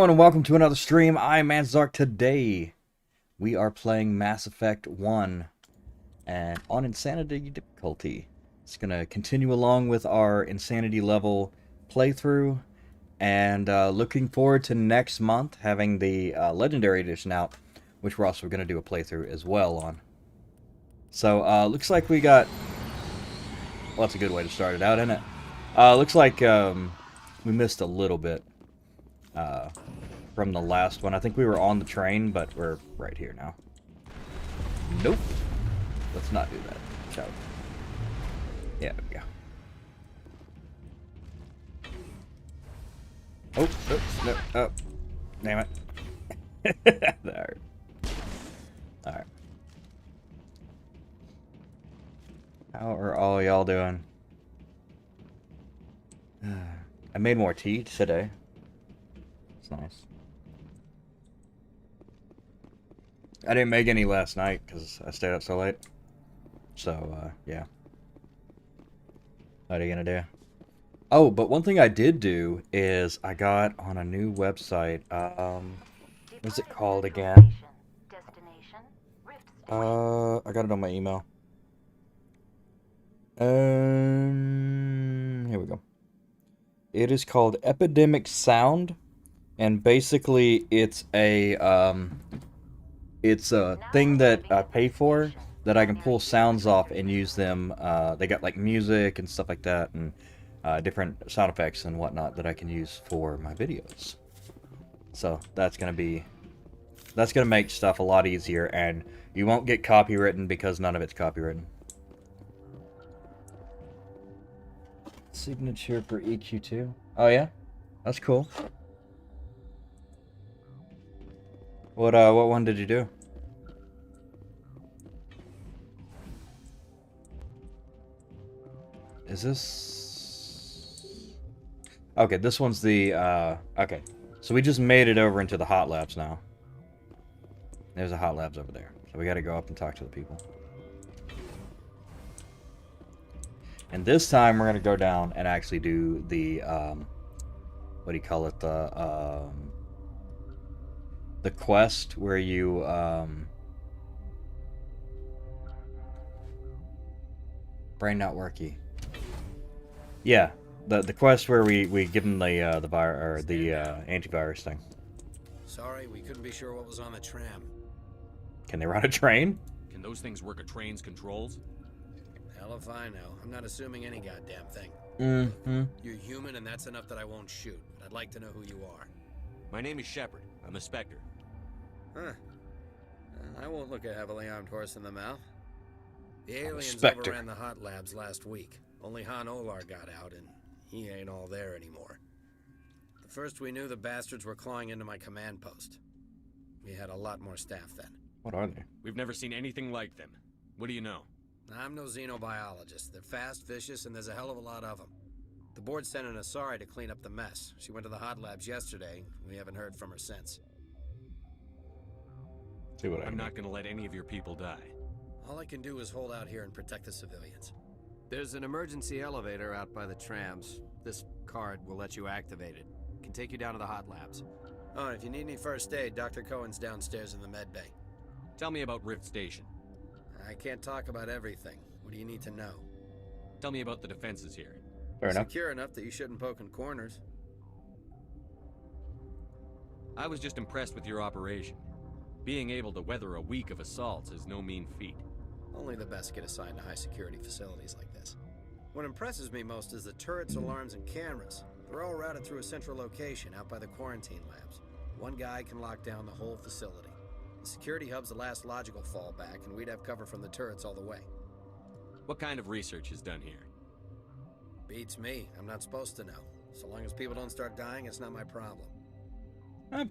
everyone, and welcome to another stream. I'm Antizark. Today, we are playing Mass Effect 1 and on Insanity difficulty. It's going to continue along with our Insanity level playthrough, and looking forward to next month having the Legendary Edition out, which we're also going to do a playthrough as well on. So, looks like we got... Well, that's a good way to start it out, isn't it? Looks like we missed a little bit from the last one. I think we were on the train, but we're right here now. Nope. Let's not do that. Shall we? Yeah, there we go. Oh, oops, no, oh. Damn it. There. Alright. How are all y'all doing? I made more tea today. It's nice. I didn't make any last night because I stayed up so late. So, yeah. What are you gonna do? Oh, but one thing I did do is I got on a new website. What's it called again? I got it on my email. Here we go. It is called Epidemic Sound, and basically it's a thing that I pay for that I can pull sounds off and use them. They got like music and stuff like that, and different sound effects and whatnot that I can use for my videos. So that's gonna make stuff a lot easier, and you won't get copywritten because none of it's copywritten. Signature for EQ2. Oh yeah, that's cool. What one did you do? Is this... Okay, this one's the, okay. So we just made it over into the hot labs now. There's a hot labs over there. So we gotta go up and talk to the people. And this time we're gonna go down and actually do the, what do you call it? The quest where you, brain not worky. Yeah, the quest where we give them the antivirus thing. Sorry, we couldn't be sure what was on the tram. Can they run a train? Can those things work a train's controls? Hell if I know. I'm not assuming any goddamn thing. Mm-hmm. You're human, and that's enough that I won't shoot. I'd like to know who you are. My name is Shepard. I'm a Spectre. Huh. I won't look a heavily armed horse in the mouth. The aliens Spectre. overran the hot labs last week. Only Han Olar got out, and he ain't all there anymore. The first we knew, the bastards were clawing into my command post. We had a lot more staff then. What are they? We've never seen anything like them. What do you know? I'm no xenobiologist. They're fast, vicious, and there's a hell of a lot of them. The board sent an Asari to clean up the mess. She went to the hot labs yesterday. We haven't heard from her since. See what I'm not gonna let any of your people die. All I can do is hold out here and protect the civilians. There's an emergency elevator out by the trams. This card will let you activate it. Can take you down to the hot labs. Oh, and if you need any first aid, Dr. Cohen's downstairs in the med bay. Tell me about Rift Station. I can't talk about everything. What do you need to know? Tell me about the defenses here. Fair enough. Secure enough that you shouldn't poke in corners. I was just impressed with your operation. Being able to weather a week of assaults is no mean feat. Only the best get assigned to high-security facilities like this. What impresses me most is the turrets, alarms, and cameras. They're all routed through a central location out by the quarantine labs. One guy can lock down the whole facility. The security hub's the last logical fallback, and we'd have cover from the turrets all the way. What kind of research is done here? Beats me. I'm not supposed to know. So long as people don't start dying, it's not my problem.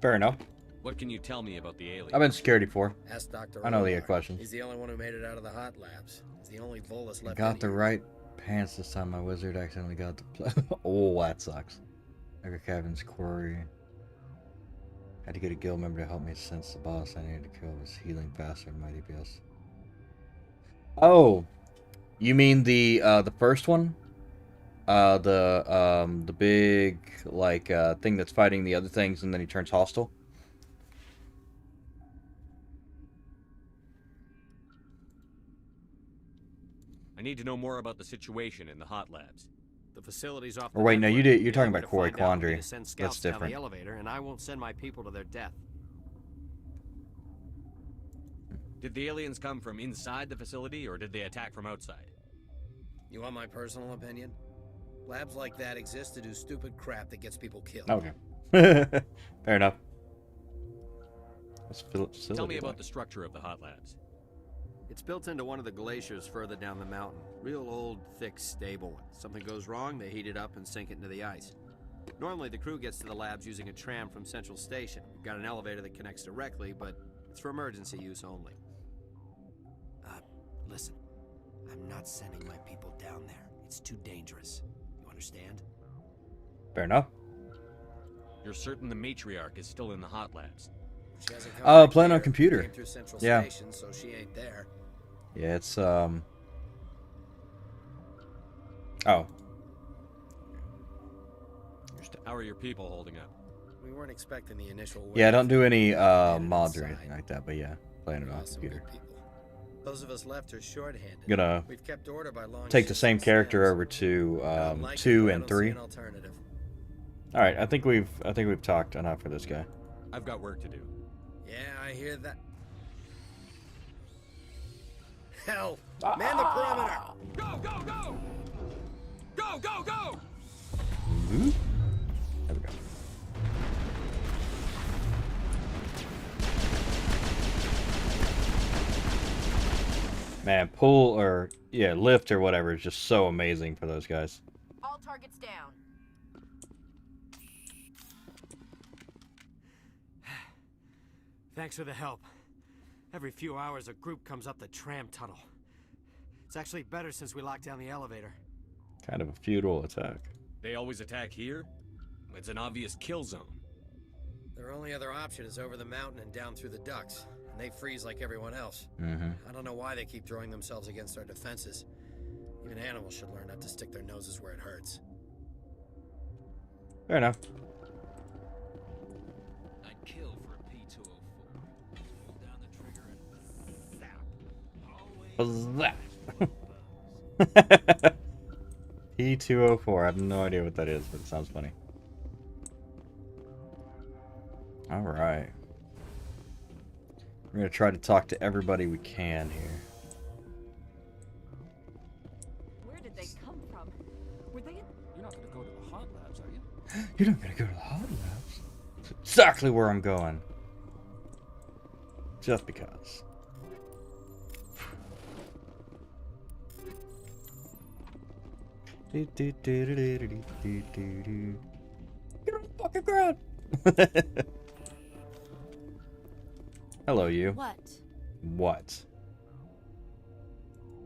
Fair enough. What can you tell me about the aliens? I've been security for. Ask Dr. I know the Omar. questions. He's the only one who made it out of the hot labs. He's the only Volus I left. got the right pants this time. My wizard accidentally got the... Oh, that sucks. Edgar Cavan's quarry. Had to get a guild member to help me sense the boss I needed to kill was healing faster than my DPS. Oh, you mean the first one? The big like thing that's fighting the other things, and then he turns hostile. I need to know more about the situation in the hot labs. The facility's off. Or wait, no, you network. did. You're The talking only way about to Quarry find out would be Quandary. to send That's scouts down different. the elevator, and I won't send my people to their death. Did the aliens come from inside the facility, or did they attack from outside? You want my personal opinion? Labs like that exist to do stupid crap that gets people killed. Okay. Fair enough. What's facility Tell me about like? the structure of the hot labs. It's built into one of the glaciers further down the mountain. Real old, thick, stable one. Something goes wrong, they heat it up and sink it into the ice. Normally, the crew gets to the labs using a tram from Central Station. We've got an elevator that connects directly, but it's for emergency use only. Listen. I'm not sending my people down there. It's too dangerous. You understand? Fair enough. You're certain the matriarch is still in the hot labs? She hasn't come Oh, back playing on here. computer. Came through Central Yeah. Station, so she ain't there. Yeah, it's Oh. How are your people holding up? We weren't expecting the initial wave. Yeah, don't do any Man mods or inside. anything like that, but yeah, playing it We on lost some computer. good people. Those of us left are shorthanded. Gonna We've kept order by long take the shifts same and character slams. over to I don't like it, 2 but I and don't see 3. an alternative. All right, I think we've talked enough for this guy. I've got work to do. Yeah, I hear that. Hell! Man the perimeter! Go, go, go! Go, go, go! There we go. Man, pull or lift or whatever is just so amazing for those guys. All targets down. Thanks for the help. Every few hours, a group comes up the tram tunnel. It's actually better since we locked down the elevator. Kind of a futile attack. They always attack here? It's an obvious kill zone. Their only other option is over the mountain and down through the ducts, and they freeze like everyone else. Mm-hmm. I don't know why they keep throwing themselves against our defenses. Even animals should learn not to stick their noses where it hurts. Fair enough. I'd kill for a P204. Hold down the trigger and zap. Always What's that? P204. I have no idea what that is, but it sounds funny. All right. We're gonna try to talk to everybody we can here. Where did they come from? Were they in... You're not gonna go to the hot labs, are you? You're not gonna go to the hot labs. That's exactly where I'm going. Just because. Get on the fucking ground. Hello, you. What? What?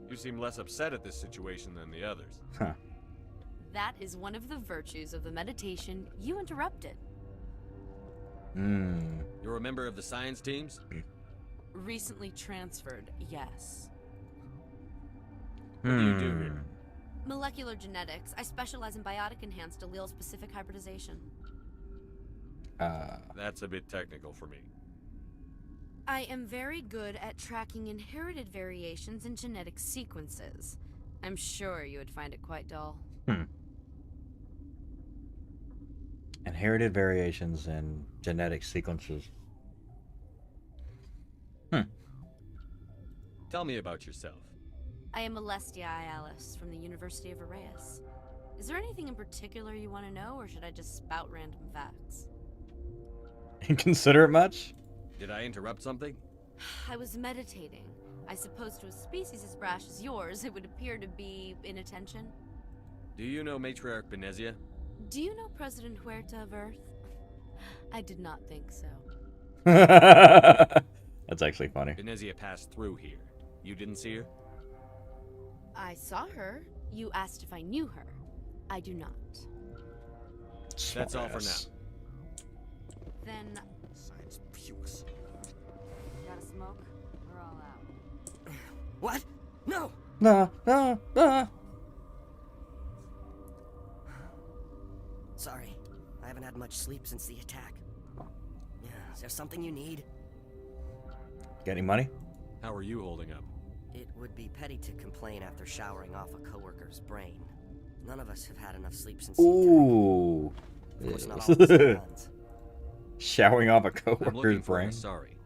You seem less upset at this situation than the others. Huh. That is one of the virtues of the meditation you interrupted. Hmm. You're a member of the science teams? Recently transferred, yes. What do you do here? Molecular genetics. I specialize in biotic-enhanced allele-specific hybridization. That's a bit technical for me. I am very good at tracking inherited variations in genetic sequences. I'm sure you would find it quite dull. Inherited variations in genetic sequences. Tell me about yourself. I am Alestia Alice from the University of Arrayas. Is there anything in particular you want to know, or should I just spout random facts? Inconsiderate much? Did I interrupt something? I was meditating. I suppose to a species as brash as yours, it would appear to be inattention. Do you know Matriarch Benezia? Do you know President Huerta of Earth? I did not think so. That's actually funny. Benezia passed through here. You didn't see her? I saw her. You asked if I knew her. I do not. That's all for Smartass. now. Then, Science pukes. gotta smoke? We're all out. What? No! Nah, nah, nah. much sleep since the attack. Yeah, is there something you need? Got any money? How are you holding up? It would be petty to complain after showering off a coworker's brain. None of us have had enough sleep since the attack. Ooh. Of course, not all of us have guns. Showering off a I'm coworker's looking for brain. a sorry.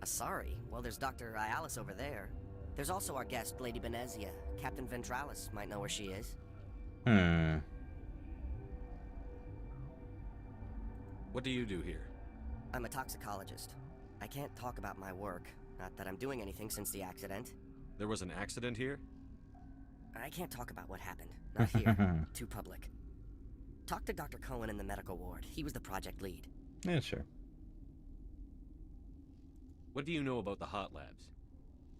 Sorry. Well, there's Dr. Ayalis over there. There's also our guest, Lady Benezia. Captain Ventralis might know where she is. Hmm. What do you do here? I'm a toxicologist. I can't talk about my work. Not that I'm doing anything since the accident. There was an accident here? I can't talk about what happened. Not here. Too public. Talk to Dr. Cohen in the medical ward. He was the project lead. Yeah, sure. What do you know about the hot labs?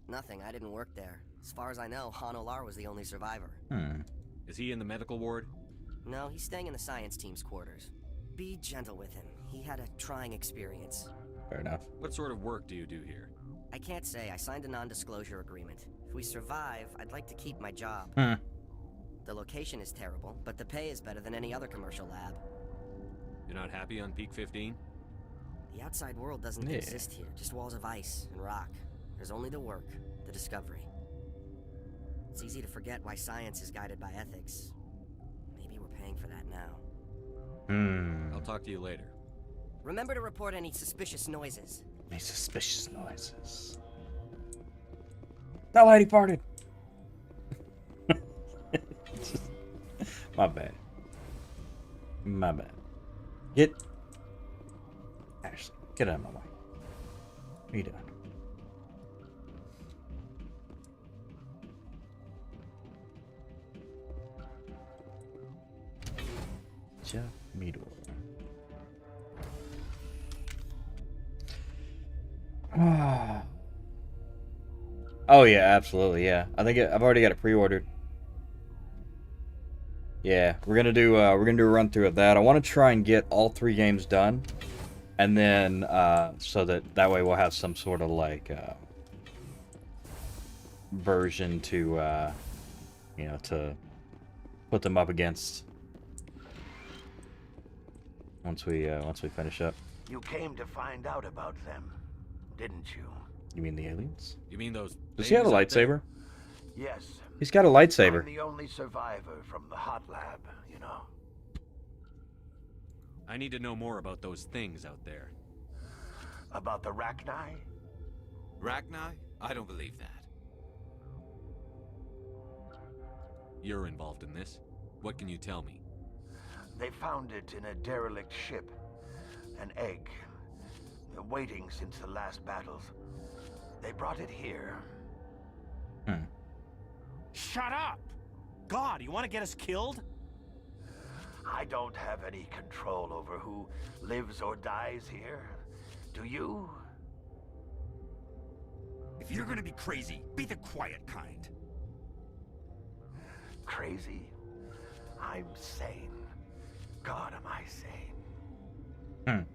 Nothing. I didn't work there. As far as I know, Han Olar was the only survivor. Hmm. Is he in the medical ward? No, he's staying in the science team's quarters. Be gentle with him. He had a trying experience. Fair enough. What sort of work do you do here? I can't say. I signed a non-disclosure agreement. If we survive, I'd like to keep my job. Hmm. The location is terrible, but the pay is better than any other commercial lab. You're not happy on Peak 15? The outside world doesn't Yeah. exist here, just walls of ice and rock. There's only the work, the discovery. It's easy to forget why science is guided by ethics. Maybe we're paying for that now. Hmm. I'll talk to you later. Remember to report any suspicious noises. Any suspicious noises. That lady farted. My bad. My bad. Get. Ashley, get out of my way. What are you doing? Jeff Meador. Oh yeah, absolutely, yeah. I think I've already got it pre-ordered. Yeah, we're gonna do a run through of that. I want to try and get all 3 games done, and then so that way we'll have some sort of like version to you know, to put them up against once we finish up. You came to find out about them, didn't you? You mean the aliens? You mean those... Does he have a things out there? lightsaber? Yes. He's got a lightsaber. I'm the only survivor from the hot lab, you know. I need to know more about those things out there. About the Rachni? Rachni? I don't believe that. You're involved in this. What can you tell me? They found it in a derelict ship. An egg. Waiting since the last battles. They brought it here. Shut up! God, you want to get us killed? I don't have any control over who lives or dies here. Do you? If you're gonna be crazy, be the quiet kind. Crazy? I'm sane. God, am I sane?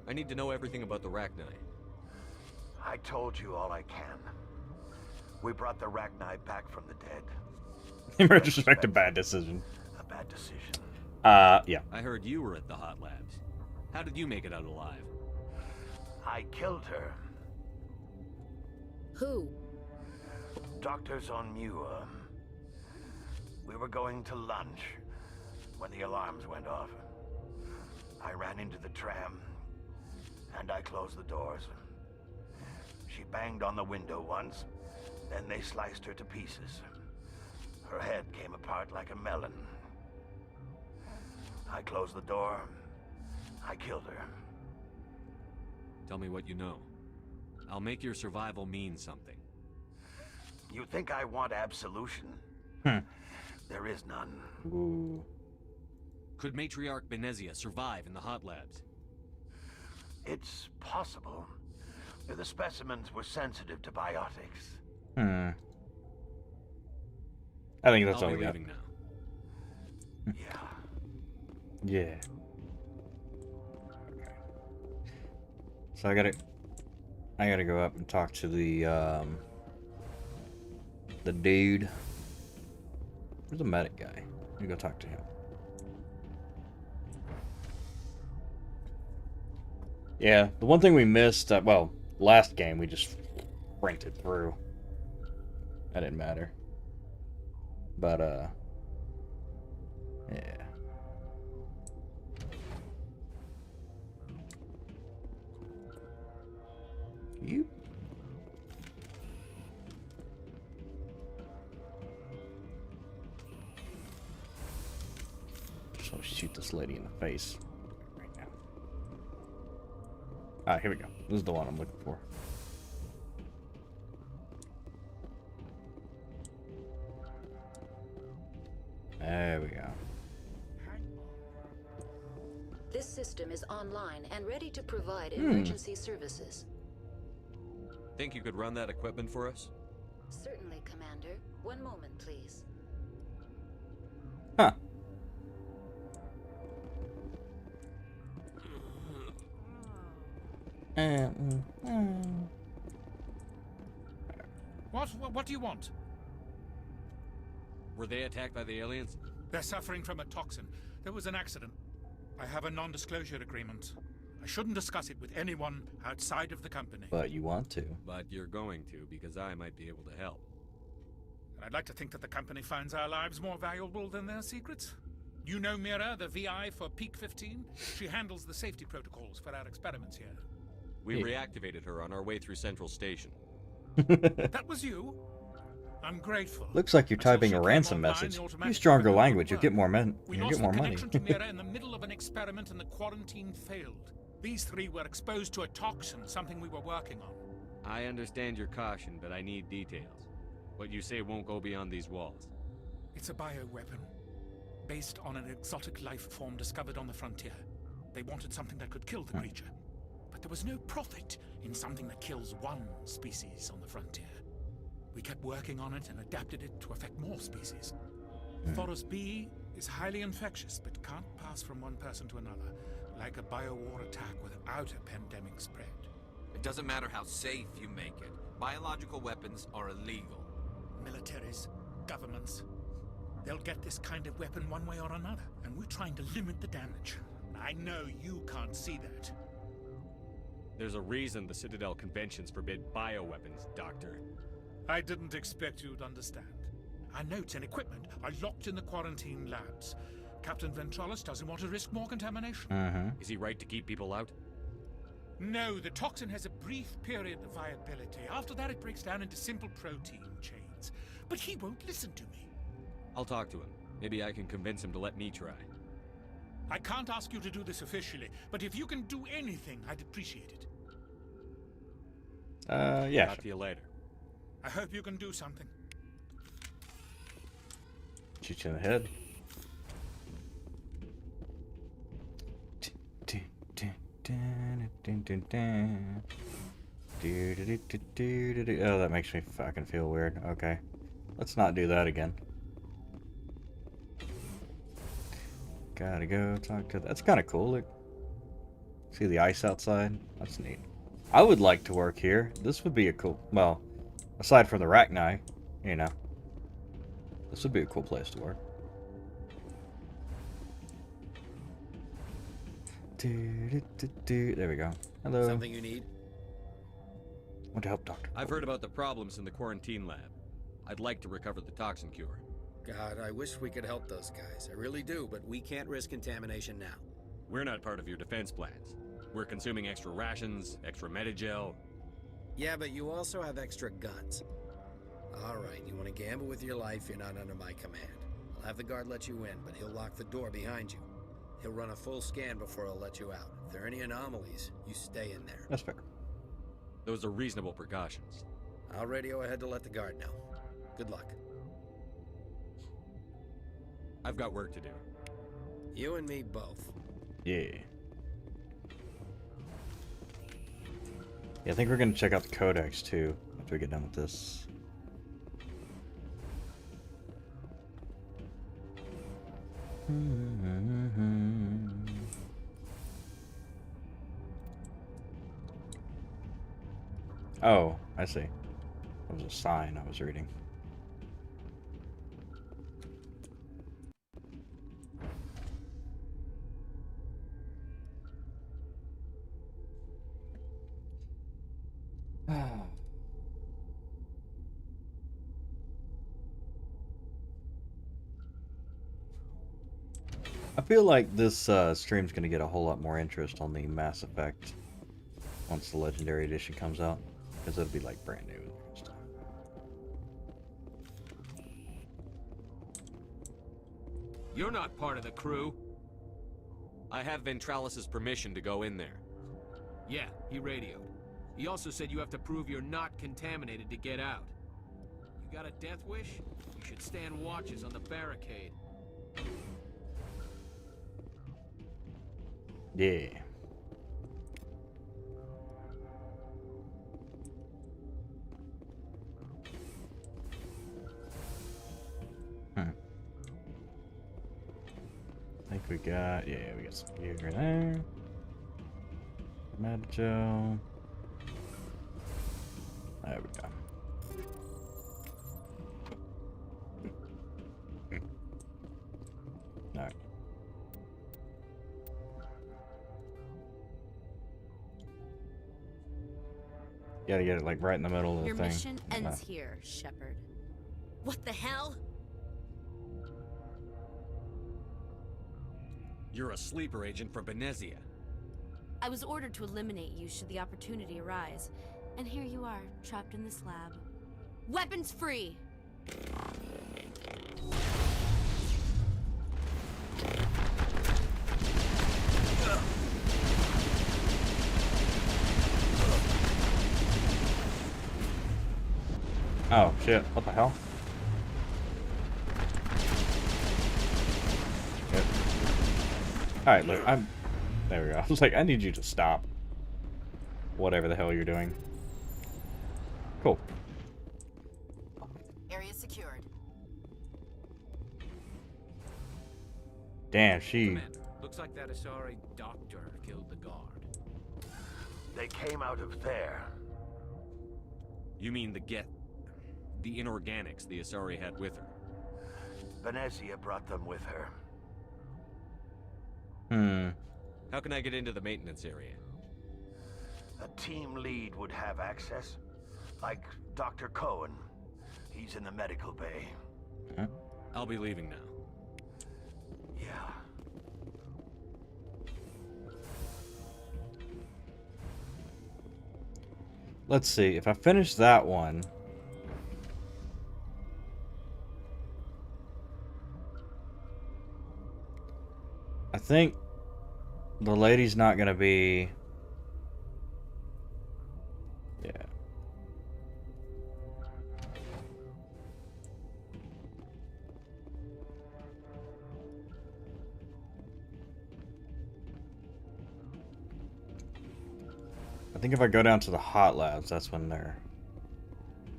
I need to know everything about the Rachni. I told you all I can. We brought the Rachni back from the dead. In retrospect, a bad decision. A bad decision. Yeah. I heard you were at the hot labs. How did you make it out alive? I killed her. Who? Doctors on Muir. We were going to lunch when the alarms went off. I ran into the tram, and I closed the doors. She banged on the window once, then they sliced her to pieces. Her head came apart like a melon. I closed the door. I killed her. Tell me what you know. I'll make your survival mean something. You think I want absolution? There is none. Ooh. Could Matriarch Benezia survive in the hot labs? It's possible. The specimens were sensitive to biotics. I think that's I'll all be we got. leaving now. Yeah. Yeah. Okay. So I gotta go up and talk to the dude. Where's the medic guy? Let me go talk to him. Yeah, the one thing we missed, well, last game we just sprinted through. That didn't matter. But, yeah. You. Just want to shoot this lady in the face right now. Ah, here we go. This is the one I'm looking for. There we go. This system is online and ready to provide emergency services. Think you could run that equipment for us? Certainly, Commander. One moment, please. Huh. What do you want? Were they attacked by the aliens? They're suffering from a toxin. There was an accident. I have a non-disclosure agreement. I shouldn't discuss it with anyone outside of the company. But you want to. But you're going to, because I might be able to help. And I'd like to think that the company finds our lives more valuable than their secrets. You know Mira, the VI for Peak 15? She handles the safety protocols for our experiments here. We reactivated her on our way through Central Station. That was you? I'm grateful. Looks like you're typing a ransom message. Use stronger language, you'll get more men. You'll get more money. We lost the connection to Mira in the middle of an experiment and the quarantine failed. These three were exposed to a toxin, something we were working on. I understand your caution, but I need details. What you say won't go beyond these walls. It's a bioweapon, based on an exotic life form discovered on the frontier. They wanted something that could kill the creature. But there was no profit in something that kills one species on the frontier. We kept working on it and adapted it to affect more species. Thoros B is highly infectious, but can't pass from one person to another, like a biowar attack without a pandemic spread. It doesn't matter how safe you make it. Biological weapons are illegal. Militaries, governments, they'll get this kind of weapon one way or another, and we're trying to limit the damage. I know you can't see that. There's a reason the Citadel conventions forbid bioweapons, Doctor. I didn't expect you'd understand. Our notes and equipment are locked in the quarantine labs. Captain Ventralis doesn't want to risk more contamination. Is he right to keep people out? No, the toxin has a brief period of viability. After that, it breaks down into simple protein chains. But he won't listen to me. I'll talk to him. Maybe I can convince him to let me try. I can't ask you to do this officially, but if you can do anything, I'd appreciate it. Yeah. Talk to you later. I hope you can do something. Shoot you in the head. Oh, that makes me fucking feel weird. Okay. Let's not do that again. Gotta go talk to... That's kind of cool. Look. See the ice outside? That's neat. I would like to work here. This would be a cool... Well, aside from the Rachni, you know. This would be a cool place to work. There we go. Hello. Something you need? Want to help, Doctor? I've heard about the problems in the quarantine lab. I'd like to recover the toxin cure. God, I wish we could help those guys. I really do, but we can't risk contamination now. We're not part of your defense plans. We're consuming extra rations, extra Medigel. Yeah, but you also have extra guns. Alright, you want to gamble with your life, you're not under my command. I'll have the guard let you in, but he'll lock the door behind you. He'll run a full scan before he'll let you out. If there are any anomalies, you stay in there. That's fair. Those are reasonable precautions. I'll radio ahead to let the guard know. Good luck. I've got work to do. You and me both. Yeah. Yeah, I think we're gonna check out the codex too after we get done with this. Oh, I see. That was a sign I was reading. feel like this stream's gonna get a whole lot more interest on the Mass Effect once the Legendary Edition comes out, because it'll be like brand new and stuff. You're not part of the crew. I have Ventralis's permission to go in there. Yeah, he radioed. He also said you have to prove you're not contaminated to get out. You got a death wish? You should stand watches on the barricade. Yeah. I think we got, yeah, we got some gear there. Mad-Joe. There we go. Alright. Gotta get it like right in the middle of the Your thing. mission ends here, Shepard. What the hell? You're a sleeper agent for Benezia. I was ordered to eliminate you should the opportunity arise. And here you are, trapped in this lab. Weapons free! Oh shit, what the hell? Shit. Alright, look, there we go. I was like, I need you to stop. Whatever the hell you're doing. Cool. Area secured. Damn, she... Commander, looks like that Asari doctor killed the guard. They came out of there. You mean the inorganics the Asari had with her? Benezia brought them with her. How can I get into the maintenance area? A team lead would have access. Like Dr. Cohen. He's in the medical bay. Huh? I'll be leaving now. Yeah. Let's see, if I finish that one... I think the lady's not gonna be... Yeah. I think if I go down to the hot labs, that's when they're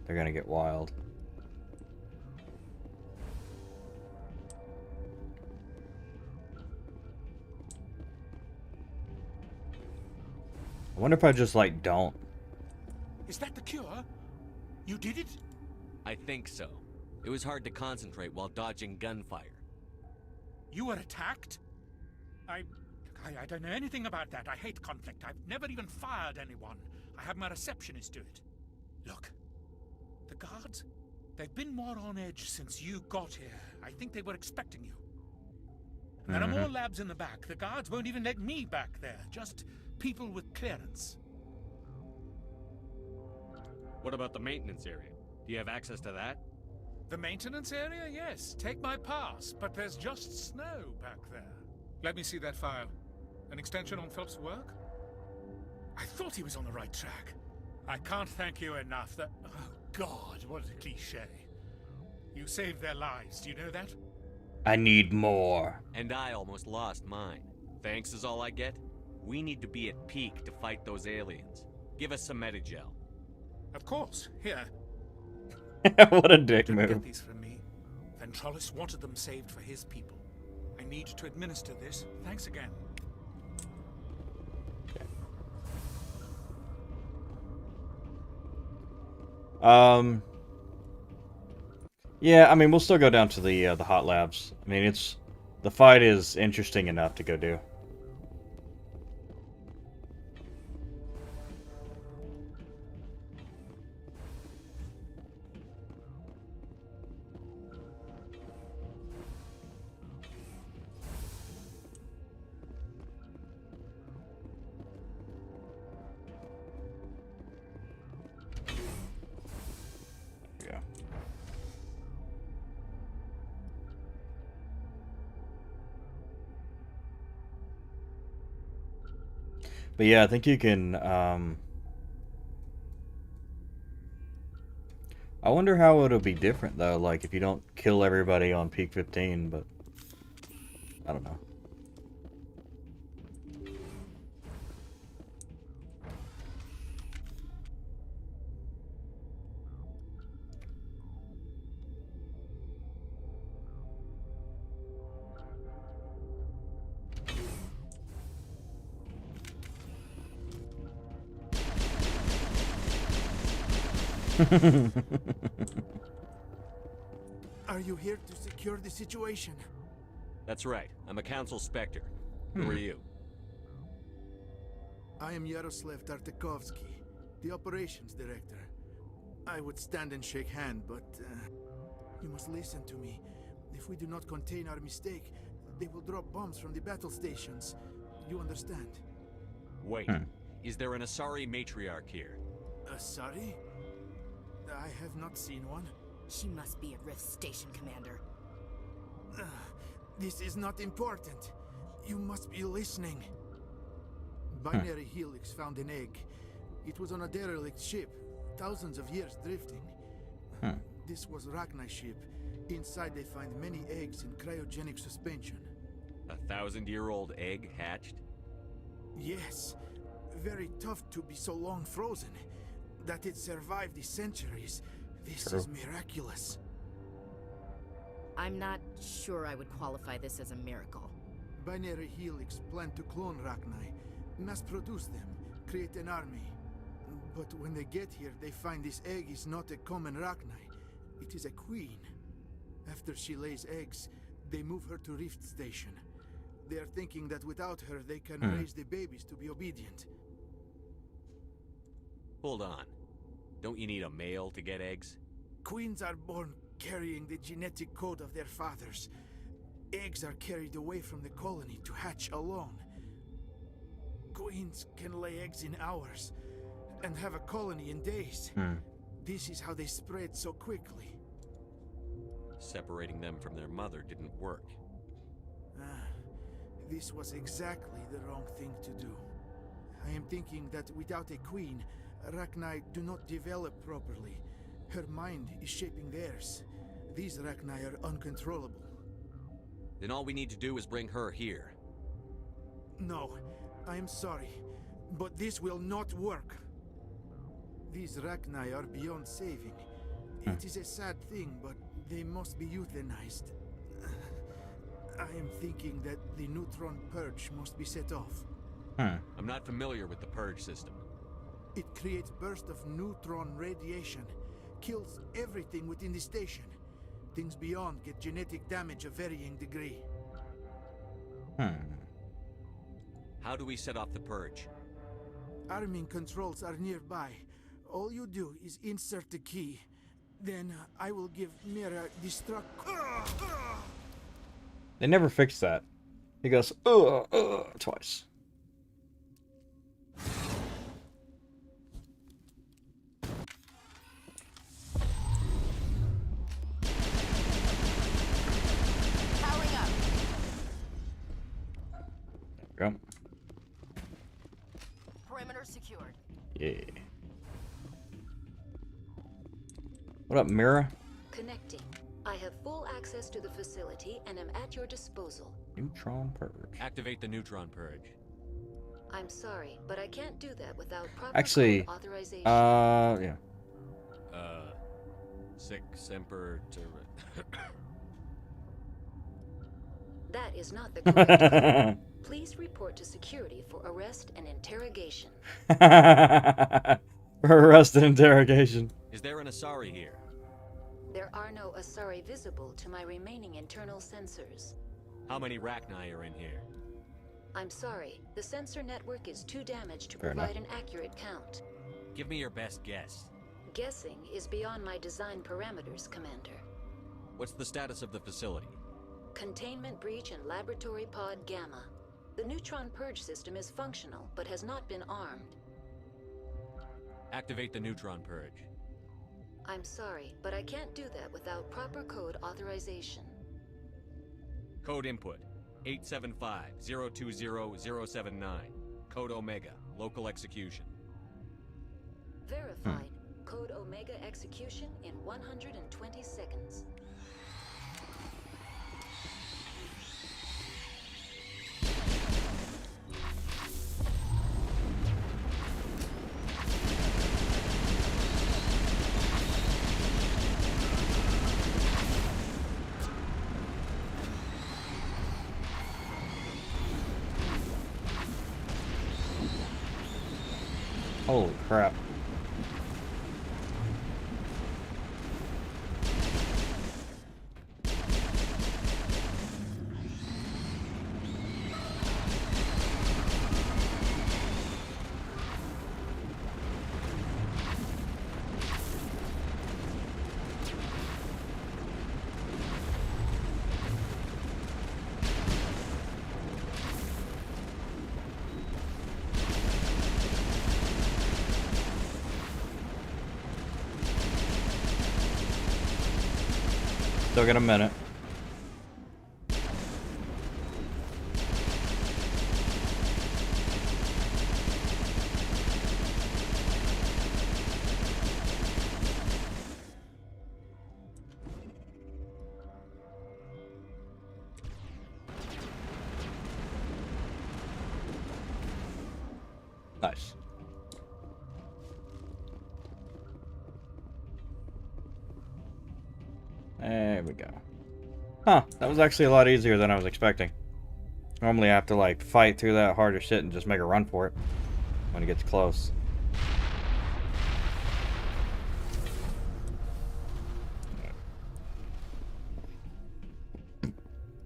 gonna get wild. I wonder if I just like don't. Is that the cure? You did it? I think so. It was hard to concentrate while dodging gunfire. You were attacked? I don't know anything about that. I hate conflict. I've never even fired anyone. I have my receptionist do it. Look, the guards, they've been more on edge since you got here. I think they were expecting you. And there are more labs in the back. The guards won't even let me back there. Just people with clearance. What about the maintenance area? Do you have access to that? The maintenance area? Yes. Take my pass. But there's just snow back there. Let me see that file. An extension on Phelps' work? I thought he was on the right track. I can't thank you enough. That... Oh, God, what a cliche. You saved their lives. Do you know that? I need more. And I almost lost mine. Thanks is all I get? We need to be at peak to fight those aliens. Give us some Medigel. Of course. Here. What a dick Don't move. get these from me. Ventralis wanted them saved for his people. I need to administer this. Thanks again. Yeah, I mean, we'll still go down to the hot labs. I mean, the fight is interesting enough to go do. But yeah, I think you can, I wonder how it'll be different, though, like, if you don't kill everybody on peak 15, but I don't know. Are you here to secure the situation? That's right. I'm a Council Spectre. Who are you? I am Yaroslav Tartakovsky, the operations director. I would stand and shake hand, but you must listen to me. If we do not contain our mistake, they will drop bombs from the battle stations. You understand? Wait. Is there an Asari matriarch here? Asari? I have not seen one. She must be at Rift Station, Commander. This is not important. You must be listening. Binary Helix found an egg. It was on a derelict ship, thousands of years drifting. This was Rachni's ship. Inside they find many eggs in cryogenic suspension. 1,000-year-old egg hatched? Yes. Very tough to be so long frozen. That it survived the centuries. This is miraculous. I'm not sure I would qualify this as a miracle. Binary Helix planned to clone Rachni, mass produce them, create an army. But when they get here, they find this egg is not a common Rachni. It is a queen. After she lays eggs, they move her to Rift Station. They are thinking that without her, they can raise the babies to be obedient. Hold on. Don't you need a male to get eggs? Queens are born carrying the genetic code of their fathers. Eggs are carried away from the colony to hatch alone. Queens can lay eggs in hours and have a colony in days. This is how they spread so quickly. Separating them from their mother didn't work. This was exactly the wrong thing to do. I am thinking that without a queen, Rachni do not develop properly. Her mind is shaping theirs. These Rachni are uncontrollable. Then all we need to do is bring her here. No, I am sorry, but this will not work. These Rachni are beyond saving. It is a sad thing, but they must be euthanized. I am thinking that the neutron purge must be set off. I'm not familiar with the purge system. It creates bursts of neutron radiation, kills everything within the station. Things beyond get genetic damage of varying degree. How do we set off the purge? Arming controls are nearby. All you do is insert the key. Then I will give Mira destruct. They never fixed that. He goes, twice. Powering up. There we go. Perimeter secured. Yeah. What up, Mira? Connecting. I have full access to the facility and am at your disposal. Neutron purge. Activate the neutron purge. I'm sorry, but I can't do that without proper Actually, authorization. Yeah. Sic semper That is not the correct. Please report to security for arrest and interrogation. Arrest and interrogation. Is there an Asari here? There are no Asari visible to my remaining internal sensors. How many Rachni are in here? I'm sorry, the sensor network is too damaged to Fair provide enough. an accurate count. Give me your best guess. Guessing is beyond my design parameters, Commander. What's the status of the facility? Containment breach in Laboratory Pod Gamma. The neutron purge system is functional, but has not been armed. Activate the neutron purge. I'm sorry, but I can't do that without proper code authorization. Code input 875-020-079. Code Omega Local execution. Verified. Code Omega execution in 120 seconds. Holy crap. Still got a minute. Nice. There we go. Huh, that was actually a lot easier than I was expecting. Normally I have to like fight through that harder shit and just make a run for it when it gets close.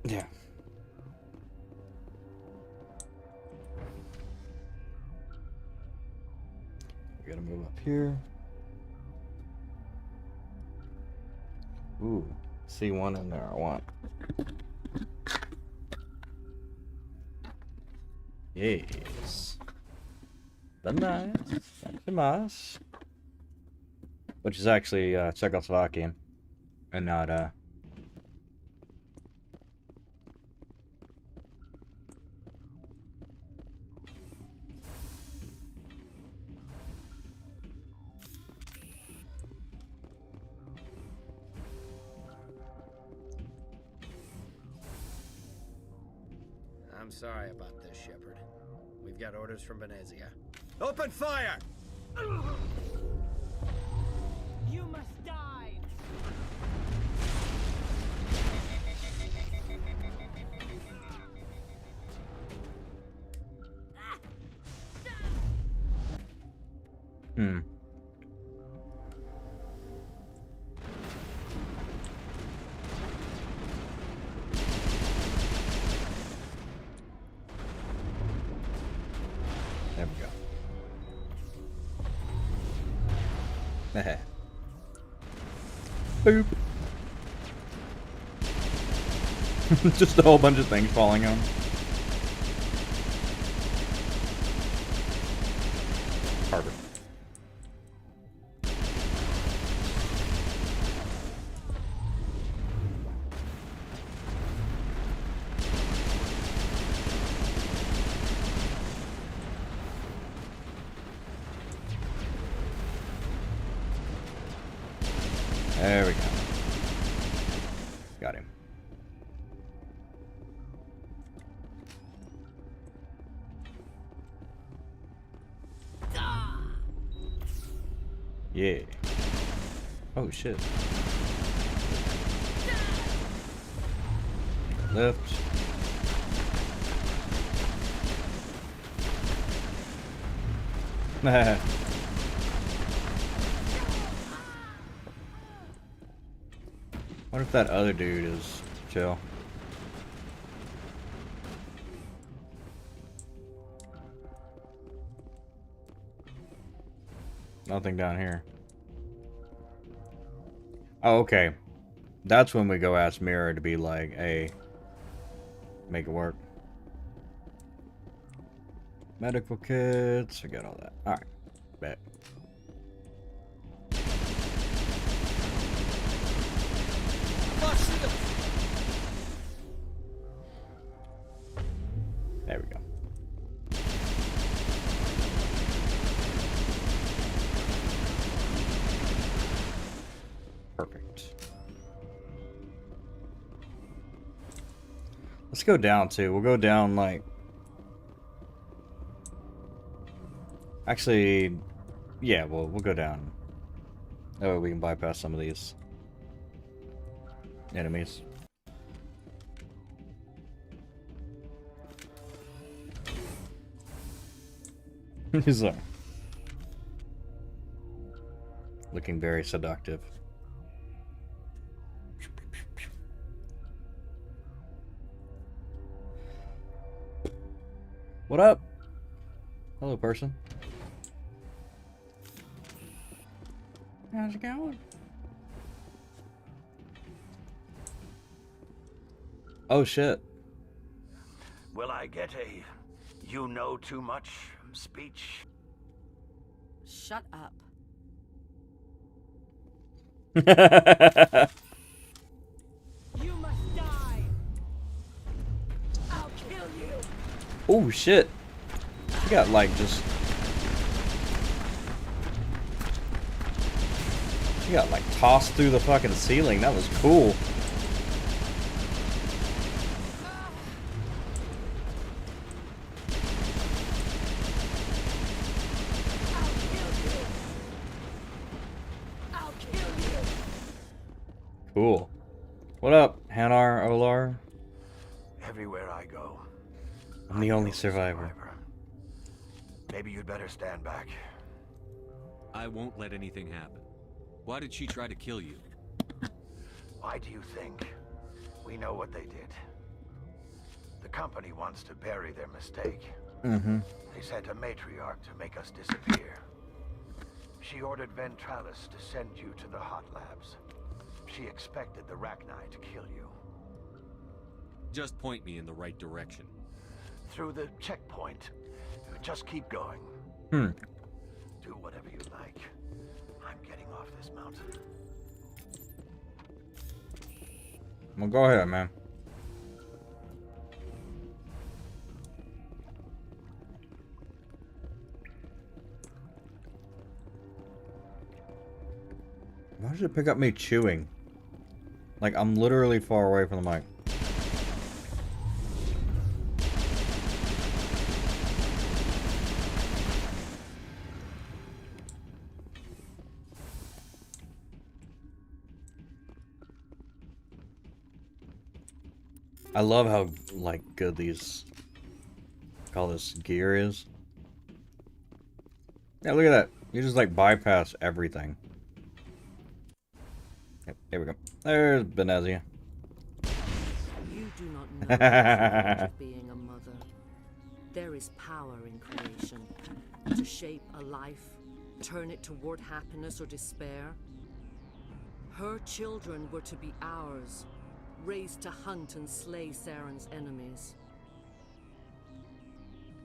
Yeah. We gotta move up here. Ooh, see one in there I want. Yes. Very nice. Which is actually Czechoslovakian and not I'm sorry about this, Shepard. We've got orders from Venezia. Open fire! You must die! Hmm. There we go. Boop. Just a whole bunch of things falling on. Perfect. There we go. Got him. Yeah. Oh shit. Left. What if that other dude is chill? Nothing down here. Oh, okay. That's when we go ask Mira to be like, hey, make it work. Medical kits, forget all that. Alright, bet. There we go. Let's go down too. We'll go down like... Actually, yeah, we'll go down. That way we can bypass some of these enemies. He's looking very seductive. What up? Hello, person. How's it going? Oh shit. Will I get a you know too much speech? Shut up. You must die. I'll kill you. Oh shit. You got like just... You got like tossed through the fucking ceiling. That was cool. Cool. What up, Hanar Olar? Everywhere I go, I'm the only survivor. Maybe you'd better stand back. I won't let anything happen. Why did she try to kill you? Why do you think? We know what they did. The company wants to bury their mistake. Mm-hmm. They sent a matriarch to make us disappear. She ordered Ventralis to send you to the hot labs. She expected the Rachni to kill you. Just point me in the right direction. Through the checkpoint. Just keep going. Do whatever you like. I'm getting off this mountain. Well, go ahead, man. Why did it pick up me chewing? Like, I'm literally far away from the mic. I love how, like, good these... all this gear is. Yeah, look at that. You just, like, bypass everything. Yep, here we go. There's Benezia. You do not know the challenge of being a mother. There is power in creation. To shape a life, turn it toward happiness or despair. Her children were to be ours, raised to hunt and slay Saren's enemies.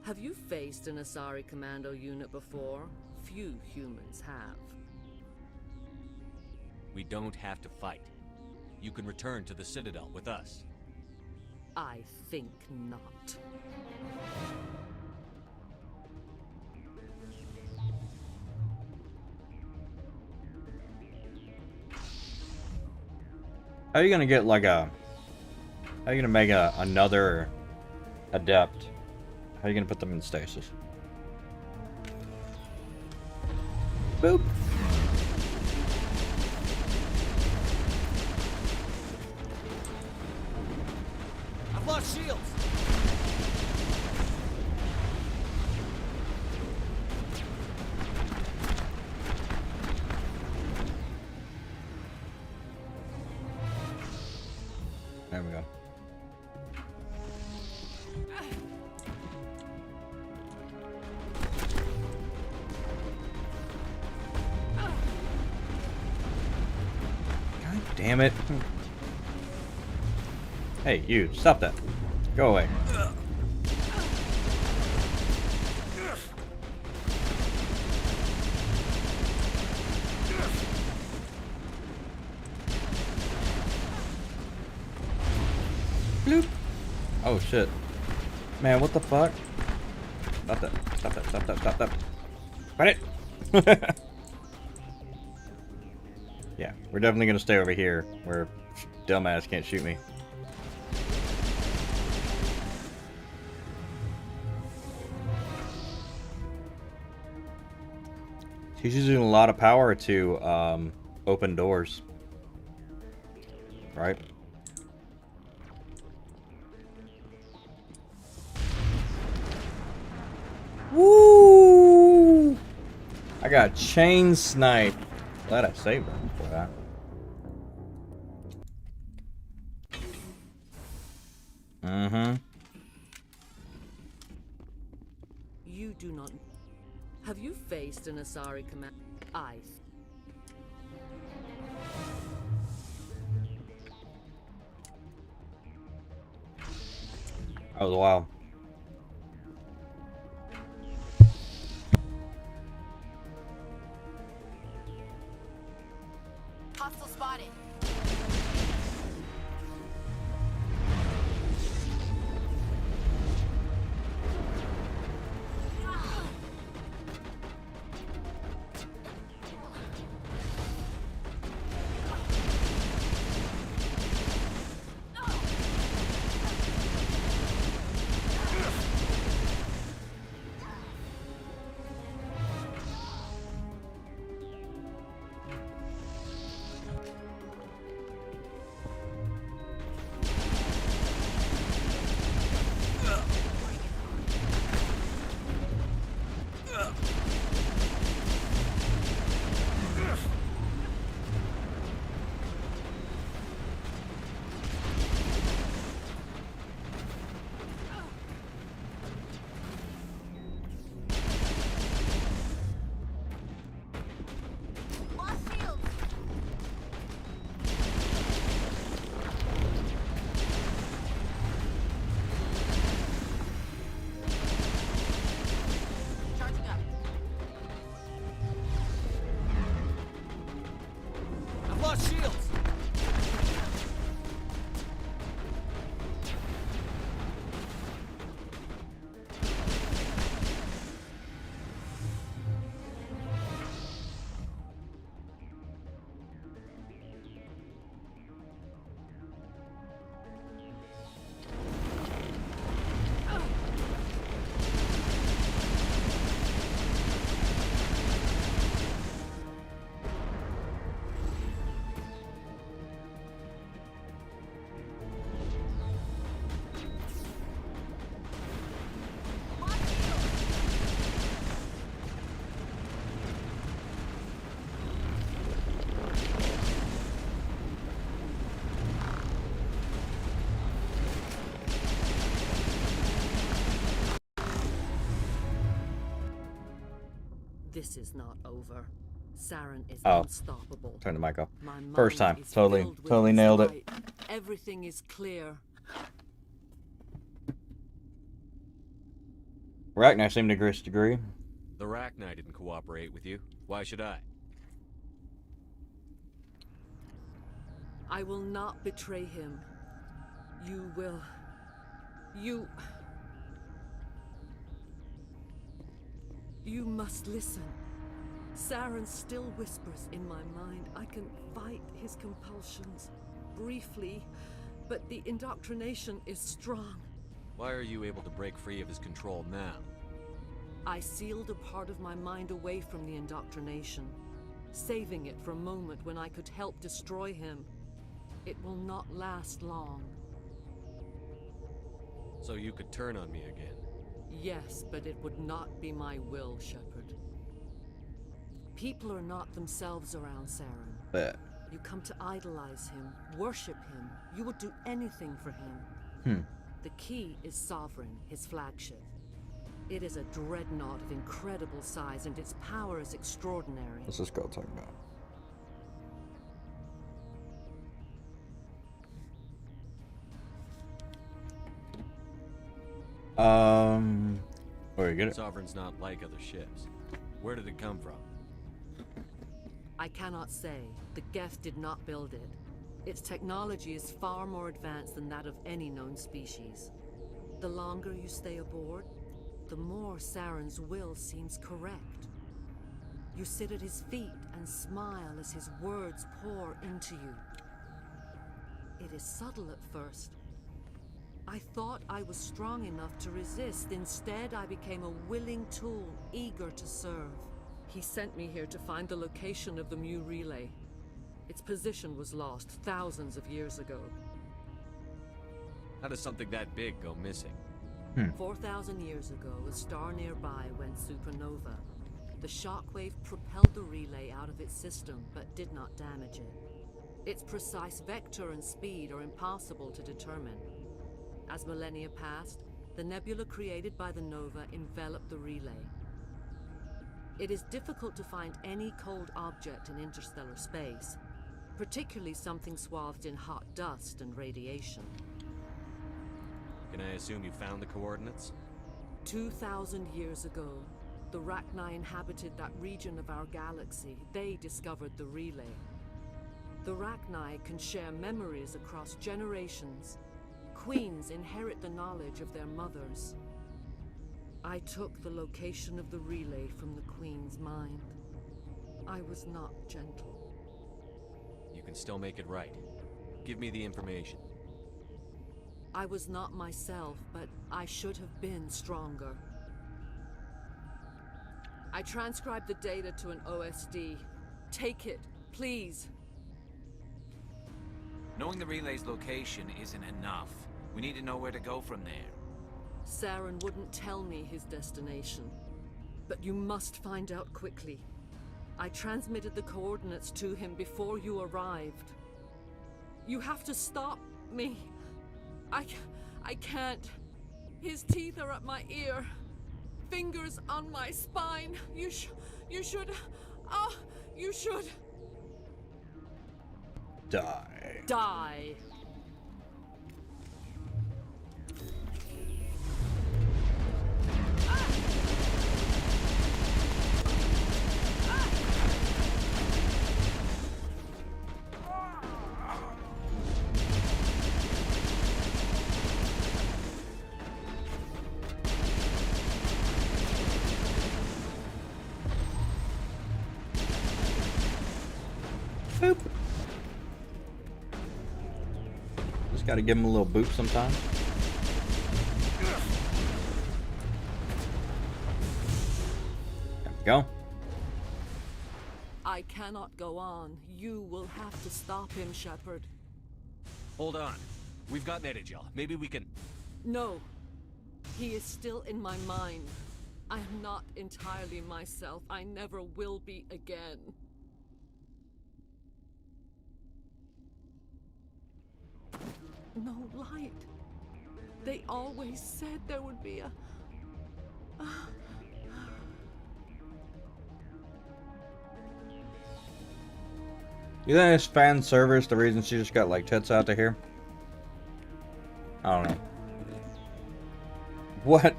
Have you faced an Asari commando unit before? Few humans have. We don't have to fight. You can return to the Citadel with us. I think not. How are you gonna get like a... How are you gonna make another adept? How are you gonna put them in stasis? Boop. I've lost shields. There we go. God damn it. Hey, you, stop that. Go away. Bloop. Oh shit. Man, what the fuck? Stop that. Stop that. Stop that. Stop that. Got it. Yeah, we're definitely gonna stay over here where dumbass can't shoot me. She's using a lot of power to open doors. Right? Woo! I got chain snipe. Glad I saved her for that. Mm-hmm. You do not... Have you faced an Asari command? Ice. That was a while. Hostile spotted. This is not over. Saren is Oh. unstoppable. Turn the mic off. My First mind time. is Totally filled with totally its nailed it. light. Everything is clear. Ragnar seemed to disagree. The Rachni didn't cooperate with you. Why should I? I will not betray him. You will. You must listen. Saren still whispers in my mind. I can fight his compulsions briefly, but the indoctrination is strong. Why are you able to break free of his control now? I sealed a part of my mind away from the indoctrination, saving it for a moment when I could help destroy him. It will not last long. So you could turn on me again? Yes, but it would not be my will, Shepard. People are not themselves around Saren. Bet. You come to idolize him, worship him. You would do anything for him. The key is Sovereign, his flagship. It is a dreadnought of incredible size, and its power is extraordinary. What's this girl talking about? Where you get it? Sovereign's not like other ships. Where did it come from? I cannot say. The Geth did not build it. Its technology is far more advanced than that of any known species. The longer you stay aboard, the more Saren's will seems correct. You sit at his feet and smile as his words pour into you. It is subtle at first. I thought I was strong enough to resist. Instead, I became a willing tool, eager to serve. He sent me here to find the location of the Mu relay. Its position was lost thousands of years ago. How does something that big go missing? 4,000 years ago, a star nearby went supernova. The shockwave propelled the relay out of its system, but did not damage it. Its precise vector and speed are impossible to determine. As millennia passed, the nebula created by the nova enveloped the relay. It is difficult to find any cold object in interstellar space, particularly something swathed in hot dust and radiation. Can I assume you found the coordinates? 2,000 years ago, the Rachni inhabited that region of our galaxy. They discovered the relay. The Rachni can share memories across generations. Queens inherit the knowledge of their mothers. I took the location of the relay from the Queen's mind. I was not gentle. You can still make it right. Give me the information. I was not myself, but I should have been stronger. I transcribed the data to an OSD. Take it, please. Knowing the relay's location isn't enough. We need to know where to go from there. Saren wouldn't tell me his destination. But you must find out quickly. I transmitted the coordinates to him before you arrived. You have to stop me. I can't. His teeth are at my ear. Fingers on my spine. You should. You should. Die. Die. Boop. Just gotta give him a little boop sometimes. There we go. I cannot go on. You will have to stop him, Shepard. Hold on. We've got Metagel. Maybe we can... No. He is still in my mind. I am not entirely myself. I never will be again. No light. They always said there would be a... You think it's fan service, the reason she just got like tits out to here? I don't know. What?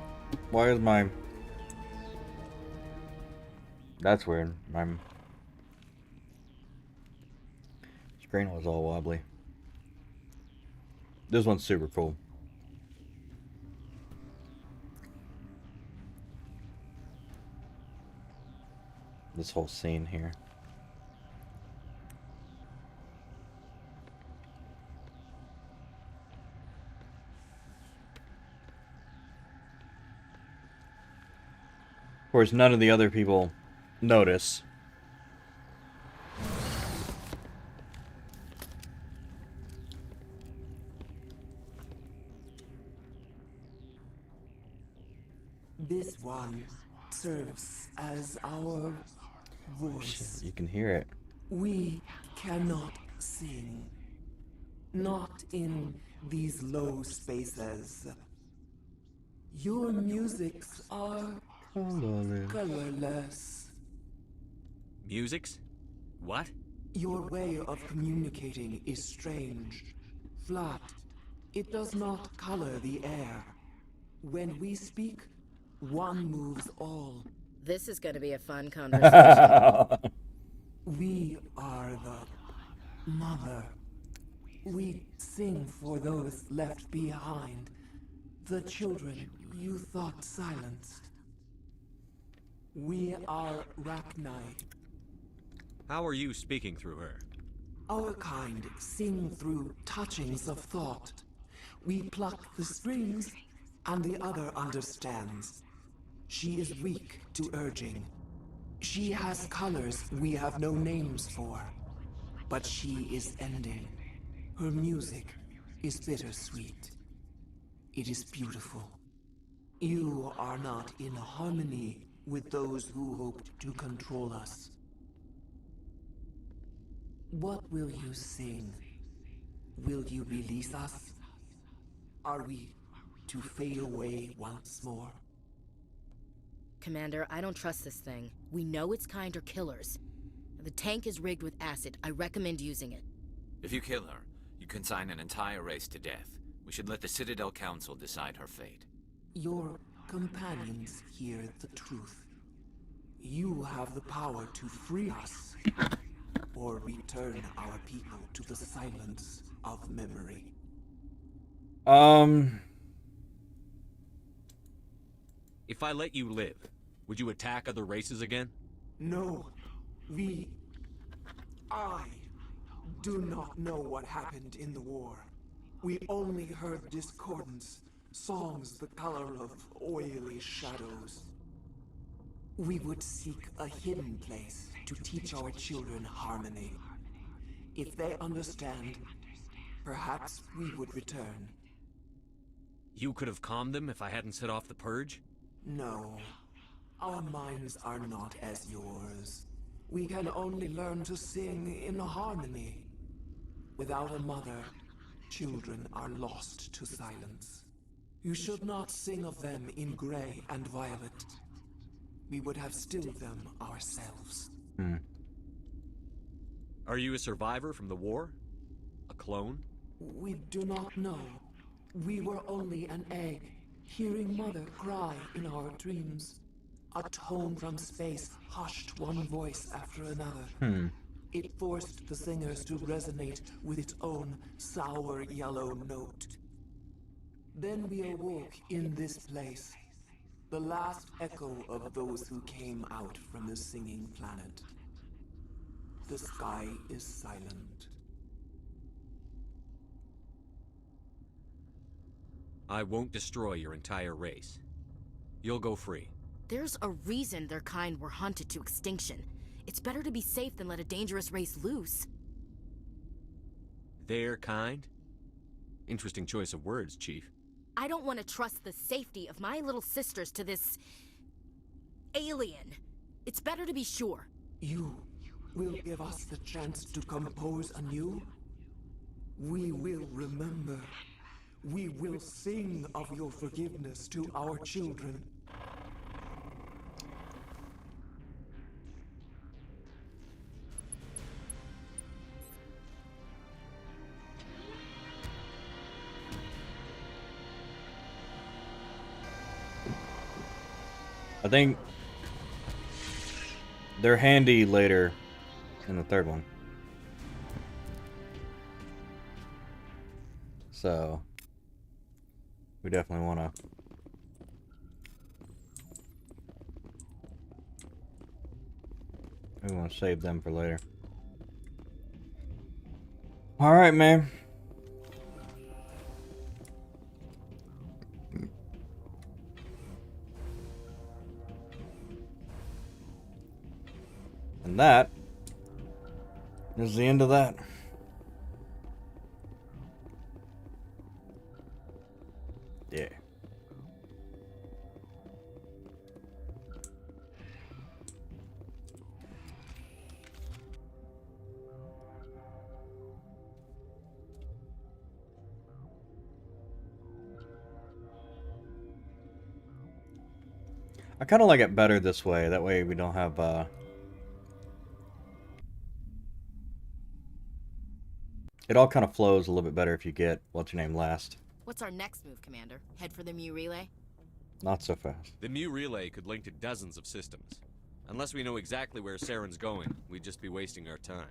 Why is my... That's weird. My screen was all wobbly. This one's super cool. This whole scene here. Of course, none of the other people notice. This one serves as our voice. Shit, you can hear it. We cannot sing. Not in these low spaces. Your musics are colorless. Musics? What? Your way of communicating is strange. Flat. It does not color the air. When we speak, one moves all. This is going to be a fun conversation. We are the mother. We sing for those left behind. The children you thought silenced. We are Rachni. How are you speaking through her? Our kind sing through touchings of thought. We pluck the strings, and the other understands. She is weak to urging. She has colors we have no names for, but she is ending. Her music is bittersweet. It is beautiful. You are not in harmony with those who hoped to control us. What will you sing? Will you release us? Are we to fade away once more? Commander, I don't trust this thing. We know its kind are killers. The tank is rigged with acid. I recommend using it. If you kill her, you consign an entire race to death. We should let the Citadel Council decide her fate. Your companions hear the truth. You have the power to free us, or return our people to the silence of memory. If I let you live, would you attack other races again? No, I do not know what happened in the war. We only heard discordance, songs the color of oily shadows. We would seek a hidden place to teach our children harmony. If they understand, perhaps we would return. You could have calmed them if I hadn't set off the purge? No, our minds are not as yours. We can only learn to sing in harmony. Without a mother, children are lost to silence. You should not sing of them in gray and violet. We would have stilled them ourselves. Are you a survivor from the war? A clone? We do not know. We were only an egg, hearing Mother cry in our dreams. A tone from space hushed one voice after another. It forced the singers to resonate with its own sour yellow note. Then we awoke in this place, the last echo of those who came out from the singing planet. The sky is silent. I won't destroy your entire race. You'll go free. There's a reason their kind were hunted to extinction. It's better to be safe than let a dangerous race loose. Their kind? Interesting choice of words, Chief. I don't want to trust the safety of my little sisters to this alien. It's better to be sure. You will give us the chance to compose anew? We will remember. We will sing of your forgiveness to our children. I think they're handy later in the third one. So we definitely want to save them for later. All right, man. And that is the end of that. Yeah. I kind of like it better this way. That way we don't have it all kind of flows a little bit better if you get what's your name last. What's our next move, Commander? Head for the Mu relay? Not so fast. The Mu relay could link to dozens of systems. Unless we know exactly where Saren's going, we'd just be wasting our time.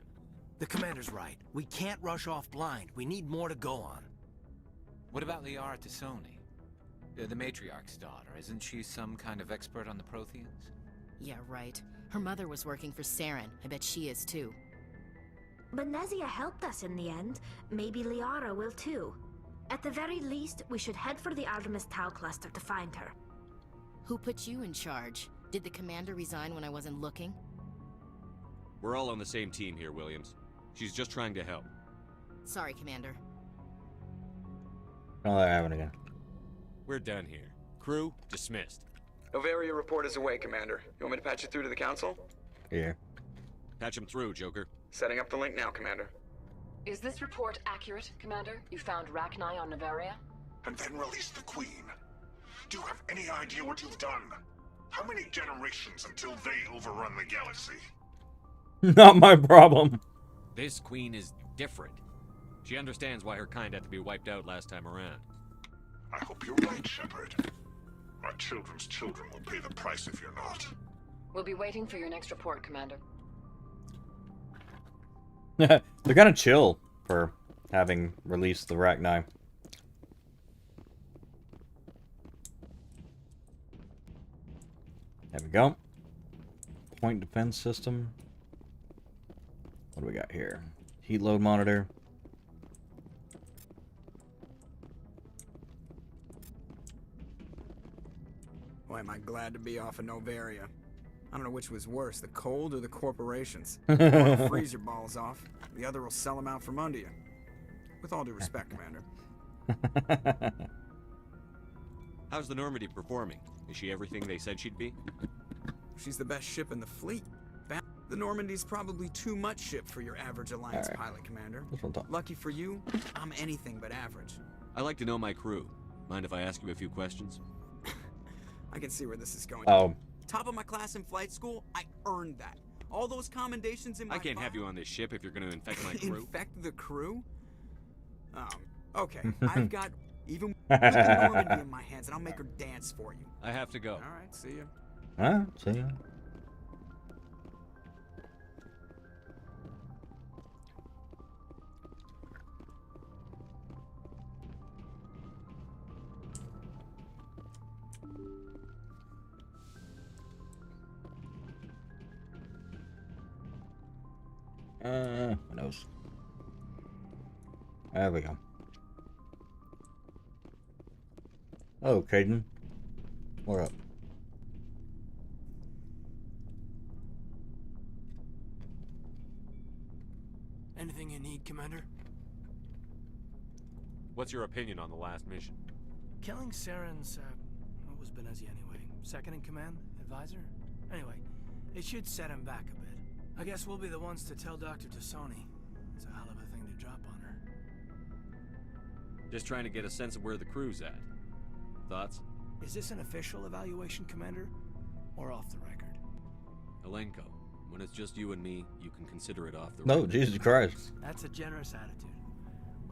The commander's right. We can't rush off blind. We need more to go on. What about Liara Tassoni? The matriarch's daughter. Isn't she some kind of expert on the Protheans? Yeah, right. Her mother was working for Saren. I bet she is too. But Nezia helped us in the end. Maybe Liara will too. At the very least, we should head for the Artemis Tau cluster to find her. Who put you in charge? Did the commander resign when I wasn't looking? We're all on the same team here, Williams. She's just trying to help. Sorry, Commander. Oh, that happened again. We're done here. Crew, dismissed. Novaria report is away, Commander. You want me to patch you through to the Council? Yeah. Patch him through, Joker. Setting up the link now, Commander. Is this report accurate, Commander? You found Rachni on Novaria? And then released the Queen. Do you have any idea what you've done? How many generations until they overrun the galaxy? Not my problem. This queen is different. She understands why her kind had to be wiped out last time around. I hope you're right, Shepard. My children's children will pay the price if you're not. We'll be waiting for your next report, Commander. They're kind of chill for having released the Rachni. There we go. Point defense system. What do we got here? Heat load monitor. Boy, am I glad to be off of Novaria. I don't know which was worse, the cold or the corporations. One will freeze your balls off, the other will sell them out from under you. With all due respect, Commander. How's the Normandy performing? Is she everything they said she'd be? She's the best ship in the fleet. The Normandy's probably too much ship for your average Alliance pilot, Commander. Lucky for you, I'm anything but average. I like to know my crew. Mind if I ask you a few questions? I can see where this is going. Oh. Top of my class in flight school, I earned that. All those commendations in my I can't have you on this ship if you're going to infect my crew. Infect the crew? Okay. I've got even with the Normandy in my hands, and I'll make her dance for you. I have to go. All right, see ya. See ya. Who knows? There we go. Oh, Caden. What up? Anything you need, Commander? What's your opinion on the last mission? Killing Saren's, what was Benezi anyway? Second in command? Advisor? Anyway, it should set him back a bit. I guess we'll be the ones to tell Dr. Tassoni. It's a hell of a thing to drop on her. Just trying to get a sense of where the crew's at. Thoughts? Is this an official evaluation, Commander? Or off the record? Alenko, when it's just you and me, you can consider it off the No, record. Jesus Christ. That's a generous attitude.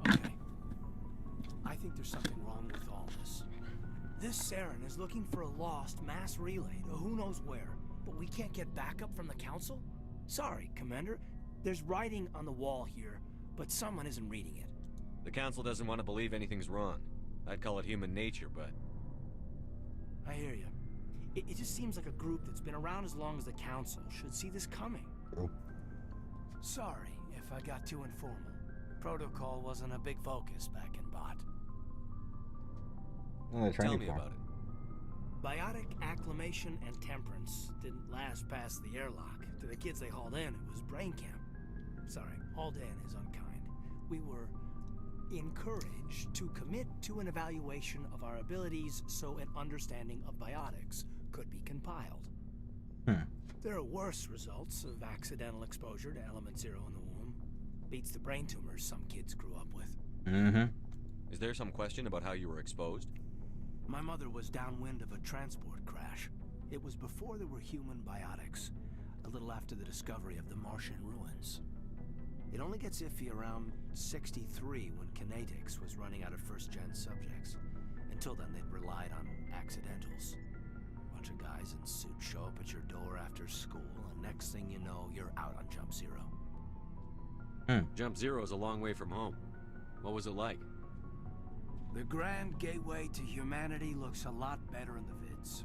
Okay. I think there's something wrong with all this. This Saren is looking for a lost mass relay to who knows where, but we can't get backup from the Council? Sorry, Commander. There's writing on the wall here, but someone isn't reading it. The Council doesn't want to believe anything's wrong. I'd call it human nature, but... I hear you. It just seems like a group that's been around as long as the Council should see this coming. True. Sorry if I got too informal. Protocol wasn't a big focus back in Bot. Tell me about it. Biotic acclimation and temperance didn't last past the airlock. To the kids they hauled in, it was brain camp. Sorry, hauled in is unkind. We were encouraged to commit to an evaluation of our abilities so an understanding of biotics could be compiled. There are worse results of accidental exposure to element 0 in the womb. Beats the brain tumors some kids grew up with. Is there some question about how you were exposed? My mother was downwind of a transport crash. It was before there were human biotics, a little after the discovery of the Martian ruins. It only gets iffy around 63 when Kinetics was running out of first-gen subjects. Until then, they'd relied on accidentals. A bunch of guys in suits show up at your door after school, and next thing you know, you're out on Jump Zero. Jump Zero is a long way from home. What was it like? The grand gateway to humanity looks a lot better in the vids.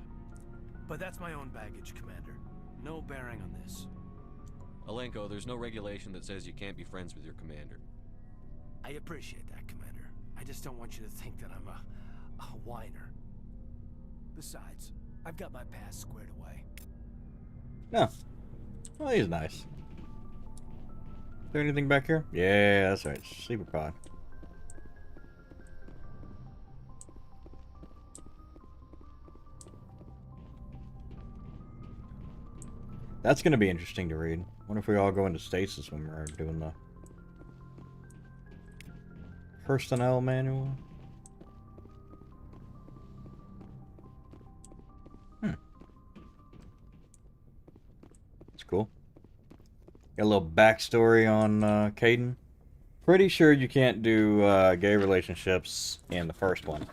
But that's my own baggage, Commander. No bearing on this. Alenko, there's no regulation that says you can't be friends with your commander. I appreciate that, Commander. I just don't want you to think that I'm a whiner. Besides, I've got my past squared away. No. Well, he's nice. Is there anything back here? Yeah, that's right. Sleeper pod. That's going to be interesting to read. What if we all go into stasis when we're doing the personnel manual? That's cool. Got a little backstory on Caden. Pretty sure you can't do gay relationships in the first one.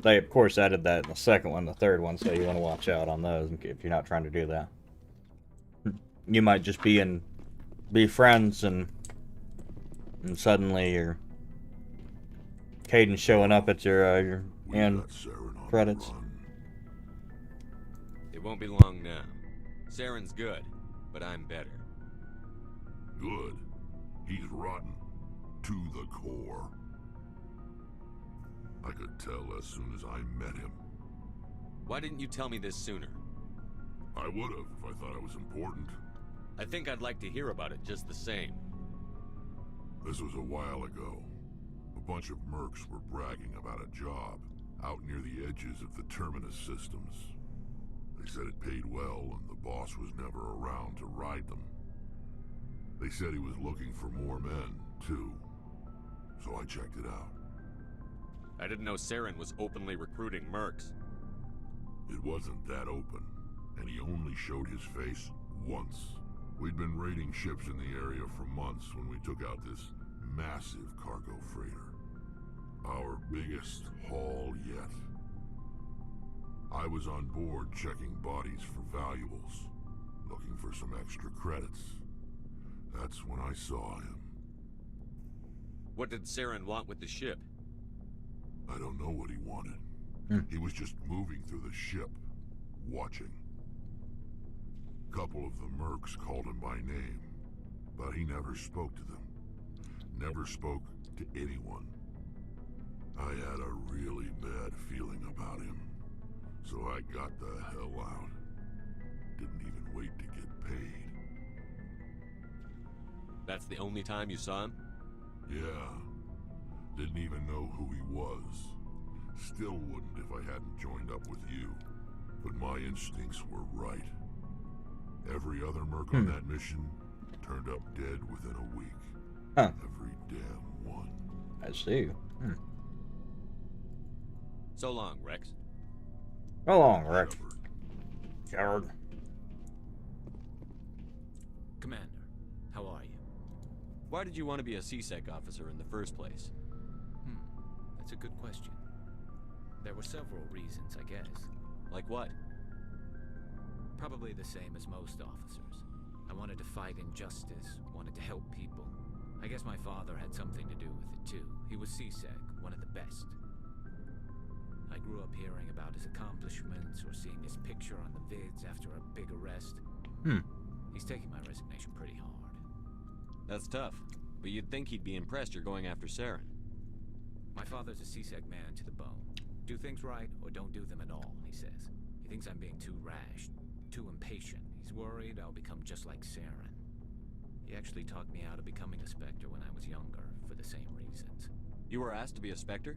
They, of course, added that in the second one, the third one, so you want to watch out on those if you're not trying to do that. You might just be friends and suddenly you're Caden showing up at your end credits. It won't be long now. Saren's good, but I'm better. Good. He's rotten. To the core. I could tell as soon as I met him. Why didn't you tell me this sooner? I would have if I thought it was important. I think I'd like to hear about it just the same. This was a while ago. A bunch of mercs were bragging about a job out near the edges of the Terminus systems. They said it paid well and the boss was never around to ride them. They said he was looking for more men, too. So I checked it out. I didn't know Saren was openly recruiting mercs. It wasn't that open, and he only showed his face once. We'd been raiding ships in the area for months when we took out this massive cargo freighter. Our biggest haul yet. I was on board checking bodies for valuables, looking for some extra credits. That's when I saw him. What did Saren want with the ship? I don't know what he wanted. He was just moving through the ship, watching. A couple of the mercs called him by name, but he never spoke to them. Never spoke to anyone. I had a really bad feeling about him, so I got the hell out. Didn't even wait to get paid. That's the only time you saw him? Yeah. Didn't even know who he was. Still wouldn't if I hadn't joined up with you. But my instincts were right. Every other merc on that mission turned up dead within a week. Huh. Every damn one. I see. So long, Rex. So long, Rex. Coward. Commander, how are you? Why did you want to be a CSEC officer in the first place? That's a good question. There were several reasons, I guess. Like what? Probably the same as most officers. I wanted to fight injustice, wanted to help people. I guess my father had something to do with it too. He was CSEC, one of the best. I grew up hearing about his accomplishments or seeing his picture on the vids after a big arrest. He's taking my resignation pretty hard. That's tough, but you'd think he'd be impressed you're going after Saren. My father's a CSEC man to the bone. Do things right or don't do them at all, he says. He thinks I'm being too rash, too impatient. He's worried I'll become just like Saren. He actually talked me out of becoming a Spectre when I was younger, for the same reasons. You were asked to be a Spectre?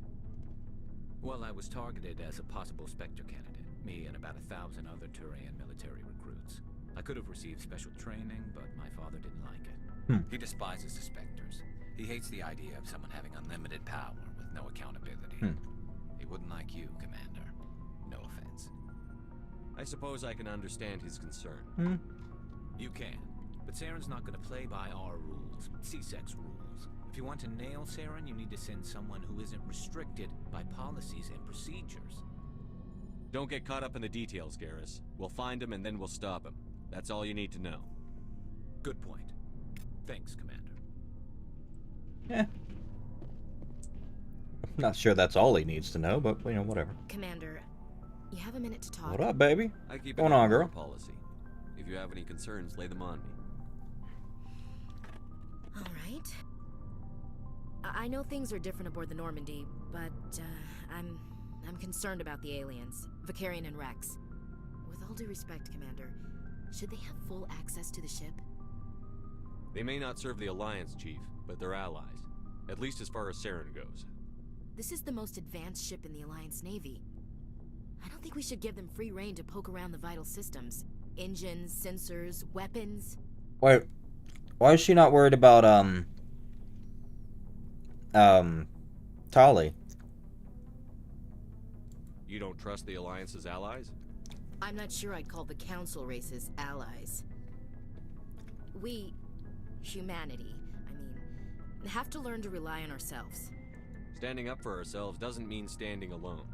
Well, I was targeted as a possible Spectre candidate. Me and about 1,000 other Turian military recruits. I could have received special training, but my father didn't like it. He despises the Spectres. He hates the idea of someone having unlimited power with no accountability. He wouldn't like you, Commander. No offense. I suppose I can understand his concern. You can, but Saren's not going to play by our rules, CSEC's rules. If you want to nail Saren, you need to send someone who isn't restricted by policies and procedures. Don't get caught up in the details, Garrus. We'll find him and then we'll stop him. That's all you need to know. Good point. Thanks, Commander. Yeah. Not sure that's all he needs to know, but, you know, whatever. Commander, you have a minute to talk? What up, baby? I keep Going on, girl? Policy. If you have any concerns, lay them on me. All right. I know things are different aboard the Normandy, but I'm concerned about the aliens, Vicarian and Rex. all due respect, Commander, should they have full access to the ship? They may not serve the Alliance, Chief, but they're allies. At least as far as Saren goes. This is the most advanced ship in the Alliance Navy. I don't think we should give them free rein to poke around the vital systems. Engines, sensors, weapons. Wait, why is she not worried about, Tali? You don't trust the Alliance's allies? I'm not sure I'd call the Council races allies. We, humanity, have to learn to rely on ourselves. Standing up for ourselves doesn't mean standing alone.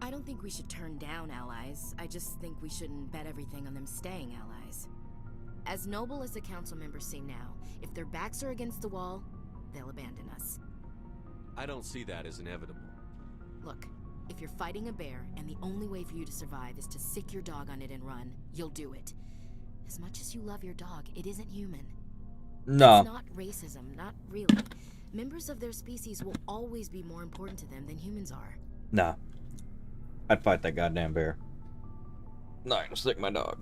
I don't think we should turn down allies. I just think we shouldn't bet everything on them staying allies. As noble as the Council members seem now, if their backs are against the wall, they'll abandon us. I don't see that as inevitable. Look, if you're fighting a bear and the only way for you to survive is to sick your dog on it and run, you'll do it. As much as you love your dog, it isn't human. No. It's not racism, not really. Members of their species will always be more important to them than humans are. Nah. I'd fight that goddamn bear. Not gonna stick my dog.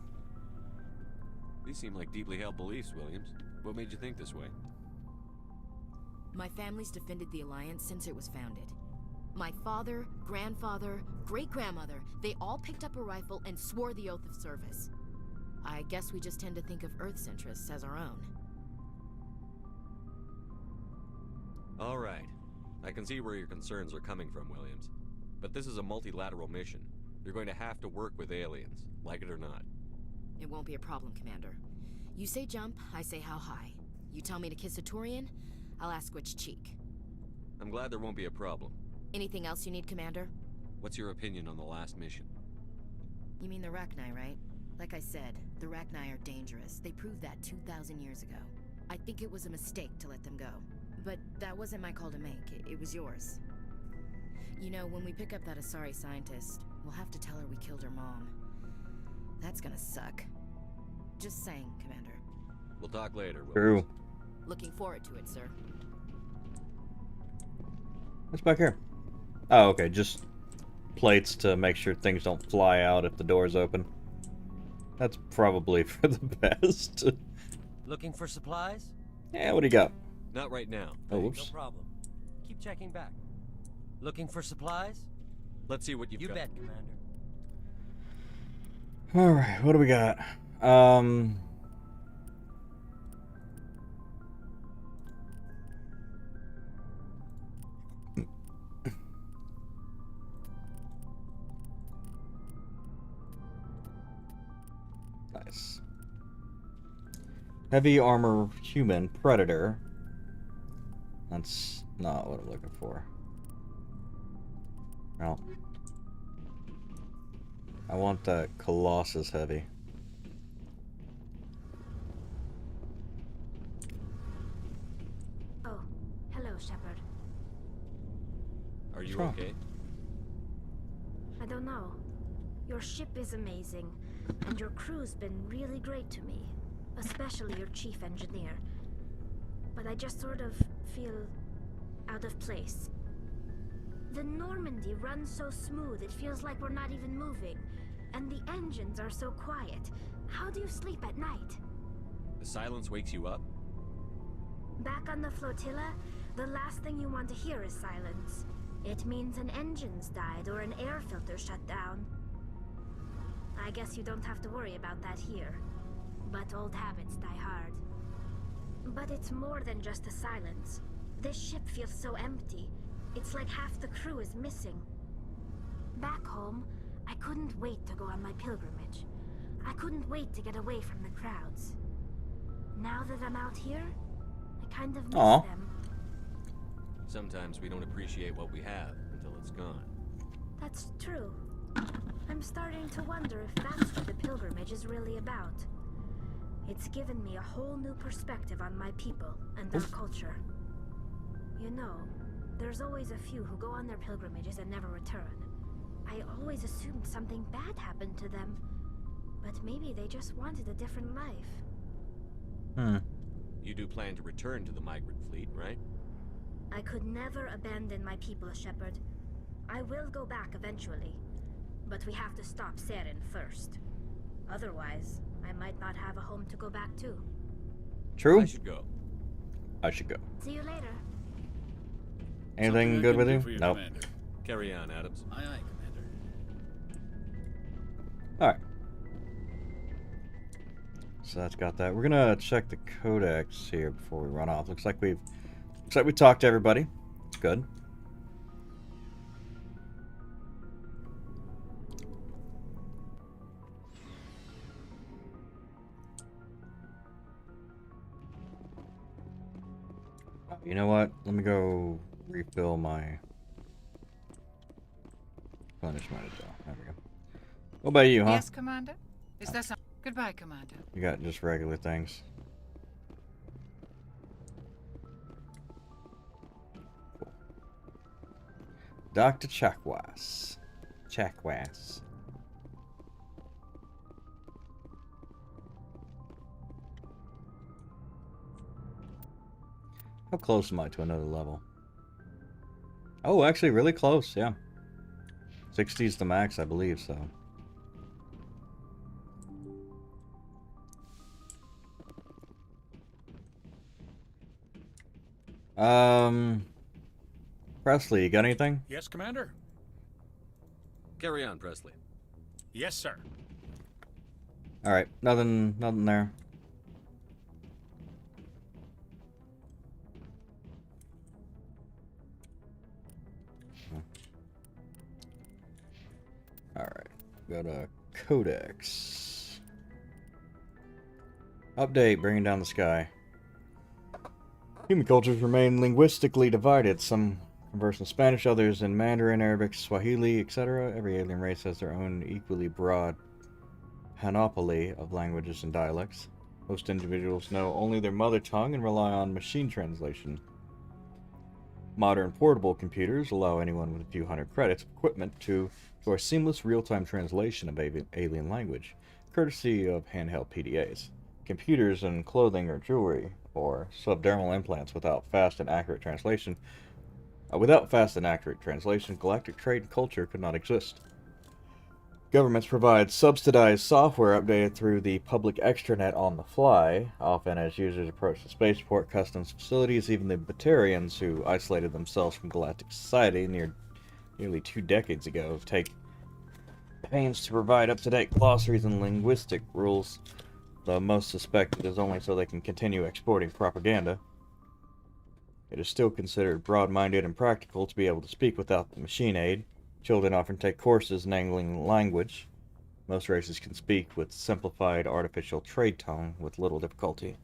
These seem like deeply held beliefs, Williams. What made you think this way? My family's defended the Alliance since it was founded. My father, grandfather, great-grandmother, they all picked up a rifle and swore the oath of service. I guess we just tend to think of Earth's interests as our own. All right. I can see where your concerns are coming from, Williams. But this is a multilateral mission. You're going to have to work with aliens, like it or not. It won't be a problem, Commander. You say jump, I say how high. You tell me to kiss a Turian, I'll ask which cheek. I'm glad there won't be a problem. Anything else you need, Commander? What's your opinion on the last mission? You mean the Rachni, right? Like I said, the Rachni are dangerous. They proved that 2,000 years ago. I think it was a mistake to let them go. But that wasn't my call to make. It was yours. You know, when we pick up that Asari scientist, we'll have to tell her we killed her mom. That's gonna suck. Just saying, Commander. We'll talk later, Williams. True. Looking forward to it, sir. What's back here? Oh, okay, just plates to make sure things don't fly out if the door's open. That's probably for the best. Looking for supplies? Yeah, what do you got? Not right now. Oh, No whoops. problem. Keep checking back. Looking for supplies? Let's see what you've got. You bet, Commander. Alright, what do we got? Nice. Heavy armor human predator. That's not what I'm looking for. No. I want that Colossus heavy. Oh, hello, Shepard. Are you wrong? okay? I don't know. Your ship is amazing, and your crew's been really great to me, especially your chief engineer. But I just sort of feel out of place. The Normandy runs so smooth it feels like we're not even moving, and the engines are so quiet. How do you sleep at night? The silence wakes you up? Back on the flotilla, the last thing you want to hear is silence. It means an engine's died or an air filter shut down. I guess you don't have to worry about that here. But old habits die hard. But it's more than just the silence. This ship feels so empty. It's like half the crew is missing. Back home, I couldn't wait to go on my pilgrimage. I couldn't wait to get away from the crowds. Now that I'm out here, I kind of miss them. Sometimes we don't appreciate what we have until it's gone. That's true. I'm starting to wonder if that's what the pilgrimage is really about. It's given me a whole new perspective on my people and our culture. You know, there's always a few who go on their pilgrimages and never return. I always assumed something bad happened to them, but maybe they just wanted a different life. You do plan to return to the migrant fleet, right? I could never abandon my people, Shepard. I will go back eventually. But we have to stop Seren first. Otherwise, I might not have a home to go back to. True. I should go. I should go. See you later. Anything good with you? Nope. Carry on, Adams. Aye, aye, Commander. Alright. So that's got that. We're gonna check the codex here before we run off. Looks like we talked to everybody. It's good. You know what? Let me go refill my replenishment. There we go. What about you, huh? Yes, Commander? Is there some... Goodbye, Commander. You got just regular things. Cool. Dr. Chakwas. Chakwas. How close am I to another level? Oh, actually really close, yeah. 60 is the max, I believe, so. Presley, you got anything? Yes, Commander? Carry on, Presley. Yes, sir. Alright, nothing there. Alright, go to Codex. Update, bringing down the sky. Human cultures remain linguistically divided. Some converse in Spanish, others in Mandarin, Arabic, Swahili, etc. Every alien race has their own equally broad panoply of languages and dialects. Most individuals know only their mother tongue and rely on machine translation. Modern portable computers allow anyone with a few hundred credits of equipment to a seamless real-time translation of alien language, courtesy of handheld PDAs. Computers and clothing or jewelry, or subdermal implants without fast and accurate translation. Galactic trade and culture could not exist. Governments provide subsidized software updated through the public extranet on the fly, often as users approach the spaceport customs facilities. Even the Batarians, who isolated themselves from galactic society nearly 2 decades ago, take pains to provide up-to-date glossaries and linguistic rules. Though most suspect it is only so they can continue exporting propaganda. It is still considered broad-minded and practical to be able to speak without the machine aid. Children often take courses in angling language. Most races can speak with simplified artificial trade tongue with little difficulty.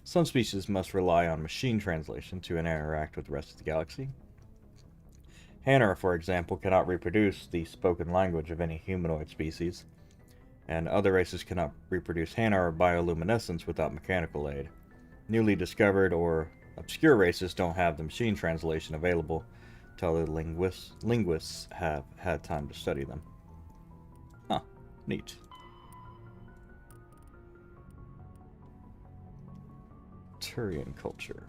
Some species must rely on machine translation to interact with the rest of the galaxy. Hanar, for example, cannot reproduce the spoken language of any humanoid species, and other races cannot reproduce Hanar or bioluminescence without mechanical aid. Newly discovered or obscure races don't have the machine translation available until the linguists have had time to study them. Huh, neat. Tyrion Culture.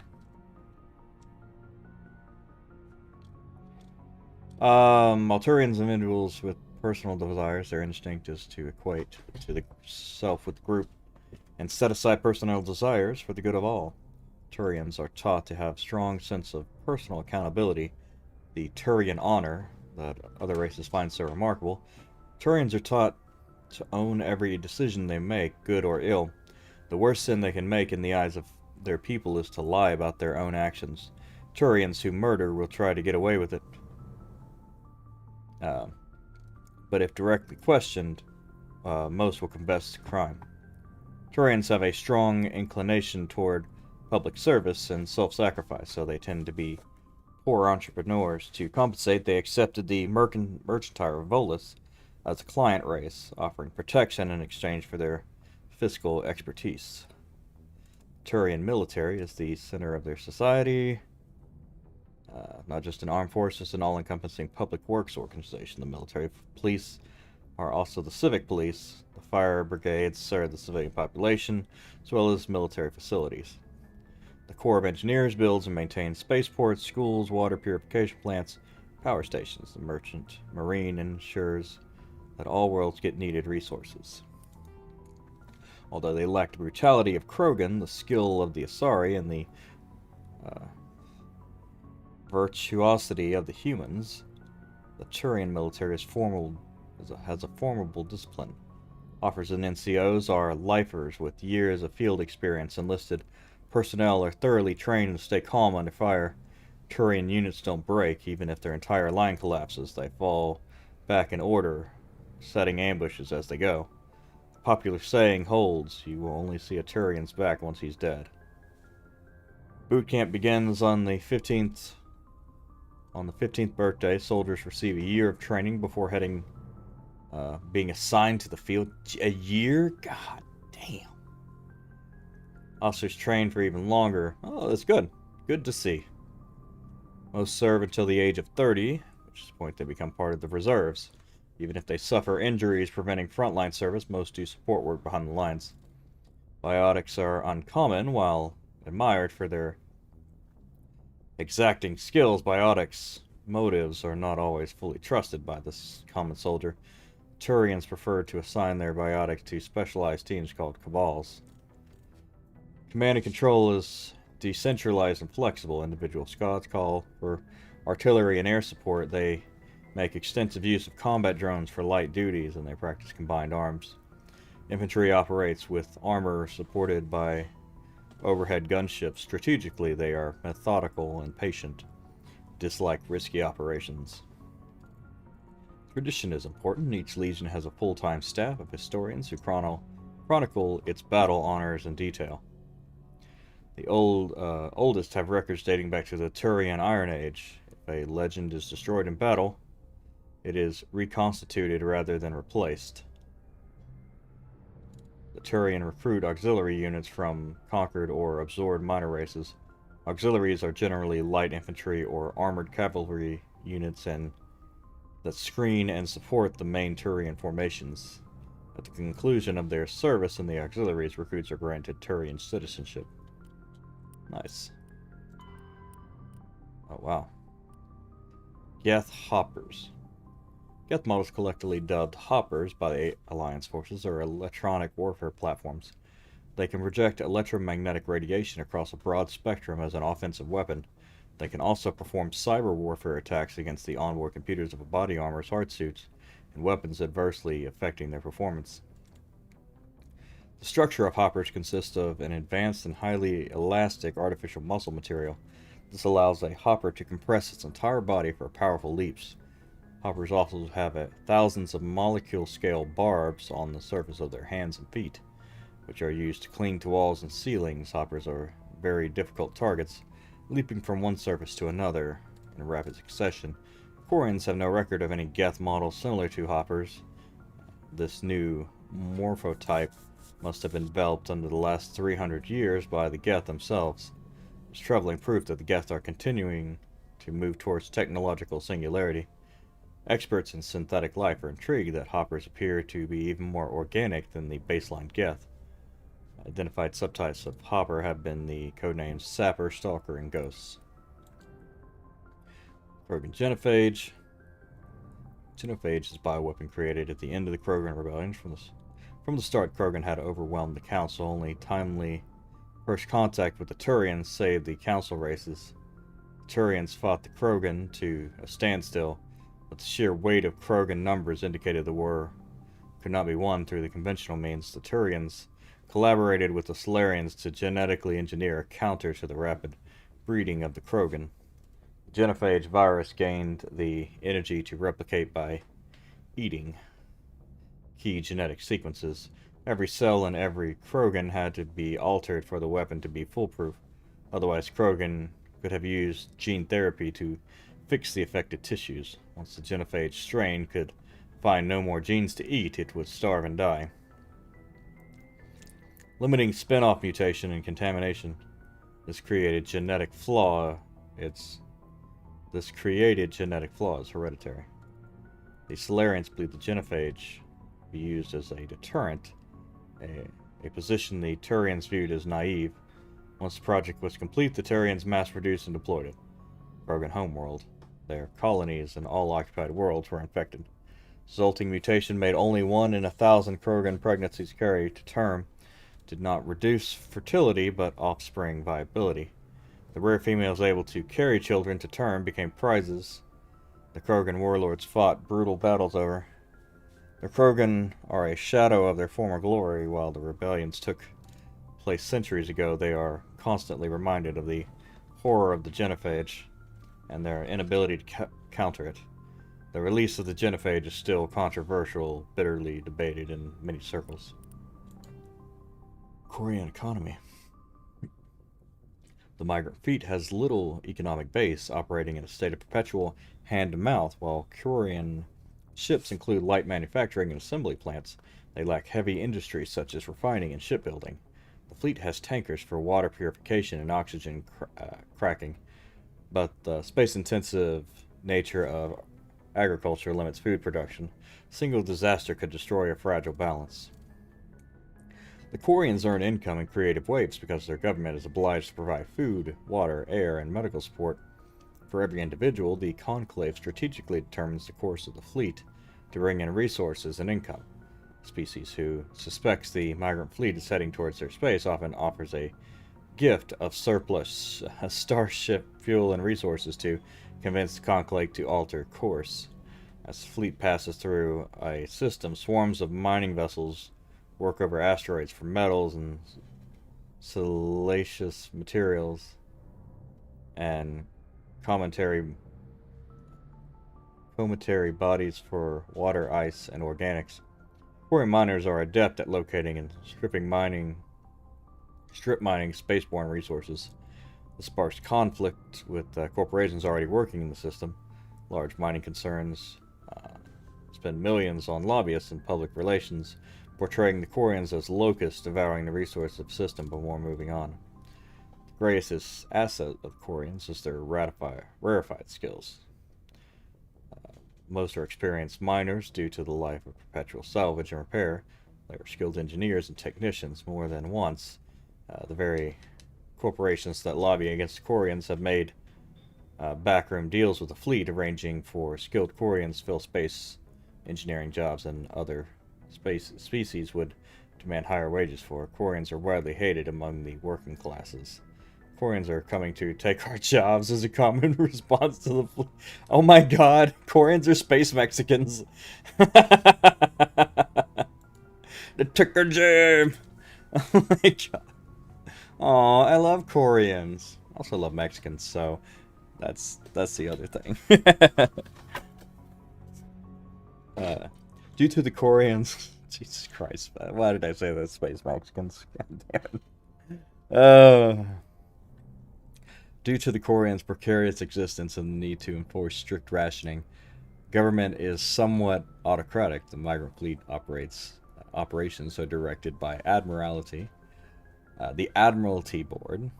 Alturians are individuals with personal desires. Their instinct is to equate to the self with the group and set aside personal desires for the good of all. Turians are taught to have strong sense of personal accountability, the Turian honor that other races find so remarkable. Turians are taught to own every decision they make, good or ill. The worst sin they can make in the eyes of their people is to lie about their own actions. Turians who murder will try to get away with it. But if directly questioned, most will confess to crime. Turians have a strong inclination toward public service and self-sacrifice, so they tend to be poor entrepreneurs. To compensate, they accepted the mercantile of Volus as a client race, offering protection in exchange for their fiscal expertise. Turian military is the center of their society. Not just an armed force, it's an all-encompassing public works organization. The military police are also the civic police. The fire brigades serve the civilian population, as well as military facilities. The Corps of Engineers builds and maintains spaceports, schools, water purification plants, power stations. The merchant marine ensures that all worlds get needed resources. Although they lack the brutality of Krogan, the skill of the Asari, and the virtuosity of the humans, the Turian military has a formidable discipline. Offers and NCOs are lifers with years of field experience. Enlisted personnel are thoroughly trained to stay calm under fire. Turian units don't break. Even if their entire line collapses, they fall back in order, setting ambushes as they go. Popular saying holds, you will only see a Turian's back once he's dead. Boot camp begins on the 15th. On the 15th birthday, soldiers receive a year of training before being assigned to the field. A year? God damn. Officers train for even longer. Oh, that's good. Good to see. Most serve until the age of 30, which is the point they become part of the reserves. Even if they suffer injuries preventing frontline service, most do support work behind the lines. Biotics are uncommon, while admired for their exacting skills. Biotics' motives are not always fully trusted by this common soldier. Turians prefer to assign their biotics to specialized teams called cabals. Command and control is decentralized and flexible. Individual squads call for artillery and air support. They make extensive use of combat drones for light duties, and they practice combined arms. Infantry operates with armor supported by overhead gunships. Strategically, they are methodical and patient, dislike risky operations. Tradition is important. Each legion has a full-time staff of historians who chronicle its battle honors in detail. The oldest have records dating back to the Turian Iron Age. If a legend is destroyed in battle, it is reconstituted rather than replaced. The Turian recruit auxiliary units from conquered or absorbed minor races. Auxiliaries are generally light infantry or armored cavalry units that screen and support the main Turian formations. At the conclusion of their service in the auxiliaries, recruits are granted Turian citizenship. Nice. Oh, wow. Geth Hoppers. Geth models, collectively dubbed Hoppers by the Alliance forces, are electronic warfare platforms. They can project electromagnetic radiation across a broad spectrum as an offensive weapon. They can also perform cyber warfare attacks against the onboard computers of body armors, hard suits, and weapons, adversely affecting their performance. The structure of Hoppers consists of an advanced and highly elastic artificial muscle material. This allows a Hopper to compress its entire body for powerful leaps. Hoppers also have thousands of molecule-scale barbs on the surface of their hands and feet, which are used to cling to walls and ceilings. Hoppers are very difficult targets, leaping from one surface to another in rapid succession. Quarians have no record of any Geth models similar to Hoppers. This new morphotype must have been developed under the last 300 years by the Geth themselves. It's troubling proof that the Geth are continuing to move towards technological singularity. Experts in synthetic life are intrigued that Hoppers appear to be even more organic than the baseline Geth. Identified subtypes of Hopper have been the codenames Sapper, Stalker, and Ghosts. Krogan Genophage. Genophage is a bioweapon created at the end of the Krogan Rebellion. From the start, Krogan had overwhelmed the Council. Only timely first contact with the Turians saved the Council races. The Turians fought the Krogan to a standstill, but the sheer weight of Krogan numbers indicated the war could not be won through the conventional means. The Turians collaborated with the Solarians to genetically engineer a counter to the rapid breeding of the Krogan. The Genophage virus gained the energy to replicate by eating key genetic sequences. Every cell in every Krogan had to be altered for the weapon to be foolproof. Otherwise, Krogan could have used gene therapy to fix the affected tissues. Once the Genophage strain could find no more genes to eat, it would starve and die. Limiting spin-off mutation and contamination. This created genetic flaw. This created genetic flaw is hereditary. The Solarians believe the Genophage be used as a deterrent, a position the Turians viewed as naive. Once the project was complete, the Turians mass-produced and deployed it. Krogan homeworld. Their colonies in all occupied worlds were infected. Resulting mutation made only 1 in 1,000 Krogan pregnancies carry to term. Did not reduce fertility, but offspring viability. The rare females able to carry children to term became prizes. The Krogan warlords fought brutal battles over. The Krogan are a shadow of their former glory. While the rebellions took place centuries ago, they are constantly reminded of the horror of the genophage and their inability to counter it. The release of the genophage is still controversial, bitterly debated in many circles. Korean economy. The migrant fleet has little economic base, operating in a state of perpetual hand-to-mouth. While Korean ships include light manufacturing and assembly plants, they lack heavy industries such as refining and shipbuilding. The fleet has tankers for water purification and oxygen cracking, but the space-intensive nature of agriculture limits food production. A single disaster could destroy a fragile balance. The Koreans earn income in creative ways because their government is obliged to provide food, water, air, and medical support. For every individual, the Conclave strategically determines the course of the fleet to bring in resources and income. A species who suspects the migrant fleet is heading towards their space often offers a gift of surplus starship fuel and resources to convince the Conclave to alter course. As the fleet passes through a system, swarms of mining vessels work over asteroids for metals and siliceous materials and cometary bodies for water, ice, and organics. Quarry miners are adept at locating and strip mining spaceborne resources. This sparks conflict with corporations already working in the system. Large mining concerns spend millions on lobbyists and public relations, portraying the Koreans as locusts devouring the resources of the system before moving on. The greatest asset of Koreans is their rarefied skills. Most are experienced miners due to the life of perpetual salvage and repair. They are skilled engineers and technicians. More than once, the very corporations that lobby against the Koreans have made backroom deals with the fleet, arranging for skilled Koreans to fill space engineering jobs and other species would demand higher wages for. Koreans are widely hated among the working classes. Koreans are coming to take our jobs as a common response to the fleet. Oh my god, Koreans are space Mexicans. They took our job. Oh my god. Aw, I love Koreans. I also love Mexicans, so that's the other thing. Due to the Koreans, Jesus Christ, why did I say that? Space Mexicans? God damn it. Due to the Koreans' precarious existence and the need to enforce strict rationing, government is somewhat autocratic. The migrant fleet operations are directed by Admiralty, the Admiralty Board,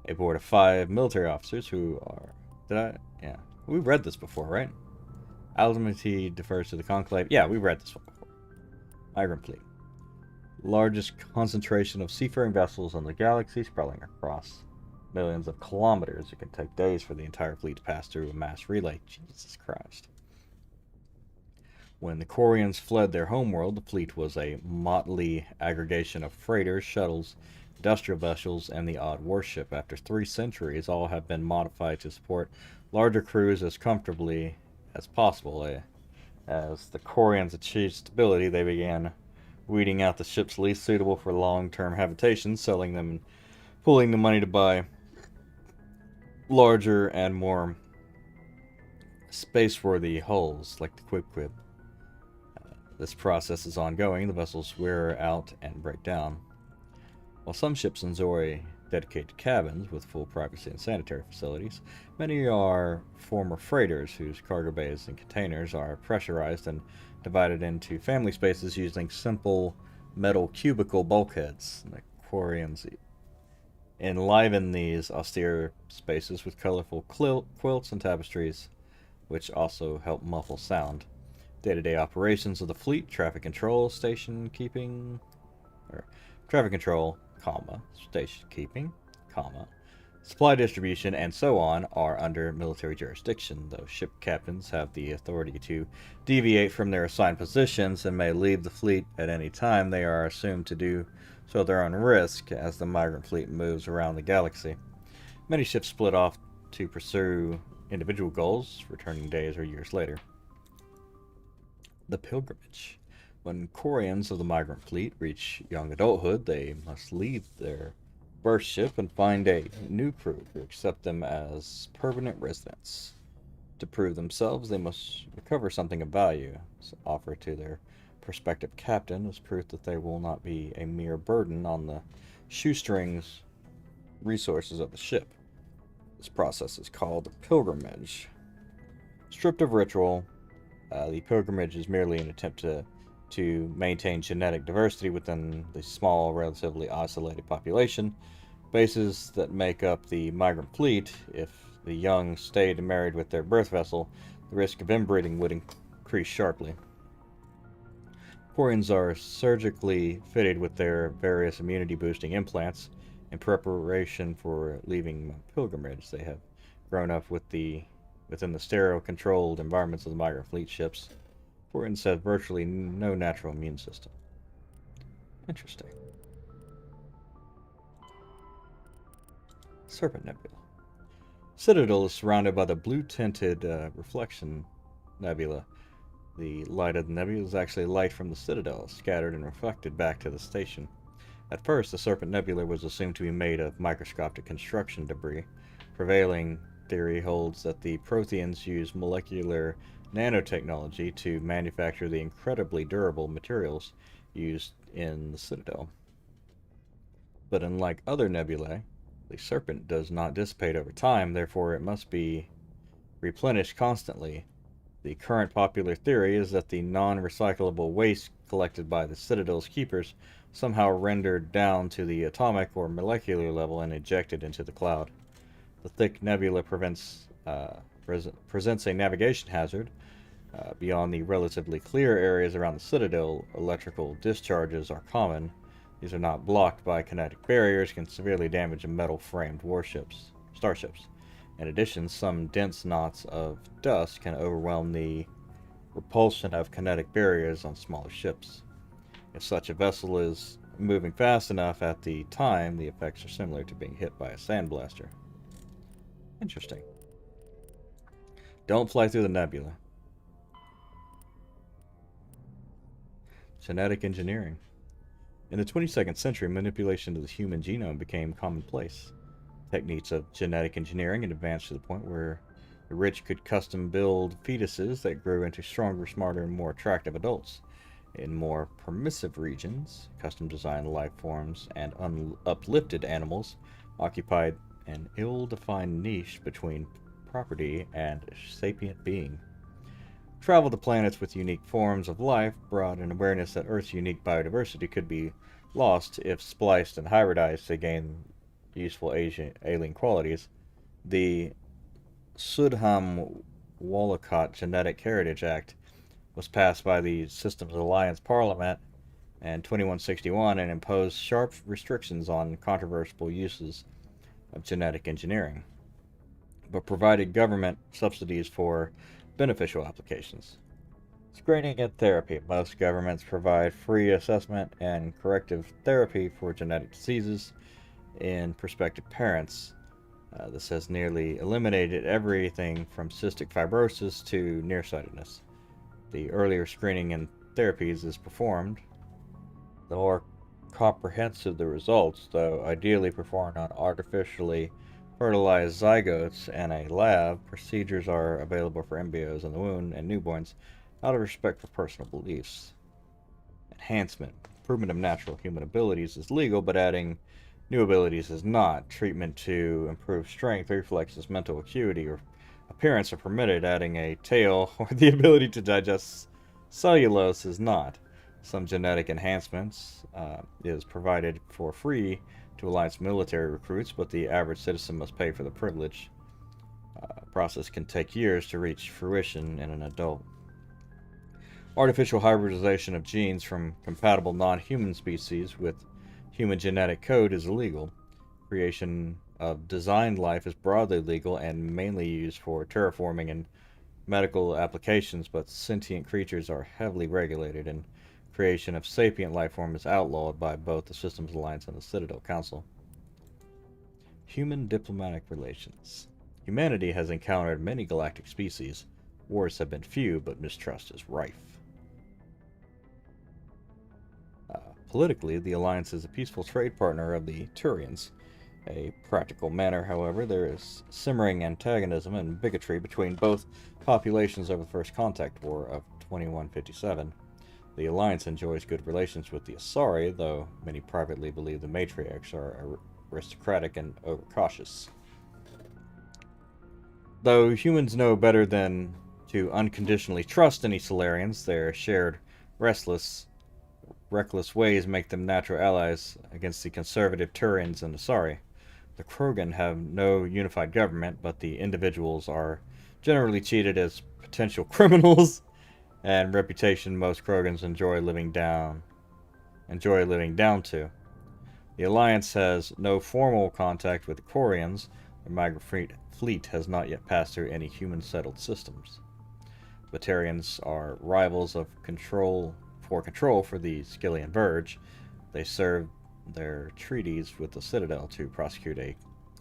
a board of 5 military officers who are... Yeah. We've read this before, right? Admiralty defers to the Conclave. Yeah, we read this one before. Migrant fleet. Largest concentration of seafaring vessels in the galaxy, sprawling across millions of kilometers. It can take days for the entire fleet to pass through a mass relay. Jesus Christ. When the Koreans fled their homeworld, the fleet was a motley aggregation of freighters, shuttles, industrial vessels, and the odd warship. After 3 centuries, all have been modified to support larger crews as comfortably as possible. As the Koreans achieved stability, they began weeding out the ships least suitable for long-term habitation, selling them and pooling the money to buy larger and more space-worthy hulls, like the Quib. This process is ongoing. The vessels wear out and break down. While some ships enjoy dedicated cabins with full privacy and sanitary facilities, many are former freighters whose cargo bays and containers are pressurized and divided into family spaces using simple metal cubicle bulkheads. The Koreans enliven these austere spaces with colorful quilts and tapestries, which also help muffle sound. Day-to-day operations of the fleet, traffic control, station keeping, Supply distribution and so on are under military jurisdiction, though ship captains have the authority to deviate from their assigned positions and may leave the fleet at any time. They are assumed to do so at their own risk as the migrant fleet moves around the galaxy. Many ships split off to pursue individual goals, returning days or years later. The pilgrimage. When Quarians of the migrant fleet reach young adulthood, they must leave their birth ship and find a new crew who accept them as permanent residents. To prove themselves, they must recover something of value, offered to their prospective captain as proof that they will not be a mere burden on the shoestrings resources of the ship. This process is called the pilgrimage. Stripped of ritual, the pilgrimage is merely an attempt to maintain genetic diversity within the small, relatively isolated population bases that make up the migrant fleet. If the young stayed married with their birth vessel, the risk of inbreeding would increase sharply. Quarians are surgically fitted with their various immunity-boosting implants in preparation for leaving pilgrimage. They have grown up within the sterile-controlled environments of the migrant fleet ships. Quarians have virtually no natural immune system. Interesting. Serpent Nebula. Citadel is surrounded by the blue-tinted reflection nebula. The light of the nebula is actually light from the Citadel, scattered and reflected back to the station. At first, the Serpent Nebula was assumed to be made of microscopic construction debris. Prevailing theory holds that the Protheans used molecular nanotechnology to manufacture the incredibly durable materials used in the Citadel. But unlike other nebulae, the Serpent does not dissipate over time, therefore it must be replenished constantly. The current popular theory is that the non-recyclable waste collected by the Citadel's keepers somehow rendered down to the atomic or molecular level and ejected into the cloud. The thick nebula presents a navigation hazard. Beyond the relatively clear areas around the Citadel, electrical discharges are common. These are not blocked by kinetic barriers, can severely damage metal-framed starships. In addition, some dense knots of dust can overwhelm the repulsion of kinetic barriers on smaller ships. If such a vessel is moving fast enough at the time, the effects are similar to being hit by a sandblaster. Interesting. Don't fly through the nebula. Genetic engineering. In the 22nd century, manipulation of the human genome became commonplace. Techniques of genetic engineering had advanced to the point where the rich could custom build fetuses that grew into stronger, smarter, and more attractive adults. In more permissive regions, custom designed life forms and uplifted animals occupied an ill-defined niche between property and sapient being. Travel to planets with unique forms of life brought an awareness that Earth's unique biodiversity could be lost if spliced and hybridized to gain useful alien qualities. The Sudham-Walcott Genetic Heritage Act was passed by the Systems Alliance Parliament in 2161 and imposed sharp restrictions on controversial uses of genetic engineering, but provided government subsidies for beneficial applications. Screening and therapy. Most governments provide free assessment and corrective therapy for genetic diseases in prospective parents. This has nearly eliminated everything from cystic fibrosis to nearsightedness. The earlier screening and therapies is performed, the more comprehensive the results, though ideally performed on artificially fertilized zygotes in a lab. Procedures are available for embryos in the womb and newborns out of respect for personal beliefs. Enhancement. Improvement of natural human abilities is legal, but adding new abilities is not. Treatment to improve strength, reflexes, mental acuity, or appearance are permitted. Adding a tail or the ability to digest cellulose is not. Some genetic enhancements is provided for free to Alliance military recruits, but the average citizen must pay for the privilege. Process can take years to reach fruition in an adult. Artificial hybridization of genes from compatible non-human species with human genetic code is illegal. Creation of designed life is broadly legal and mainly used for terraforming and medical applications, but sentient creatures are heavily regulated, and creation of sapient life form is outlawed by both the Systems Alliance and the Citadel Council. Human diplomatic relations. Humanity has encountered many galactic species. Wars have been few, but mistrust is rife. Politically, the Alliance is a peaceful trade partner of the Turians. A practical manner, however, there is simmering antagonism and bigotry between both populations over the First Contact War of 2157. The Alliance enjoys good relations with the Asari, though many privately believe the matriarchs are aristocratic and overcautious. Though humans know better than to unconditionally trust any Solarians, their shared reckless ways make them natural allies against the conservative Turians and Asari. The Krogan have no unified government, but the individuals are generally treated as potential criminals, and reputation most Krogans enjoy living down to. The Alliance has no formal contact with the Quarians. The migrant fleet has not yet passed through any human-settled systems. Batarians are rivals of control for the Skillian Verge. They serve their treaties with the Citadel to prosecute a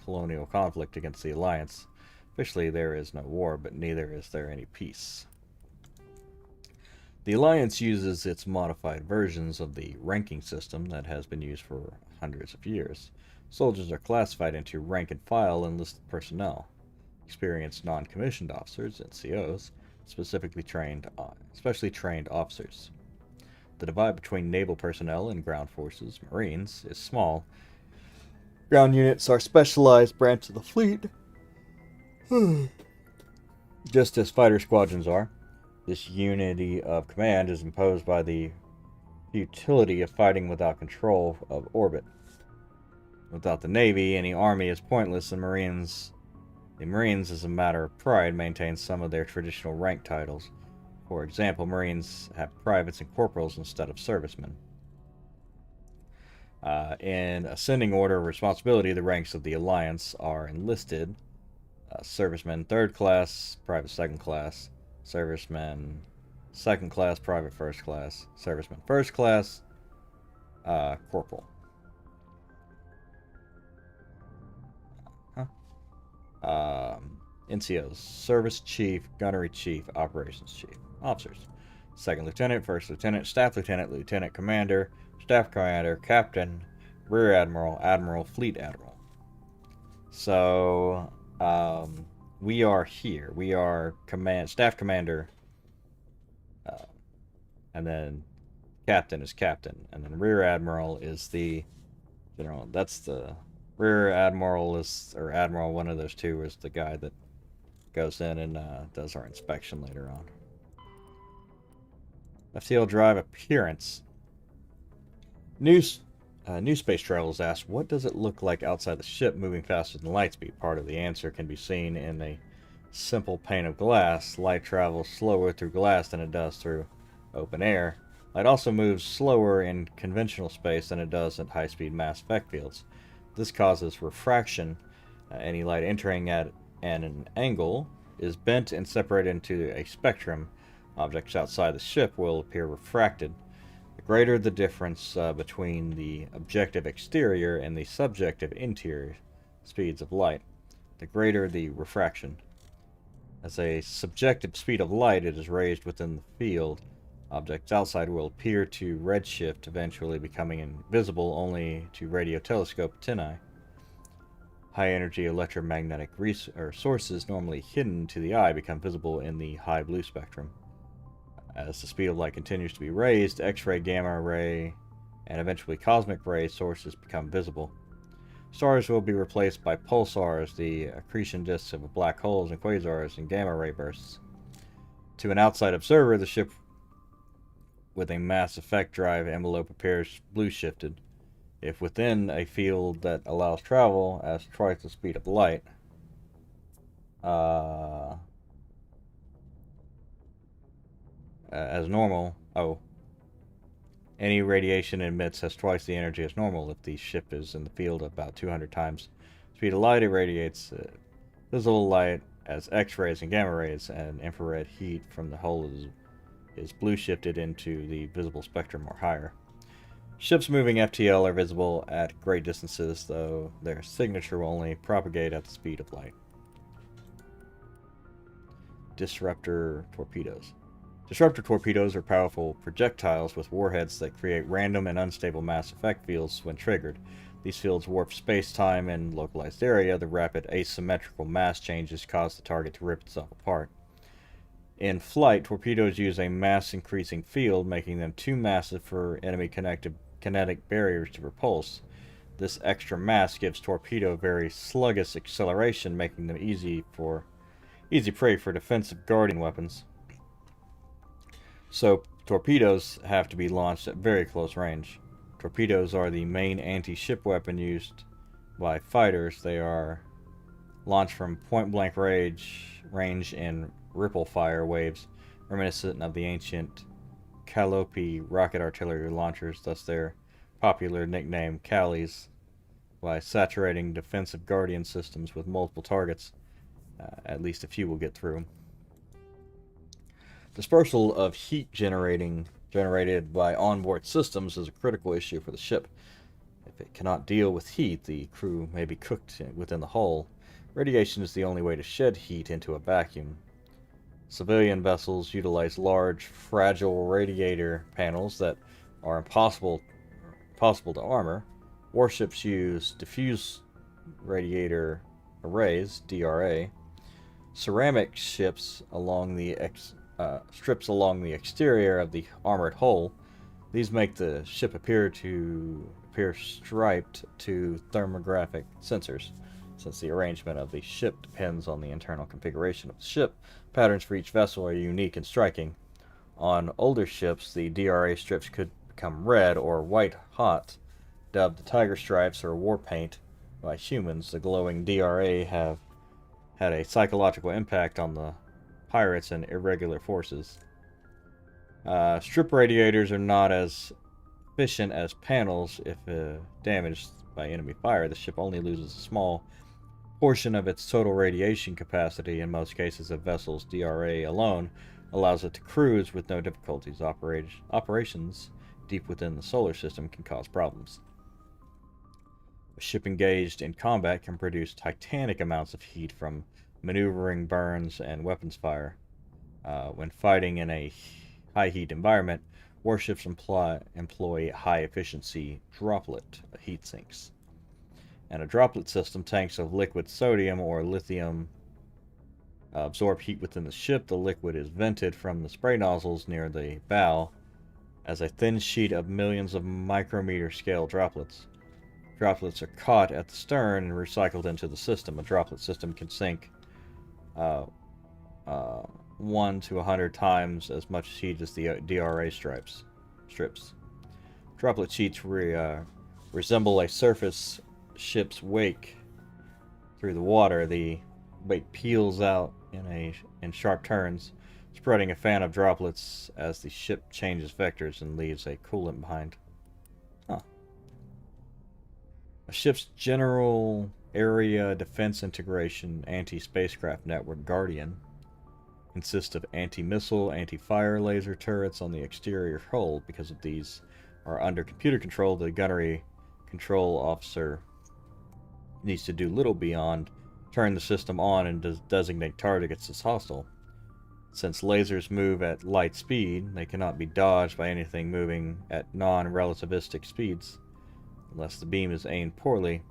colonial conflict against the Alliance. Officially, there is no war, but neither is there any peace. The Alliance uses its modified versions of the ranking system that has been used for hundreds of years. Soldiers are classified into rank and file enlisted personnel. Experienced non-commissioned officers, NCOs, specially trained officers. The divide between naval personnel and ground forces, Marines, is small. Ground units are specialized branches of the fleet, just as fighter squadrons are. This unity of command is imposed by the futility of fighting without control of orbit. Without the Navy, any army is pointless, and the Marines, as a matter of pride, maintain some of their traditional rank titles. For example, Marines have privates and corporals instead of servicemen. In ascending order of responsibility, the ranks of the Alliance are enlisted: servicemen 3rd class, private 2nd class, servicemen 2nd class, private 1st class, servicemen 1st class, corporal. NCOs: Service Chief, Gunnery Chief, Operations Chief. Officers: 2nd Lieutenant, 1st Lieutenant, Staff Lieutenant, Lieutenant Commander, Staff Commander, Captain, Rear Admiral, Admiral, Fleet Admiral. So, we are here. We are Staff Commander, and then Captain is Captain, and then Rear Admiral is the General. That's the Rear Admiral or Admiral, one of those two, is the guy that goes in and does our inspection later on. FTL drive appearance. New Space Travelers asked, what does it look like outside the ship moving faster than light speed? Part of the answer can be seen in a simple pane of glass. Light travels slower through glass than it does through open air. Light also moves slower in conventional space than it does at high-speed mass effect fields. This causes refraction. Any light entering at an angle is bent and separated into a spectrum. Objects outside the ship will appear refracted. The greater the difference between the objective exterior and the subjective interior speeds of light, the greater the refraction. As a subjective speed of light, it is raised within the field. Objects outside will appear to redshift, eventually becoming invisible only to radio telescope antennae. High-energy electromagnetic sources normally hidden to the eye become visible in the high blue spectrum. As the speed of light continues to be raised, X-ray, gamma ray, and eventually cosmic ray sources become visible. Stars will be replaced by pulsars, the accretion disks of black holes, and quasars, and gamma ray bursts. To an outside observer, the ship with a mass effect drive envelope appears blue shifted. If within a field that allows travel at twice the speed of light, as normal, any radiation it emits has twice the energy as normal if the ship is in the field about 200 times speed of light, it radiates visible light as X-rays and gamma rays, and infrared heat from the hull is blue shifted into the visible spectrum or higher. Ships moving FTL are visible at great distances, though their signature will only propagate at the speed of light. Disruptor torpedoes. Disruptor torpedoes are powerful projectiles with warheads that create random and unstable mass effect fields when triggered. These fields warp space-time in localized area. The rapid asymmetrical mass changes cause the target to rip itself apart. In flight, torpedoes use a mass-increasing field, making them too massive for enemy kinetic barriers to repulse. This extra mass gives torpedo very sluggish acceleration, making them easy prey for defensive guardian weapons. So, torpedoes have to be launched at very close range. Torpedoes are the main anti-ship weapon used by fighters. They are launched from point-blank range in ripple fire waves, reminiscent of the ancient Calliope rocket artillery launchers, thus their popular nickname Callies. By saturating defensive guardian systems with multiple targets, at least a few will get through. Dispersal of heat generated by onboard systems is a critical issue for the ship. If it cannot deal with heat, the crew may be cooked within the hull. Radiation is the only way to shed heat into a vacuum. Civilian vessels utilize large, fragile radiator panels that are impossible to armor. Warships use diffuse radiator arrays, DRA. Ceramic strips along the exterior of the armored hull. These make the ship appear striped to thermographic sensors. Since the arrangement of the ship depends on the internal configuration of the ship, patterns for each vessel are unique and striking. On older ships, the DRA strips could become red or white hot. Dubbed the tiger stripes or war paint by humans, the glowing DRA have had a psychological impact on the pirates and irregular forces. Strip radiators are not as efficient as panels. If damaged by enemy fire, the ship only loses a small portion of its total radiation capacity. In most cases, a vessel's DRA alone allows it to cruise with no difficulties. Operations deep within the solar system can cause problems. A ship engaged in combat can produce titanic amounts of heat from maneuvering, burns, and weapons fire. When fighting in a high heat environment, warships employ high-efficiency droplet heat sinks. In a droplet system, tanks of liquid sodium or lithium absorb heat within the ship. The liquid is vented from the spray nozzles near the bow as a thin sheet of millions of micrometer scale droplets. Droplets are caught at the stern and recycled into the system. A droplet system can sink 1 to 100 times as much heat as the DRA strips. Droplet sheets resemble a surface ship's wake through the water. The wake peels out in sharp turns, spreading a fan of droplets as the ship changes vectors and leaves a coolant behind. A ship's general area defense integration anti-spacecraft network Guardian consists of anti-missile, anti-fire laser turrets on the exterior hull. Because of these are under computer control, the gunnery control officer needs to do little beyond turn the system on and designate targets as hostile. Since lasers move at light speed, they cannot be dodged by anything moving at non-relativistic speeds. Unless the beam is aimed poorly,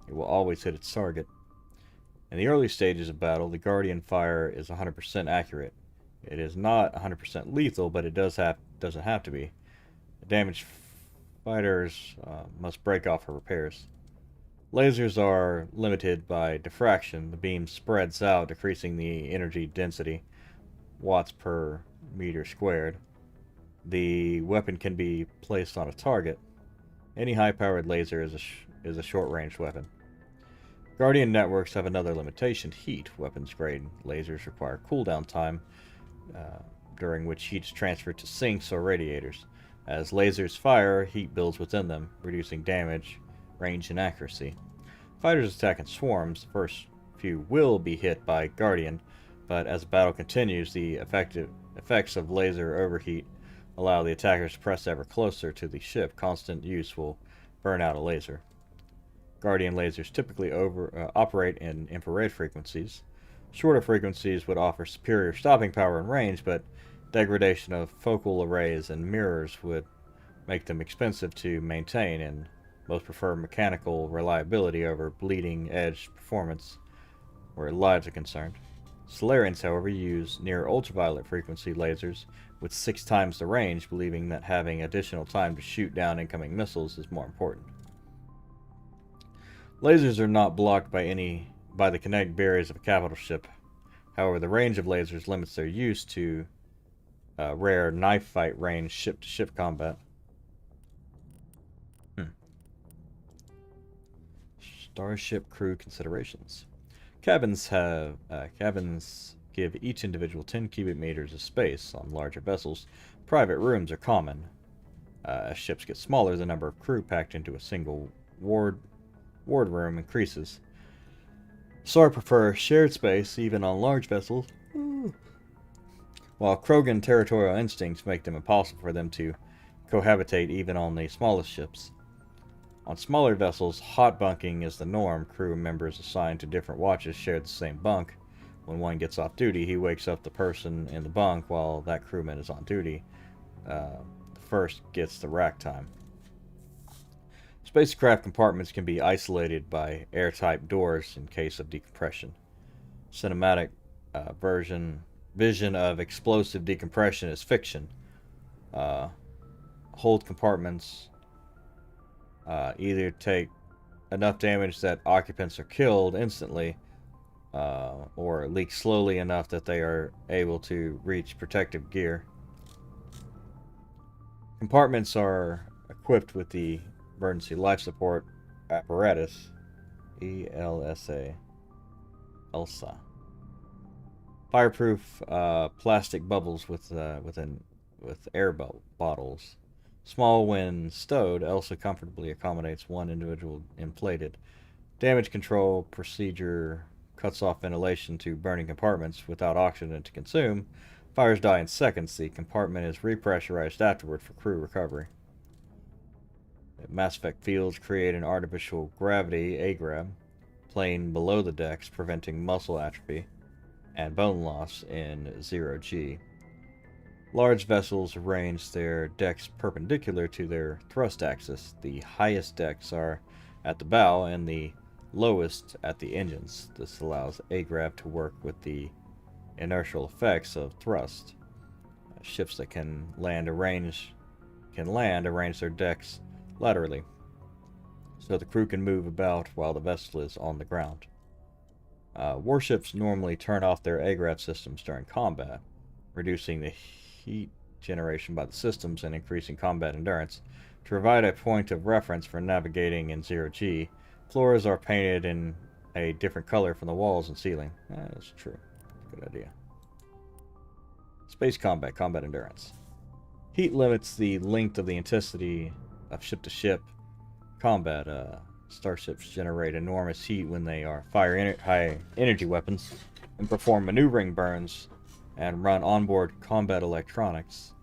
it will always hit its target. In the early stages of battle, the Guardian fire is 100% accurate. It is not 100% lethal, but it doesn't have to be. Damaged fighters must break off for repairs. Lasers are limited by diffraction. The beam spreads out, decreasing the energy density, watts per meter squared. The weapon can be placed on a target. Any high-powered laser is a short-range weapon. Guardian networks have another limitation: heat. Weapons-grade lasers require cooldown time, during which heat is transferred to sinks or radiators. As lasers fire, heat builds within them, reducing damage, range, and accuracy. Fighters attack in swarms. The first few will be hit by Guardian, but as the battle continues, the effects of laser overheat allow the attackers to press ever closer to the ship. Constant use will burn out a laser. Guardian lasers typically operate in infrared frequencies. Shorter frequencies would offer superior stopping power and range, but degradation of focal arrays and mirrors would make them expensive to maintain, and most prefer mechanical reliability over bleeding edge performance where lives are concerned. Solarians, however, use near ultraviolet frequency lasers with 6 times the range, believing that having additional time to shoot down incoming missiles is more important. Lasers are not blocked by the kinetic barriers of a capital ship. However, the range of lasers limits their use to rare knife fight range ship-to-ship combat. Starship crew considerations. Cabins give each individual 10 cubic meters of space on larger vessels. Private rooms are common. As ships get smaller, the number of crew packed into a single wardroom increases. Sark prefer shared space even on large vessels, while Krogan territorial instincts make them impossible for them to cohabitate even on the smallest ships. On smaller vessels, hot bunking is the norm. Crew members assigned to different watches share the same bunk. When one gets off duty, he wakes up the person in the bunk while that crewman is on duty. The first gets the rack time. Spacecraft compartments can be isolated by airtight doors in case of decompression. Cinematic vision of explosive decompression is fiction. Hold compartments either take enough damage that occupants are killed instantly, or leak slowly enough that they are able to reach protective gear. Compartments are equipped with the emergency life support apparatus, ELSA. Fireproof plastic bubbles with air bottles. Small when stowed, ELSA comfortably accommodates one individual inflated. Damage control procedure cuts off ventilation to burning compartments without oxygen to consume. Fires die in seconds. The compartment is repressurized afterward for crew recovery. Mass effect fields create an artificial gravity AGRAB plane below the decks, preventing muscle atrophy and bone loss in 0G. Large vessels arrange their decks perpendicular to their thrust axis. The highest decks are at the bow and the lowest at the engines. This allows AGRAB to work with the inertial effects of thrust. Ships that can land arrange their decks laterally, so the crew can move about while the vessel is on the ground. Warships normally turn off their AGRAB systems during combat, reducing the heat generation by the systems and increasing combat endurance. To provide a point of reference for navigating in 0G, floors are painted in a different color from the walls and ceiling. That's true. Good idea. Space combat endurance. Heat limits the length of the intensity of ship-to-ship combat. Starships generate enormous heat when they fire high energy weapons and perform maneuvering burns and run onboard combat electronics.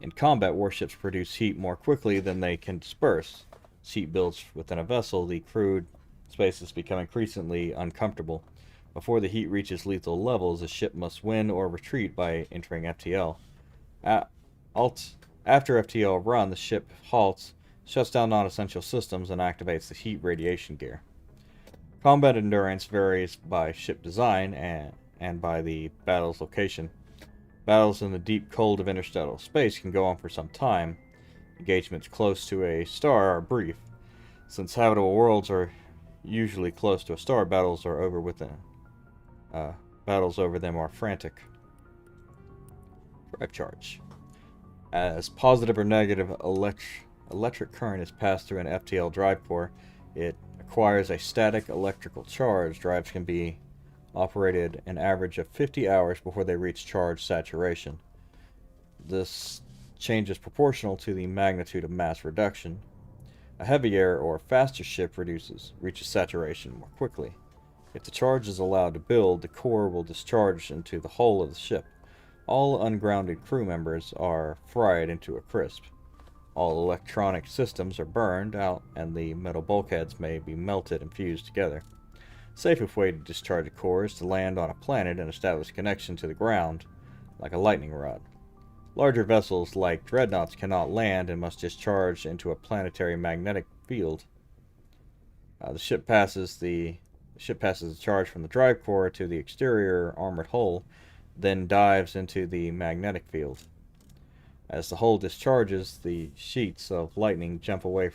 In combat, warships produce heat more quickly than they can disperse. As heat builds within a vessel, the crewed spaces become increasingly uncomfortable. Before the heat reaches lethal levels, a ship must win or retreat by entering FTL. After FTL run, the ship halts, shuts down non-essential systems, and activates the heat radiation gear. Combat endurance varies by ship design and by the battle's location. Battles in the deep cold of interstellar space can go on for some time. Engagements close to a star are brief. Since habitable worlds are usually close to a star, battles over them are frantic. Drive charge. As positive or negative electric current is passed through an FTL drive core, it acquires a static electrical charge. Drives can be operated an average of 50 hours before they reach charge saturation. This change is proportional to the magnitude of mass reduction. A heavier or faster ship reaches saturation more quickly. If the charge is allowed to build, the core will discharge into the hull of the ship. All ungrounded crew members are fried into a crisp. All electronic systems are burned out, and the metal bulkheads may be melted and fused together. The safest way to discharge a core is to land on a planet and establish connection to the ground, like a lightning rod. Larger vessels like dreadnoughts cannot land and must discharge into a planetary magnetic field. The ship passes the charge from the drive core to the exterior armored hull, then dives into the magnetic field. As the hull discharges, the sheets of lightning jump away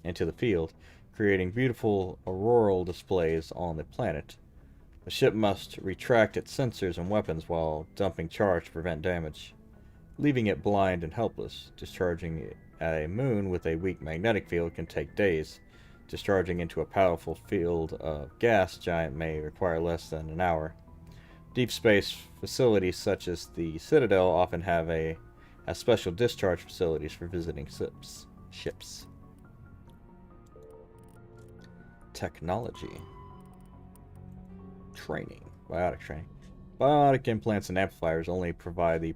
into the field, creating beautiful auroral displays on the planet. The ship must retract its sensors and weapons while dumping charge to prevent damage, leaving it blind and helpless. Discharging at a moon with a weak magnetic field can take days. Discharging into a powerful field of gas giant may require less than an hour. Deep space facilities such as the Citadel often have special discharge facilities for visiting ships. Technology. Training. Biotic training. Biotic implants and amplifiers only provide the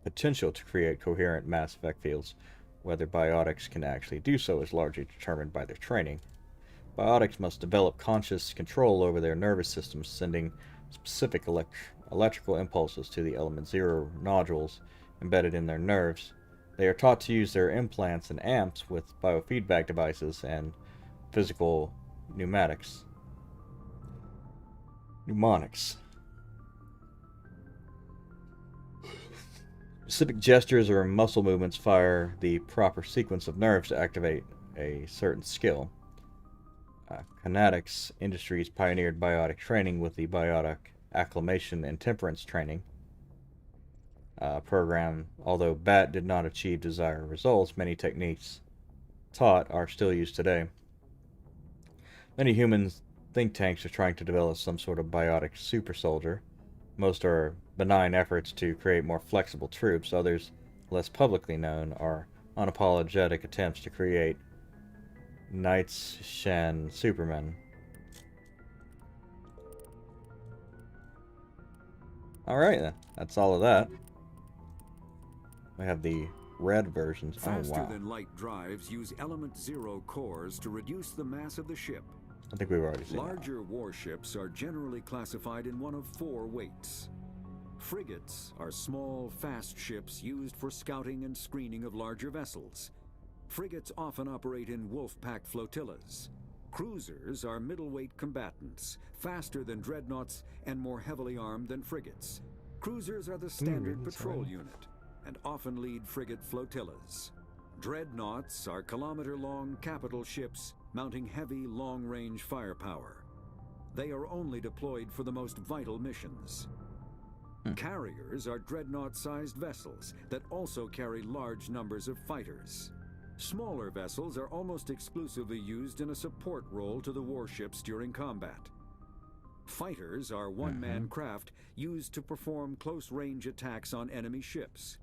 potential to create coherent mass effect fields. Whether biotics can actually do so is largely determined by their training. Biotics must develop conscious control over their nervous systems, sending specific electrical impulses to the element 0 nodules embedded in their nerves. They are taught to use their implants and amps with biofeedback devices and physical mnemonics. Specific gestures or muscle movements fire the proper sequence of nerves to activate a certain skill. Kinetics Industries pioneered biotic training with the Biotic Acclimation and Temperance Training program. Although BAT did not achieve desired results, many techniques taught are still used today. Many human think tanks are trying to develop some sort of biotic super soldier. Most are benign efforts to create more flexible troops. Others, less publicly known, are unapologetic attempts to create Knights Shan Supermen. Alright then, that's all of that. We have the red versions. Faster than light drives use element 0 cores to reduce the mass of the ship. I think we've already seen Larger warships are generally classified in one of 4 weights. Frigates are small, fast ships used for scouting and screening of larger vessels. Frigates often operate in wolf-pack flotillas. Cruisers are middleweight combatants, faster than dreadnoughts and more heavily armed than frigates. Cruisers are the standard patrol unit and often lead frigate flotillas. Dreadnoughts are kilometer-long capital ships mounting heavy, long-range firepower. They are only deployed for the most vital missions. Carriers are dreadnought-sized vessels that also carry large numbers of fighters. Smaller vessels are almost exclusively used in a support role to the warships during combat. Fighters are one-man craft used to perform close-range attacks on enemy ships.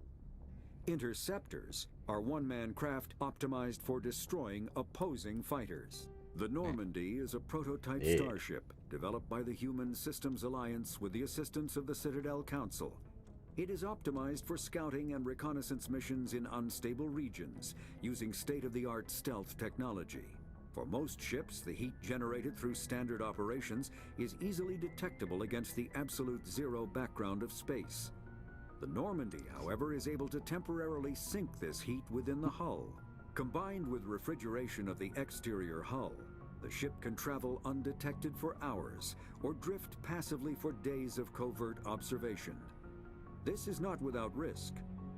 Interceptors are one-man craft optimized for destroying opposing fighters. The Normandy is a prototype starship developed by the Human Systems Alliance with the assistance of the Citadel Council. It is optimized for scouting and reconnaissance missions in unstable regions using state-of-the-art stealth technology. For most ships, the heat generated through standard operations is easily detectable against the absolute zero background of space. The Normandy, however, is able to temporarily sink this heat within the hull. Combined with refrigeration of the exterior hull, the ship can travel undetected for hours or drift passively for days of covert observation. This is not without risk.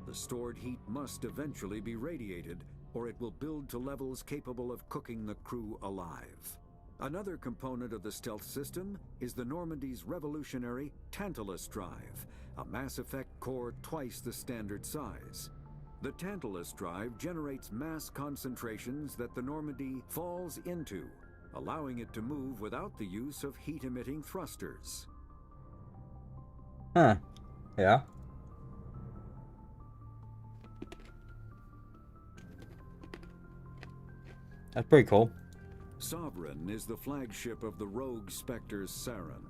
The stored heat must eventually be radiated, or it will build to levels capable of cooking the crew alive. Another component of the stealth system is the Normandy's revolutionary Tantalus drive, a mass effect core twice the standard size. The Tantalus drive generates mass concentrations that the Normandy falls into, allowing it to move without the use of heat-emitting thrusters. Huh. Yeah. That's pretty cool. Sovereign is the flagship of the rogue Spectre's Saren.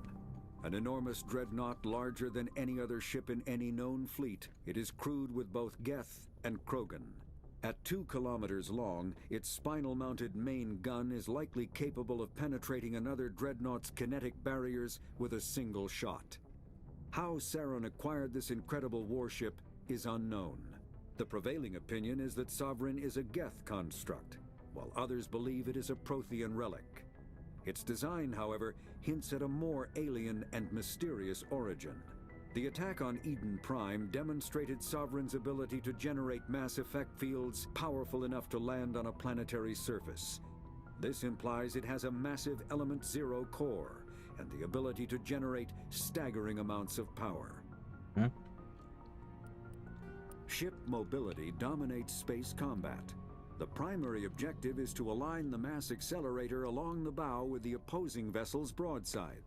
An enormous dreadnought larger than any other ship in any known fleet, it is crewed with both Geth and Krogan. At 2 kilometers long, its spinal-mounted main gun is likely capable of penetrating another dreadnought's kinetic barriers with a single shot. How Saren acquired this incredible warship is unknown. The prevailing opinion is that Sovereign is a Geth construct, while others believe it is a Prothean relic. Its design, however, hints at a more alien and mysterious origin. The attack on Eden Prime demonstrated Sovereign's ability to generate mass effect fields powerful enough to land on a planetary surface. This implies it has a massive Element Zero core and the ability to generate staggering amounts of power. Ship mobility dominates space combat. The primary objective is to align the mass accelerator along the bow with the opposing vessel's broadside.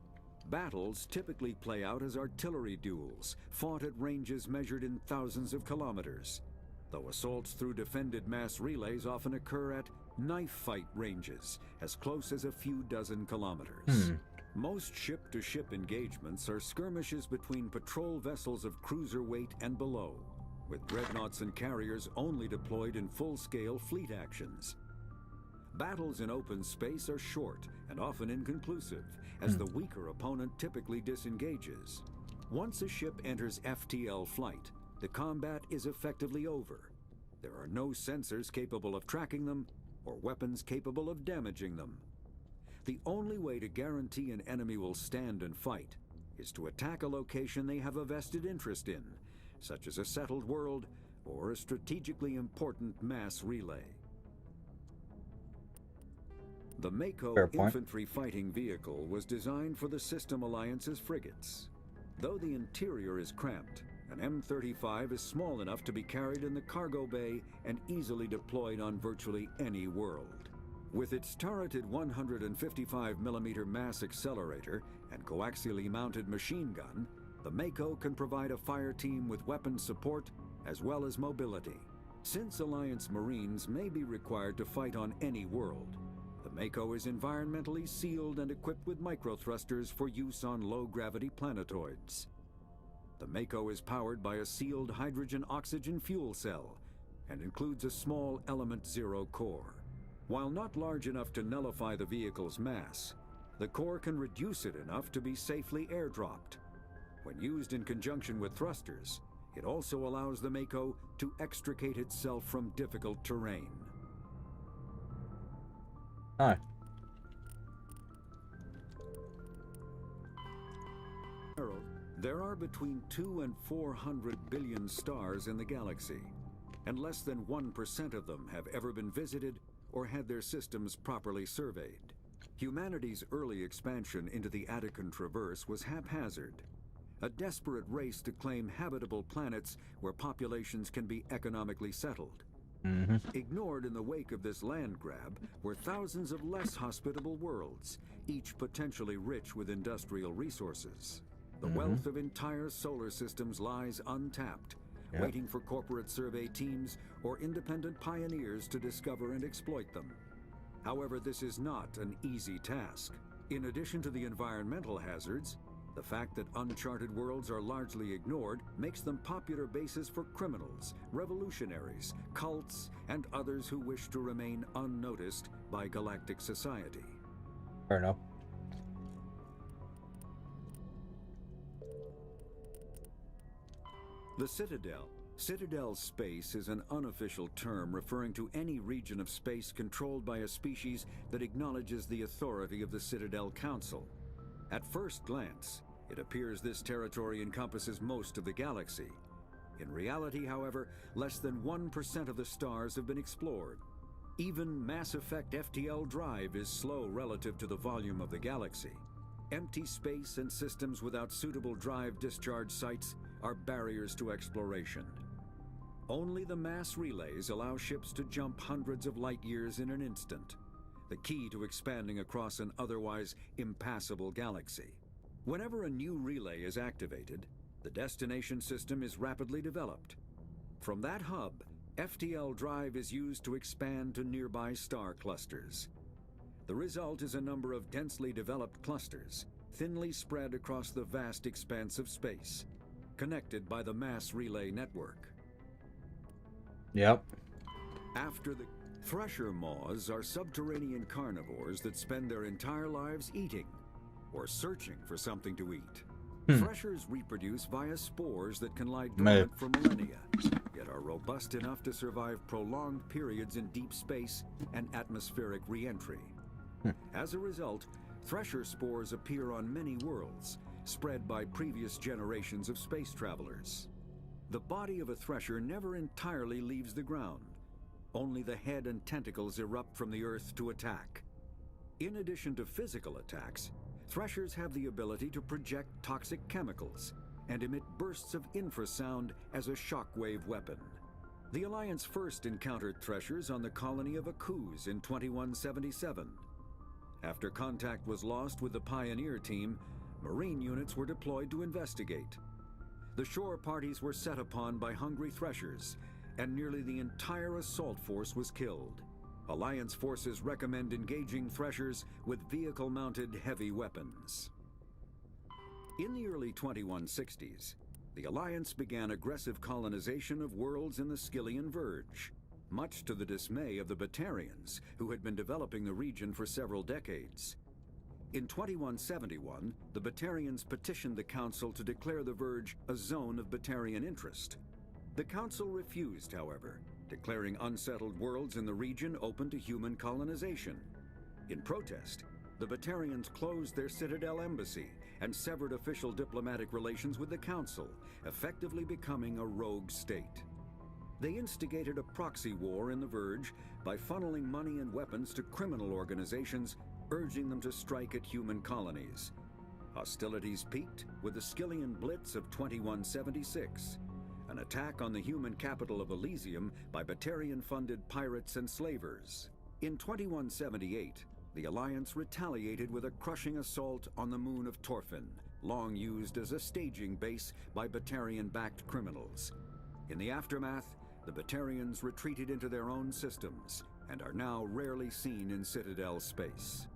Battles typically play out as artillery duels, fought at ranges measured in thousands of kilometers, though assaults through defended mass relays often occur at knife fight ranges, as close as a few dozen kilometers. Most ship-to-ship engagements are skirmishes between patrol vessels of cruiser weight and below, with dreadnoughts and carriers only deployed in full-scale fleet actions. Battles in open space are short and often inconclusive, as the weaker opponent typically disengages. Once a ship enters FTL flight, the combat is effectively over. There are no sensors capable of tracking them, or weapons capable of damaging them. The only way to guarantee an enemy will stand and fight is to attack a location they have a vested interest in, such as a settled world or a strategically important mass relay. The Mako infantry fighting vehicle was designed for the System Alliance's frigates. Though the interior is cramped, an M35 is small enough to be carried in the cargo bay and easily deployed on virtually any world. With its turreted 155mm mass accelerator and coaxially mounted machine gun, the Mako can provide a fire team with weapon support as well as mobility. Since Alliance Marines may be required to fight on any world, the Mako is environmentally sealed and equipped with microthrusters for use on low-gravity planetoids. The Mako is powered by a sealed hydrogen-oxygen fuel cell and includes a small Element Zero core. While not large enough to nullify the vehicle's mass, the core can reduce it enough to be safely airdropped. When used in conjunction with thrusters, it also allows the Mako to extricate itself from difficult terrain. Hi. There are between 200 and 400 billion stars in the galaxy, and less than 1% of them have ever been visited or had their systems properly surveyed. Humanity's early expansion into the Attican Traverse was haphazard, a desperate race to claim habitable planets where populations can be economically settled. Ignored in the wake of this land grab were thousands of less hospitable worlds, each potentially rich with industrial resources. The wealth of entire solar systems lies untapped, waiting for corporate survey teams or independent pioneers to discover and exploit them. However, this is not an easy task. In addition to the environmental hazards, the fact that uncharted worlds are largely ignored makes them popular bases for criminals, revolutionaries, cults, and others who wish to remain unnoticed by galactic society. Fair enough. The Citadel. Citadel space is an unofficial term referring to any region of space controlled by a species that acknowledges the authority of the Citadel Council. At first glance, it appears this territory encompasses most of the galaxy. In reality, however, less than 1% of the stars have been explored. Even Mass Effect FTL drive is slow relative to the volume of the galaxy. Empty space and systems without suitable drive discharge sites are barriers to exploration. Only the mass relays allow ships to jump hundreds of light years in an instant, the key to expanding across an otherwise impassable galaxy. Whenever a new relay is activated, the destination system is rapidly developed. From that hub, FTL drive is used to expand to nearby star clusters. The result is a number of densely developed clusters, thinly spread across the vast expanse of space, connected by the mass relay network. Yep. After the thresher moths are subterranean carnivores that spend their entire lives eating or searching for something to eat. Threshers reproduce via spores that can lie dormant for millennia, yet are robust enough to survive prolonged periods in deep space and atmospheric re-entry. As a result, thresher spores appear on many worlds, spread by previous generations of space travelers. The body of a thresher never entirely leaves the ground. Only the head and tentacles erupt from the Earth to attack. In addition to physical attacks, threshers have the ability to project toxic chemicals and emit bursts of infrasound as a shockwave weapon. The Alliance first encountered threshers on the colony of Akuz in 2177. After contact was lost with the Pioneer team, Marine units were deployed to investigate. The shore parties were set upon by hungry threshers, and nearly the entire assault force was killed. Alliance forces recommend engaging threshers with vehicle-mounted heavy weapons. In the early 2160s, the Alliance began aggressive colonization of worlds in the Skyllian Verge, much to the dismay of the Batarians, who had been developing the region for several decades. In 2171, the Batarians petitioned the Council to declare the Verge a zone of Batarian interest. The Council refused, however, declaring unsettled worlds in the region open to human colonization. In protest, the Batarians closed their Citadel embassy and severed official diplomatic relations with the Council, effectively becoming a rogue state. They instigated a proxy war in the Verge by funneling money and weapons to criminal organizations, urging them to strike at human colonies. Hostilities peaked with the Skyllian Blitz of 2176, an attack on the human capital of Elysium by Batarian-funded pirates and slavers. In 2178, the Alliance retaliated with a crushing assault on the moon of Torfin, long used as a staging base by Batarian-backed criminals. In the aftermath, the Batarians retreated into their own systems and are now rarely seen in Citadel space.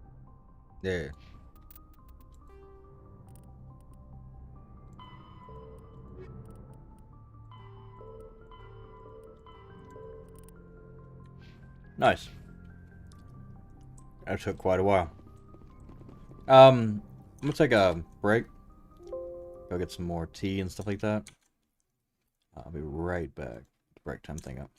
Yeah. Nice. That took quite a while. I'm gonna take a break. Go get some more tea and stuff like that. I'll be right back. Break time thing up.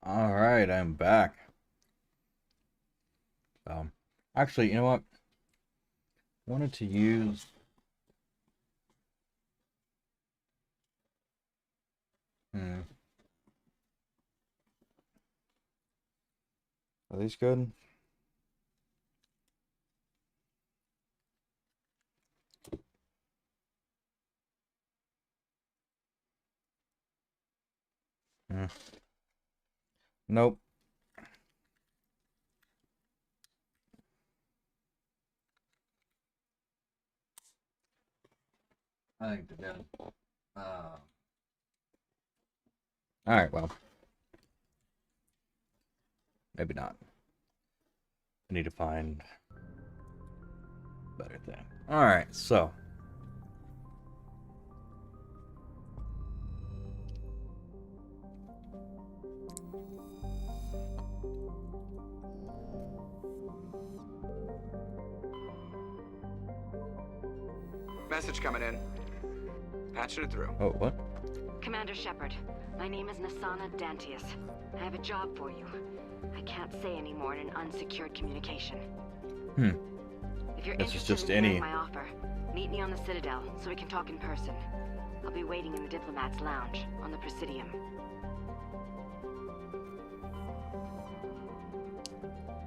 Alright, I'm back. Actually, you know what? Wanted to use... Are these good? Nope. I think they're good. Alright, well. Maybe not. I need to find a better thing. Alright, so. Message coming in. Patching it through. Oh, what? Commander Shepard, my name is Nasana Dantius. I have a job for you. I can't say any more in an unsecured communication. This If you're is interested just in hearing any... my offer, meet me on the Citadel so we can talk in person. I'll be waiting in the Diplomat's Lounge on the Presidium.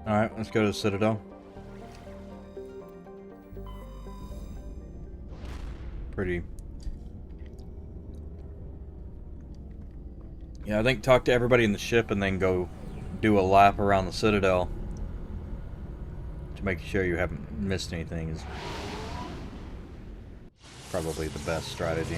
Alright, let's go to the Citadel. Pretty... Yeah, I think talk to everybody in the ship and then go do a lap around the Citadel to make sure you haven't missed anything is probably the best strategy.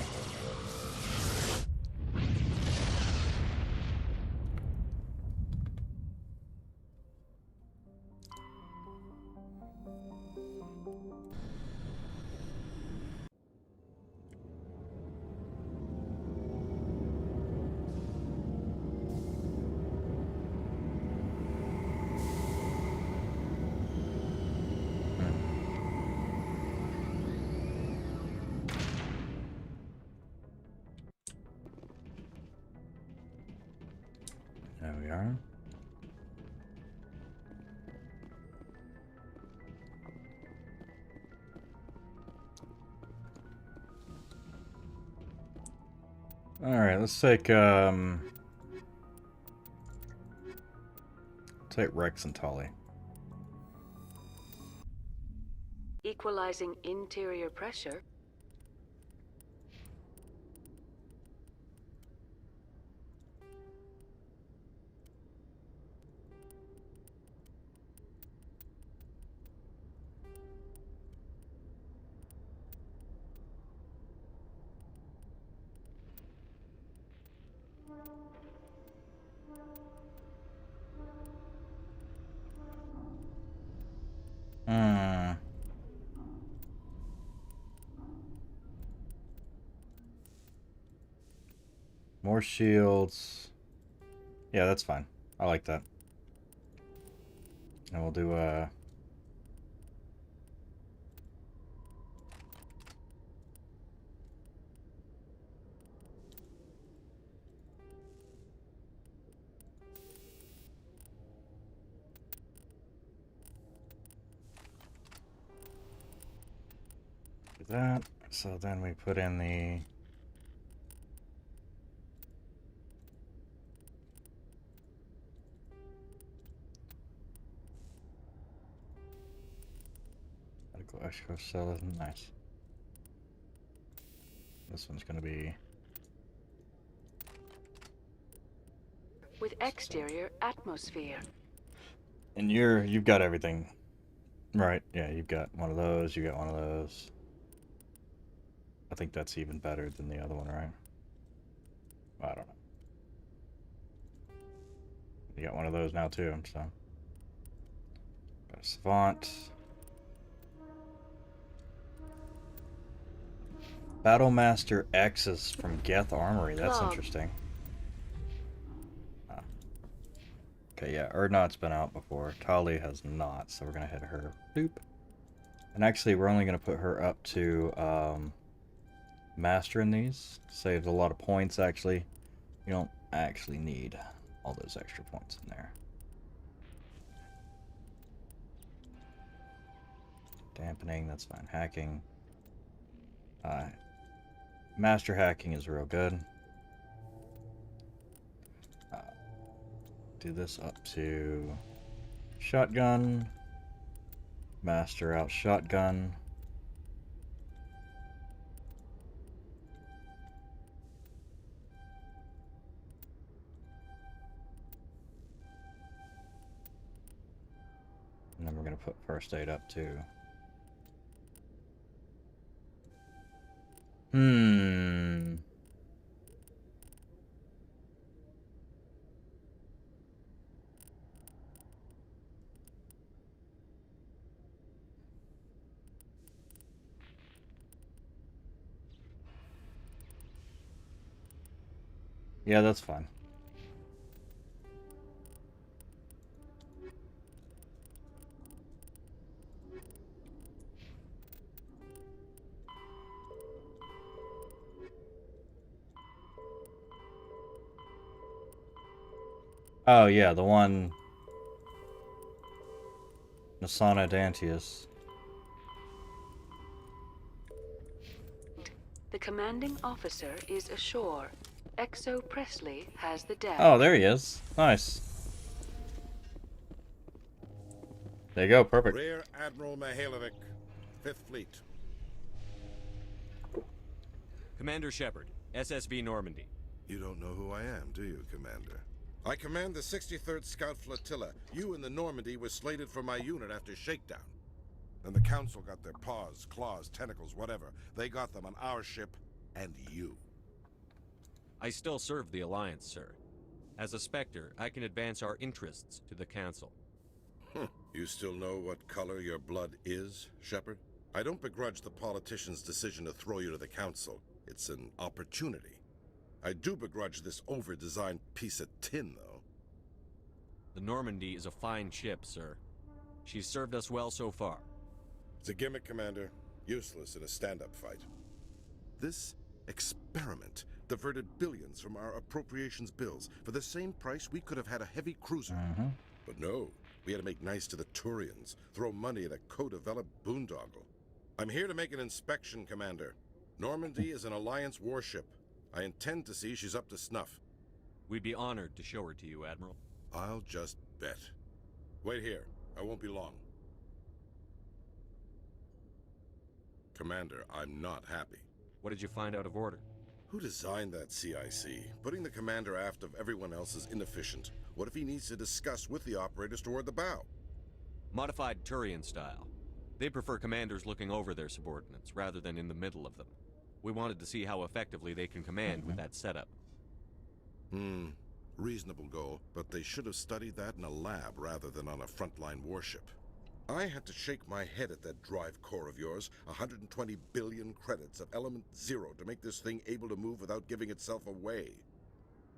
There we are. Alright, let's take Rex and Tolly. Equalizing interior pressure. More shields. Yeah, that's fine. I like that. And we'll do that. So then we put in the exoskeleton. Nice. This one's gonna be With exterior atmosphere. and you've got everything. Right, yeah, you've got one of those, you got one of those. I think that's even better than the other one, right? I don't know. You got one of those now too, so. Got a Savant. Battlemaster X is from Geth Armory, that's interesting. Okay, yeah, Erdnot's been out before. Tali has not, so we're gonna hit her. Boop. And actually, we're only gonna put her up to master in these. Saves a lot of points, actually. You don't actually need all those extra points in there. Dampening, that's fine. Hacking. Master hacking is real good. Do this up to shotgun. Master out shotgun. And then we're going to put first aid up too. Yeah, that's fine. Oh yeah, the one Nasana Dantius. The commanding officer is ashore. Exo Presley has the deck. Oh, there he is. Nice. There you go, perfect. Rear Admiral Mihailovic, 5th Fleet. Commander Shepard, SSV Normandy. You don't know who I am, do you, Commander? I command the 63rd Scout Flotilla. You and the Normandy were slated for my unit after shakedown. Then the Council got their paws, claws, tentacles, whatever. They got them on our ship, and you. I still serve the Alliance, sir. As a Spectre, I can advance our interests to the Council. You still know what color your blood is, Shepard? I don't begrudge the politician's decision to throw you to the Council. It's an opportunity. I do begrudge this over-designed piece of tin, though. The Normandy is a fine ship, sir. She's served us well so far. It's a gimmick, Commander. Useless in a stand-up fight. This experiment diverted billions from our appropriations bills. For the same price, we could have had a heavy cruiser. But no, we had to make nice to the Turians, throw money at a co-developed boondoggle. I'm here to make an inspection, Commander. Normandy is an Alliance warship. I intend to see she's up to snuff. We'd be honored to show her to you, Admiral. I'll just bet. Wait here. I won't be long. Commander, I'm not happy. What did you find out of order? Who designed that CIC? Putting the commander aft of everyone else is inefficient. What if he needs to discuss with the operators toward the bow? Modified Turian style. They prefer commanders looking over their subordinates, rather than in the middle of them. We wanted to see how effectively they can command with that setup. Reasonable goal, but they should have studied that in a lab rather than on a frontline warship. I had to shake my head at that drive core of yours. 120 billion credits of element 0 to make this thing able to move without giving itself away.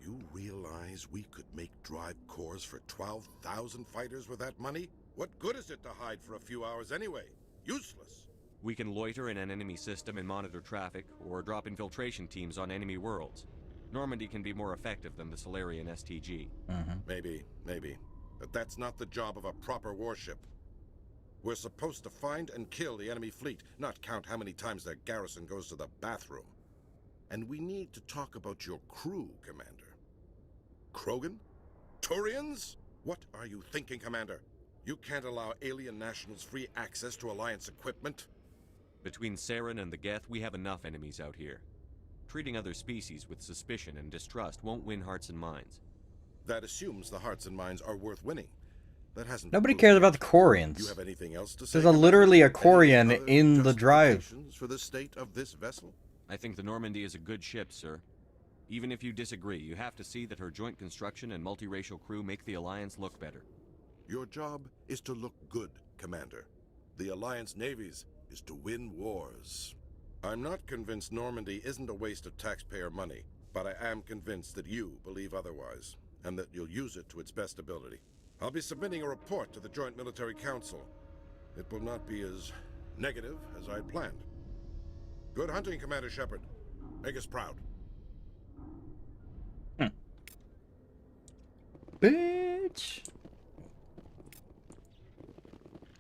You realize we could make drive cores for 12,000 fighters with that money? What good is it to hide for a few hours anyway? Useless. We can loiter in an enemy system and monitor traffic, or drop infiltration teams on enemy worlds. Normandy can be more effective than the Solarian STG. Maybe. But that's not the job of a proper warship. We're supposed to find and kill the enemy fleet, not count how many times their garrison goes to the bathroom. And we need to talk about your crew, Commander. Krogan? Turians? What are you thinking, Commander? You can't allow alien nationals free access to Alliance equipment? Between Saren and the Geth, we have enough enemies out here. Treating other species with suspicion and distrust won't win hearts and minds. That assumes the hearts and minds are worth winning. That hasn't. Nobody cares about the Corians. You have anything else to say? There's literally a Corian in the drive. For the state of this vessel? I think the Normandy is a good ship, sir. Even if you disagree, you have to see that her joint construction and multiracial crew make the Alliance look better. Your job is to look good, Commander. The Alliance navies is to win wars. I'm not convinced Normandy isn't a waste of taxpayer money, but I am convinced that you believe otherwise, and that you'll use it to its best ability. I'll be submitting a report to the Joint Military Council. It will not be as negative as I'd planned. Good hunting, Commander Shepard. Make us proud. bitch.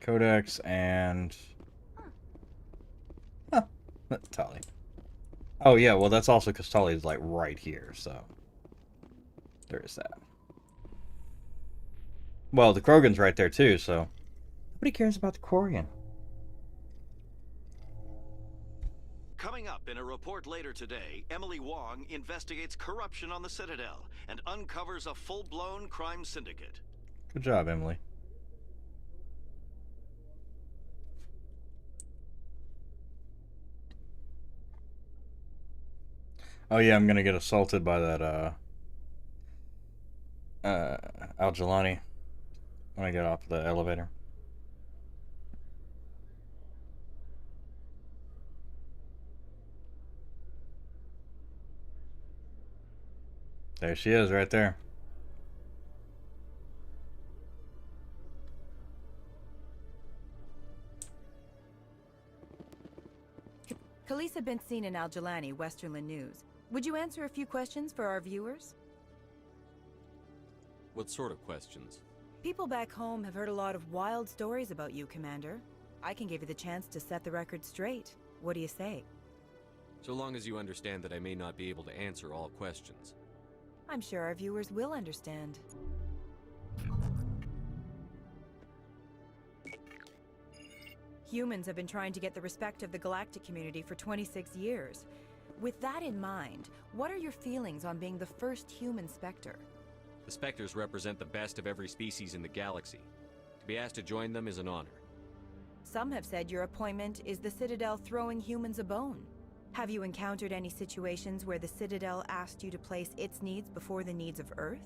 Codex and... Huh. Tali. Oh yeah, well that's also because Tali is like right here, so... There is that. Well, the Krogan's right there too, so... Nobody cares about the Quarian. Coming up in a report later today, Emily Wong investigates corruption on the Citadel and uncovers a full-blown crime syndicate. Good job, Emily. Oh yeah, I'm gonna get assaulted by that, Al-Jelani when I get off the elevator. There she is, right there. Khaleesa been seen in Al-Jelani, Westerland News. Would you answer a few questions for our viewers? What sort of questions? People back home have heard a lot of wild stories about you, Commander. I can give you the chance to set the record straight. What do you say? So long as you understand that I may not be able to answer all questions. I'm sure our viewers will understand. Humans have been trying to get the respect of the galactic community for 26 years. With that in mind, what are your feelings on being the first human Spectre? The Spectres represent the best of every species in the galaxy. To be asked to join them is an honor. Some have said your appointment is the Citadel throwing humans a bone. Have you encountered any situations where the Citadel asked you to place its needs before the needs of Earth?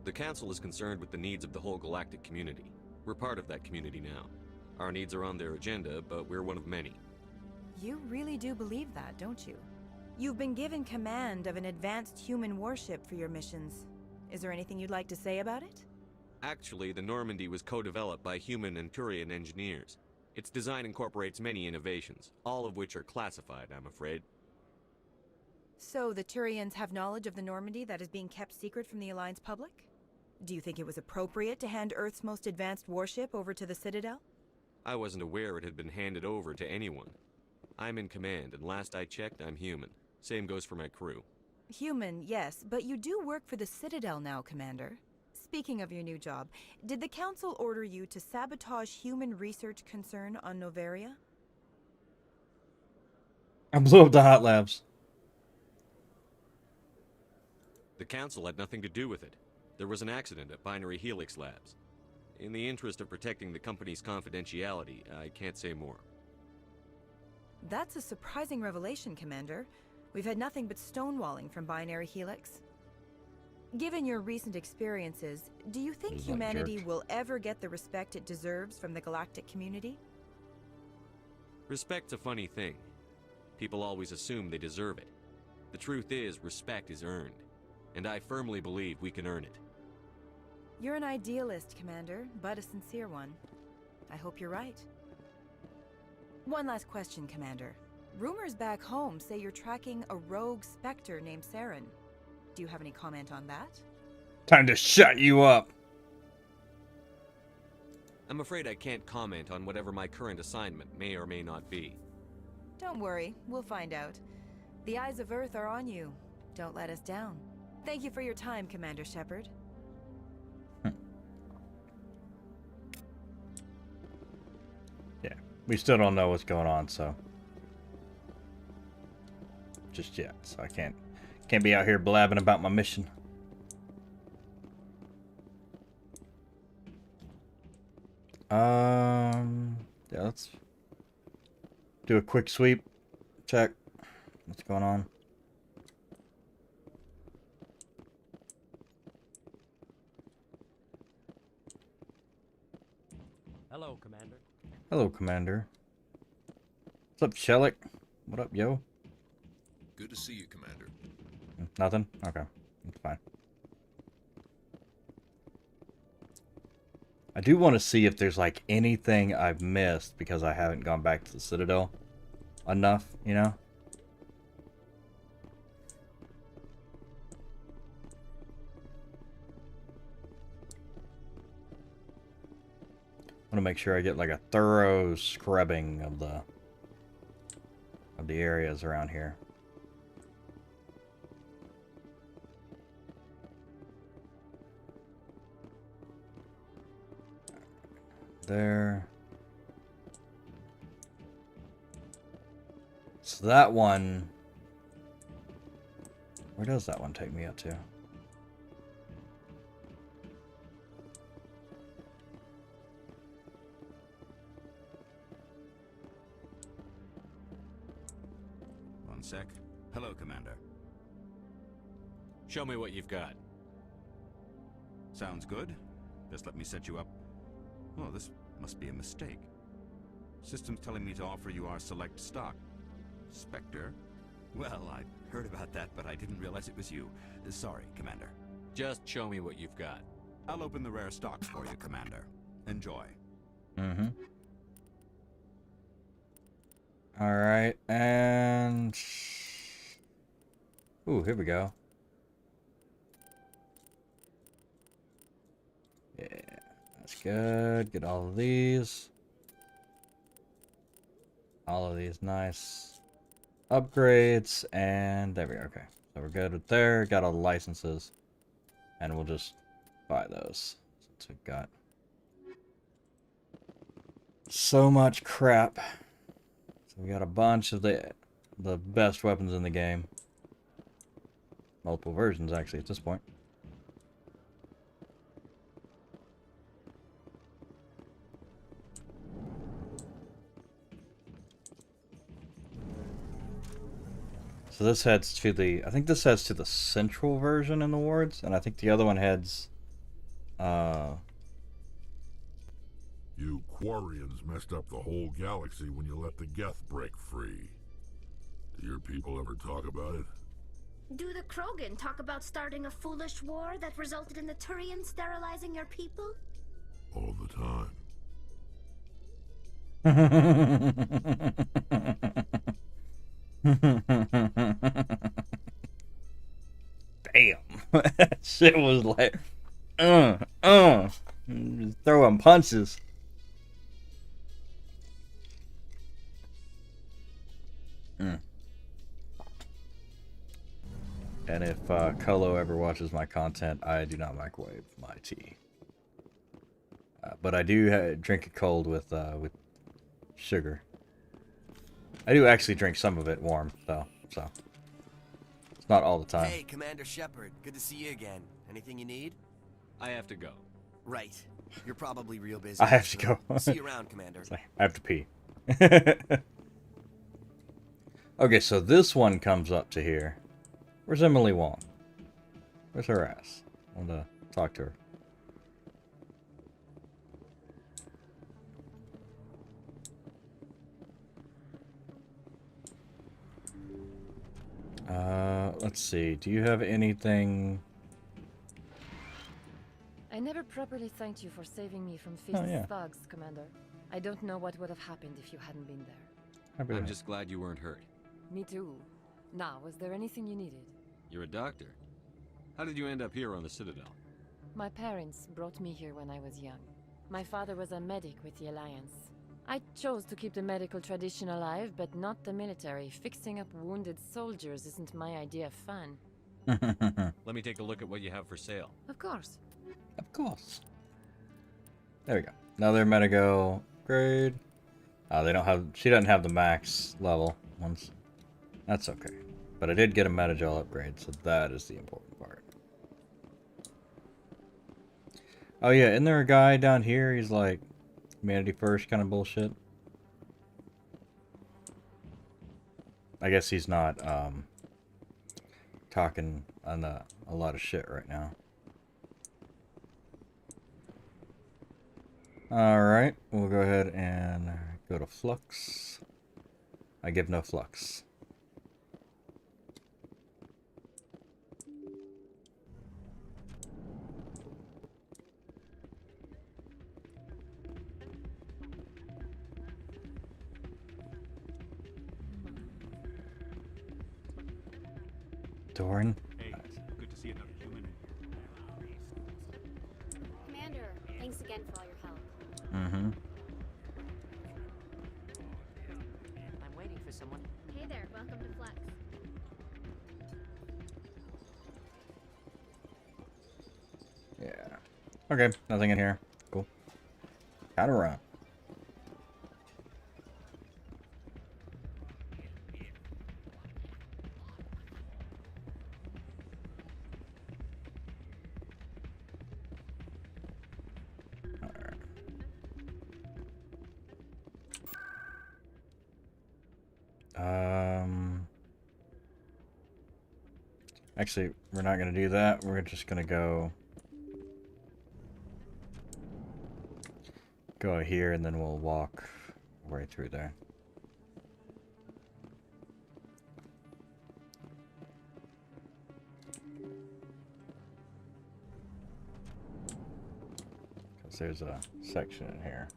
The Council is concerned with the needs of the whole galactic community. We're part of that community now. Our needs are on their agenda, but we're one of many. You really do believe that, don't you? You've been given command of an advanced human warship for your missions. Is there anything you'd like to say about it? Actually, the Normandy was co-developed by human and Turian engineers. Its design incorporates many innovations, all of which are classified, I'm afraid. So the Turians have knowledge of the Normandy that is being kept secret from the Alliance public? Do you think it was appropriate to hand Earth's most advanced warship over to the Citadel? I wasn't aware it had been handed over to anyone. I'm in command, and last I checked, I'm human. Same goes for my crew. Human, yes, but you do work for the Citadel now, Commander. Speaking of your new job, did the Council order you to sabotage human research concern on Noveria? I blew up the hot labs. The Council had nothing to do with it. There was an accident at Binary Helix Labs. In the interest of protecting the company's confidentiality, I can't say more. That's a surprising revelation, Commander. We've had nothing but stonewalling from Binary Helix. Given your recent experiences, do you think humanity will ever get the respect it deserves from the galactic community? Respect's a funny thing. People always assume they deserve it. The truth is, respect is earned. And I firmly believe we can earn it. You're an idealist, Commander, but a sincere one. I hope you're right. One last question, Commander. Rumors back home say you're tracking a rogue Spectre named Saren. Do you have any comment on that? Time to shut you up. I'm afraid I can't comment on whatever my current assignment may or may not be. Don't worry, we'll find out. The eyes of Earth are on you. Don't let us down. Thank you for your time, Commander Shepard. Yeah, we still don't know what's going on, so just yet. So I can't be out here blabbing about my mission. Yeah, let's do a quick sweep. Check what's going on. Hello, Commander. Hello, Commander. What's up, Shellick? What up, yo? Good to see you, Commander. Nothing? Okay. That's fine. I do want to see if there's, like, anything I've missed because I haven't gone back to the Citadel enough, you know? make sure I get like a thorough scrubbing of the areas around here. There. So that one, where does that one take me up to? One sec. Hello, Commander. Show me what you've got. Sounds good. Just let me set you up. Oh, this must be a mistake. System's telling me to offer you our select stock. Spectre? Well, I heard about that, but I didn't realize it was you. Sorry, Commander. Just show me what you've got. I'll open the rare stock for you, Commander. Enjoy. Mm-hmm. Alright, and... Ooh, here we go. Yeah, that's good. Get all of these. All of these, nice. Upgrades, and there we go. Okay, so we're good with there. Got all the licenses, and we'll just buy those since we've got so much crap. So we got a bunch of the best weapons in the game. Multiple versions, actually, at this point. So this heads to the, I think this heads to the central version in the wards, and I think the other one heads, You Quarians messed up the whole galaxy when you let the Geth break free. Do your people ever talk about it? Do the Krogan talk about starting a foolish war that resulted in the Turians sterilizing your people? All the time. Damn. That shit was like, just throwing punches. And if Colo ever watches my content, I do not microwave my tea. But I do drink it cold with sugar. I do actually drink some of it warm, though, so it's not all the time. Hey, Commander Shepard. Good to see you again. Anything you need? I have to go. Right. You're probably real busy. I have to go. See you around, Commander. I have to pee. Okay, so this one comes up to here. Where's Emily Wong? Where's her ass? I want to talk to her. Let's see. Do you have anything? I never properly thanked you for saving me from Fist's yeah. thugs, Commander. I don't know what would have happened if you hadn't been there. I'm just glad you weren't hurt. Me too. Now, was there anything you needed? You're a doctor. How did you end up here on the Citadel? My parents brought me here when I was young. My father was a medic with the Alliance. I chose to keep the medical tradition alive, but not the military. Fixing up wounded soldiers isn't my idea of fun. Let me take a look at what you have for sale. Of course. Of course. There we go. Another Medigo upgrade. They don't have. She doesn't have the max level ones. That's okay. But I did get a Metagel upgrade, so that is the important part. Oh yeah, isn't there a guy down here? He's like humanity first kind of bullshit. I guess he's not talking on a lot of shit right now. Alright, we'll go ahead and go to Flux. I give no flux. Doran? Hey, good to see another human in here. Commander, thanks again for all your help. Mm-hmm. Okay, nothing in here. Cool. Gotta run. Actually, we're not going to do that. We're just going to go here, and then we'll walk right through there. Because there's a section in here.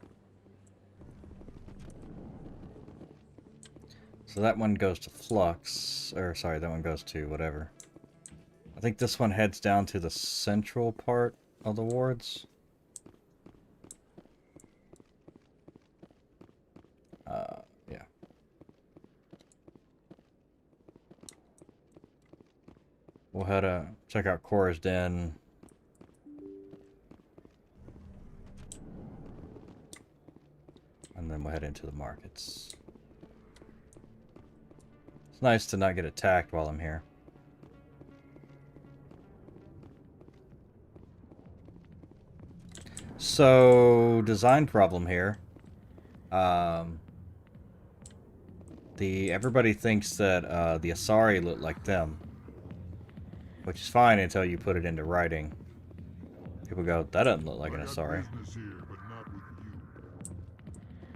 So that one goes to Flux, or sorry, that one goes to whatever. I think this one heads down to the central part of the wards. Yeah. We'll head to check out Cora's Den. And then we'll head into the markets. It's nice to not get attacked while I'm here. So, design problem here. Everybody thinks that the Asari look like them, which is fine until you put it into writing. People go, that doesn't look like an Asari.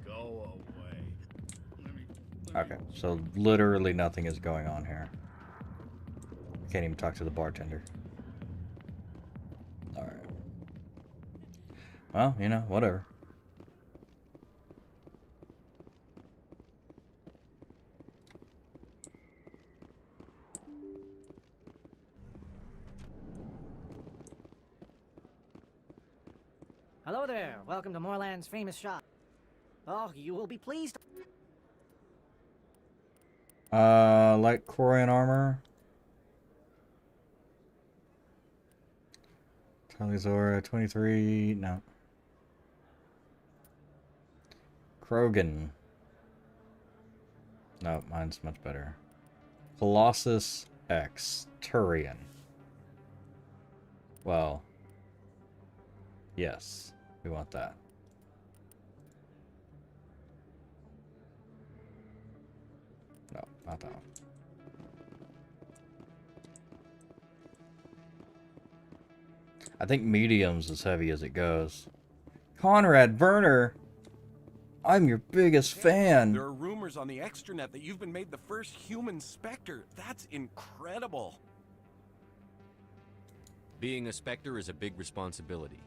Go away. Okay, so literally nothing is going on here. Can't even talk to the bartender. Alright. Well, you know, whatever. Hello there. Welcome to Moorland's famous shop. Oh, you will be pleased. Light Corian armor. Talizora 23, no. Krogan. No, mine's much better. Colossus X. Tyrion. Well, yes, we want that. No, not that one. I think medium's as heavy as it goes. Conrad Werner, I'm your biggest fan. There are rumors on the extranet that you've been made the first human Spectre. That's incredible. Being a Spectre is a big responsibility.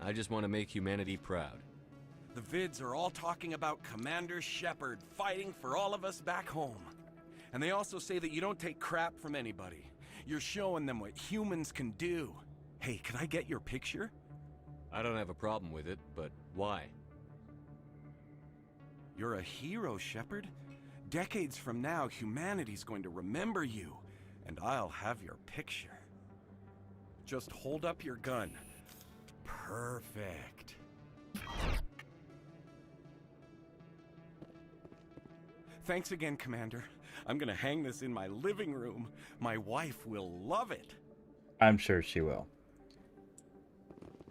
I just want to make humanity proud. The vids are all talking about Commander Shepard fighting for all of us back home. And they also say that you don't take crap from anybody. You're showing them what humans can do. Hey, can I get your picture? I don't have a problem with it, but why? You're a hero, Shepard. Decades from now, humanity's going to remember you, and I'll have your picture. Just hold up your gun. Perfect. Thanks again, Commander. I'm gonna hang this in my living room. My wife will love it. I'm sure she will.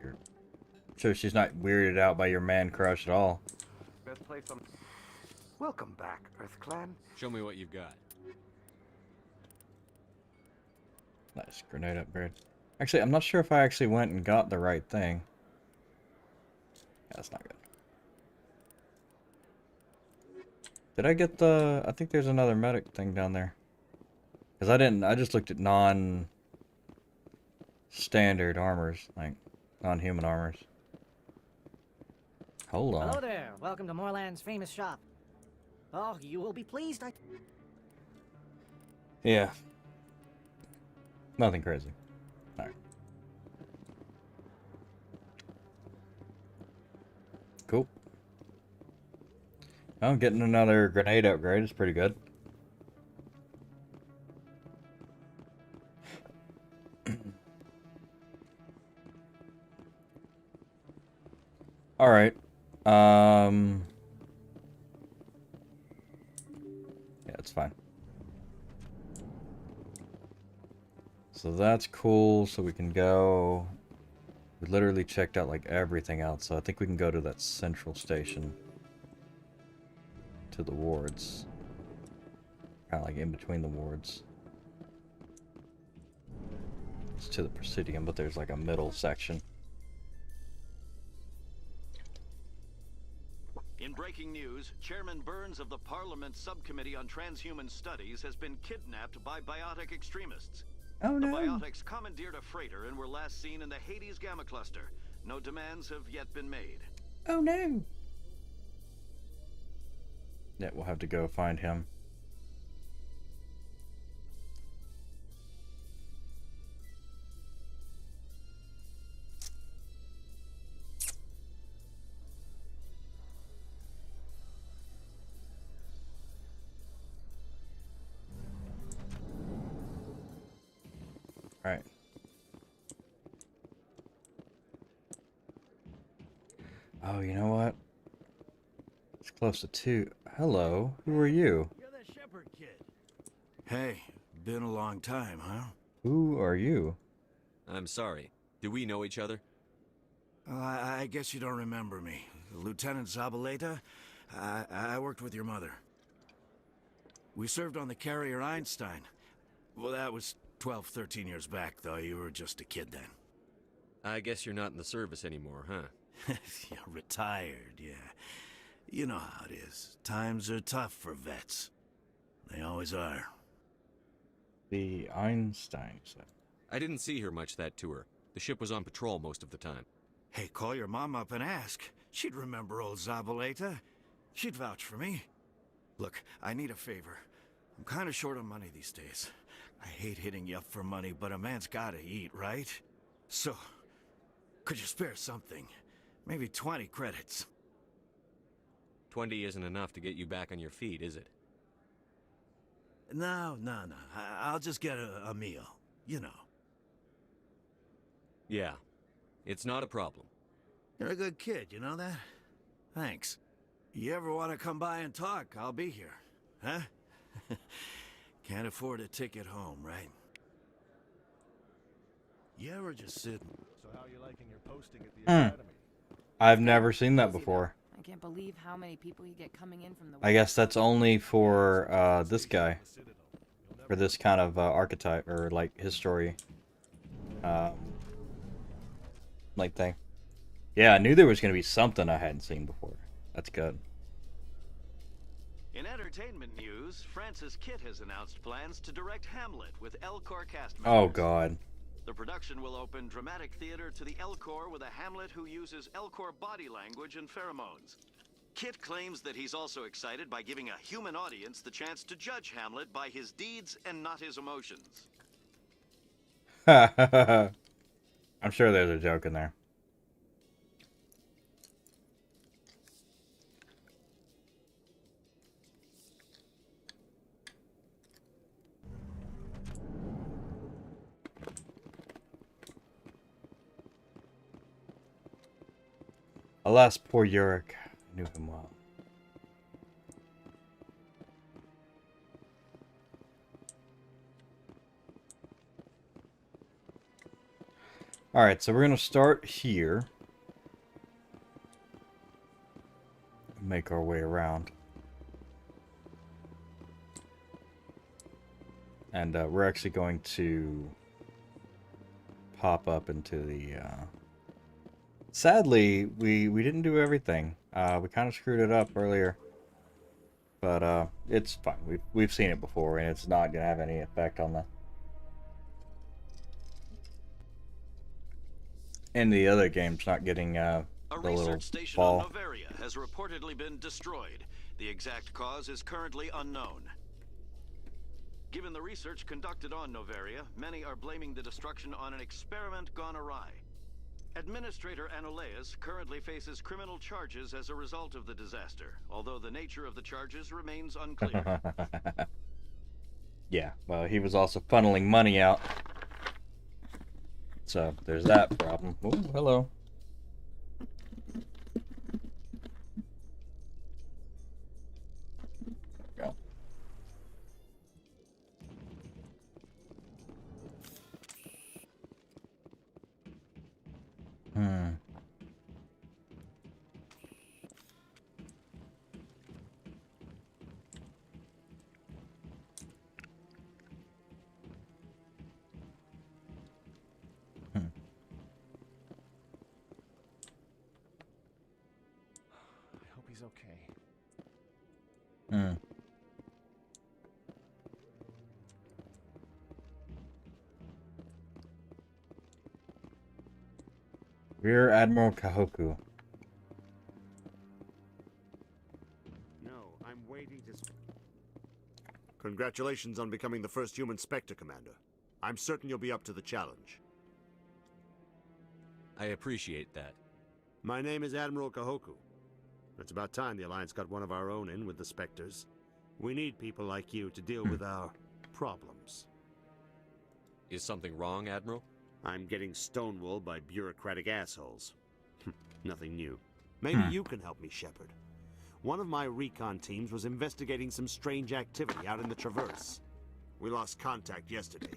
You're sure she's not weirded out by your man crush at all. Best place on. Welcome back, Earth Clan. Show me what you've got. Nice grenade upgrade. Actually, I'm not sure if I actually went and got the right thing. Yeah, that's not good. Did I get the... I think there's another medic thing down there. Because I didn't... I just looked at non-standard armors. Like, non-human armors. Hold on. Hello there. Welcome to Moorland's famous shop. Oh, you will be pleased. Yeah. Nothing crazy. Alright. Cool. Well, getting another grenade upgrade is pretty good. Alright. Yeah, it's fine. So that's cool, so we can go... We literally checked out, like, everything else, so I think we can go to that central station. To the wards. Kind of like in between the wards. It's to the Presidium, but there's like a middle section. In breaking news, Chairman Burns of the Parliament Subcommittee on Transhuman Studies has been kidnapped by biotic extremists. Oh no. The biotics commandeered a freighter and were last seen in the Hades Gamma Cluster. No demands have yet been made. Oh no. Yeah, we'll have to go find him. Alright. Oh, you know what? It's close to 2. Hello, who are you? You're the Shepherd kid. Hey, been a long time, huh? Who are you? I'm sorry. Do we know each other? I guess you don't remember me. Lieutenant Zabaleta? I worked with your mother. We served on the carrier Einstein. Well, that was 12, 13 years back, though. You were just a kid then. I guess you're not in the service anymore, huh? Yeah, retired, yeah. You know how it is. Times are tough for vets. They always are. The Einstein set. I didn't see her much that tour. The ship was on patrol most of the time. Hey, call your mom up and ask. She'd remember old Zabaleta. She'd vouch for me. Look, I need a favor. I'm kind of short on money these days. I hate hitting you up for money, but a man's gotta eat, right? So, could you spare something? Maybe 20 credits. 20 isn't enough to get you back on your feet, is it? No. I'll just get a meal, you know. Yeah, it's not a problem. You're a good kid, you know that? Thanks. You ever want to come by and talk, I'll be here. Huh? Can't afford a ticket home, right? You ever just sit... So how are you liking your posting at the academy? I've never seen that before. I can't believe how many people you get coming in from the... I guess that's only for this guy. For this kind of archetype, or like his story. Like thing. Yeah, I knew there was going to be something I hadn't seen before. That's good. In entertainment news, Francis Kitt has announced plans to direct Hamlet with Elcor cast members. Oh god. The production will open dramatic theater to the Elcor with a Hamlet who uses Elcor body language and pheromones. Kitt claims that he's also excited by giving a human audience the chance to judge Hamlet by his deeds and not his emotions. I'm sure there's a joke in there. Alas, poor Yurik. I knew him well. Alright, so we're going to start here. Make our way around. And we're actually going to pop up into the... Sadly, we didn't do everything. We kind of screwed it up earlier. But it's fine. We've seen it before, and it's not going to have any effect on the... And the other game's not getting the little research station ball. on Noveria has reportedly been destroyed. The exact cause is currently unknown. Given the research conducted on Noveria, many are blaming the destruction on an experiment gone awry. Administrator Anoleus currently faces criminal charges as a result of the disaster, although the nature of the charges remains unclear. Yeah, well, he was also funneling money out. So, there's that problem. Oh, hello. everything's okay. Hmm. Rear Admiral Kahoku. No, I'm waiting to... Congratulations on becoming the first human Spectre, Commander. I'm certain you'll be up to the challenge. I appreciate that. My name is Admiral Kahoku. It's about time the Alliance got one of our own in with the Spectres. We need people like you to deal with our problems. Is something wrong, Admiral? I'm getting stonewalled by bureaucratic assholes. Nothing new. Maybe you can help me, Shepard. One of my recon teams was investigating some strange activity out in the Traverse. We lost contact yesterday.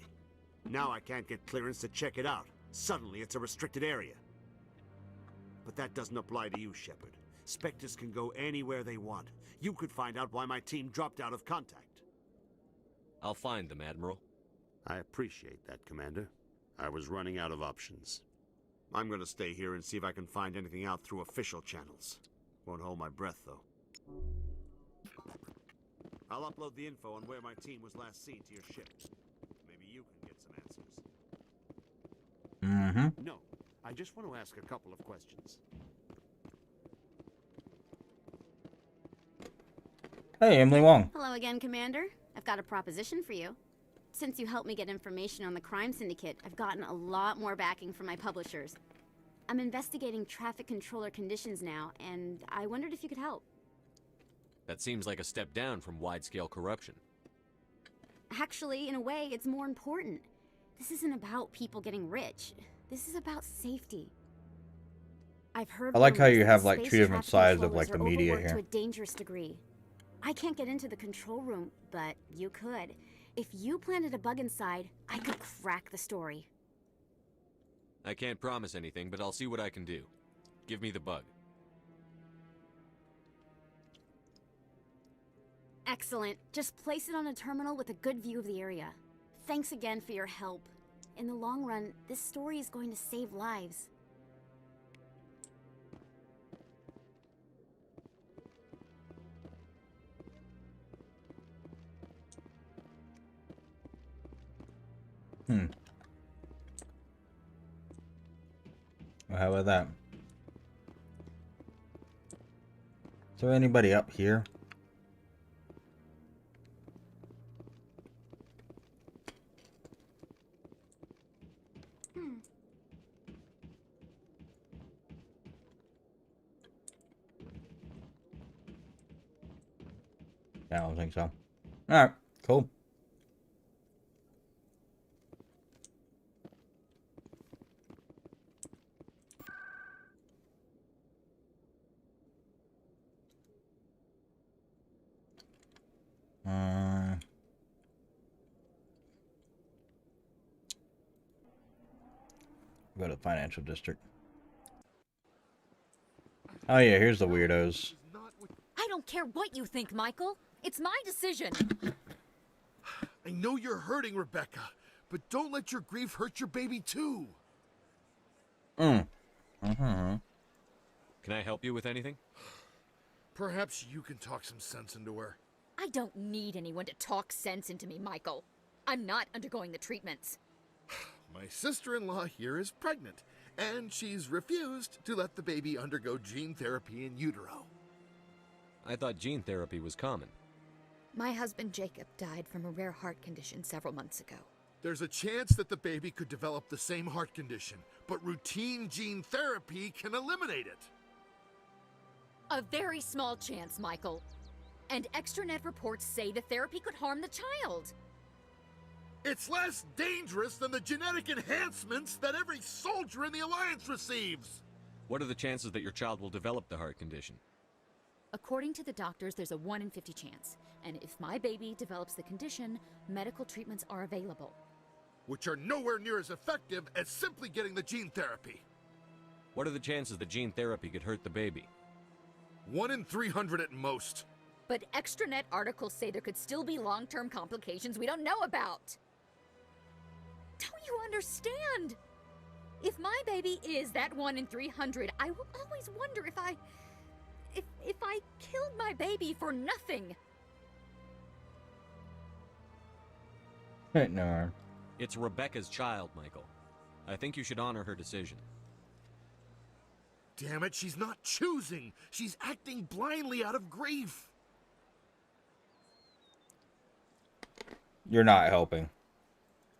Now I can't get clearance to check it out. Suddenly it's a restricted area. But that doesn't apply to you, Shepard. Spectres can go anywhere they want. You could find out why my team dropped out of contact. I'll find them, Admiral. I appreciate that, Commander. I was running out of options. I'm gonna stay here and see if I can find anything out through official channels. Won't hold my breath, though. I'll upload the info on where my team was last seen to your ship. Maybe you can get some answers. Mm-hmm. No, I just want to ask a couple of questions. Hey, Emily Wong. Hello again, Commander. I've got a proposition for you. Since you helped me get information on the crime syndicate, I've gotten a lot more backing from my publishers. I'm investigating traffic controller conditions now, and I wondered if you could help. That seems like a step down from wide-scale corruption. Actually, in a way, it's more important. This isn't about people getting rich. This is about safety. I've heard I like how rumors you that have like space two different traffic sides of like controllers the are media overworked here. to a dangerous degree. I can't get into the control room, but you could. If you planted a bug inside, I could crack the story. I can't promise anything, but I'll see what I can do. Give me the bug. Excellent. Just place it on a terminal with a good view of the area. Thanks again for your help. In the long run, this story is going to save lives. Well, how about that? Is there anybody up here? I don't think so. Alright, cool. Go to the financial district. Oh yeah, here's the weirdos. I don't care what you think, Michael. It's my decision. I know you're hurting, Rebecca, but don't let your grief hurt your baby too. Can I help you with anything? Perhaps you can talk some sense into her. I don't need anyone to talk sense into me, Michael. I'm not undergoing the treatments. My sister-in-law here is pregnant, and she's refused to let the baby undergo gene therapy in utero. I thought gene therapy was common. My husband Jacob died from a rare heart condition several months ago. There's a chance that the baby could develop the same heart condition, but routine gene therapy can eliminate it. A very small chance, Michael. And extranet reports say the therapy could harm the child. It's less dangerous than the genetic enhancements that every soldier in the Alliance receives. What are the chances that your child will develop the heart condition? According to the doctors, there's a 1 in 50 chance. And if my baby develops the condition, medical treatments are available. Which are nowhere near as effective as simply getting the gene therapy. What are the chances that gene therapy could hurt the baby? 1 in 300 at most. But extranet articles say there could still be long-term complications we don't know about. Don't you understand? If my baby is that 1 in 300, I will always wonder If I killed my baby for nothing? No. It's Rebecca's child, Michael. I think you should honor her decision. Damn it, she's not choosing. She's acting blindly out of grief. You're not helping.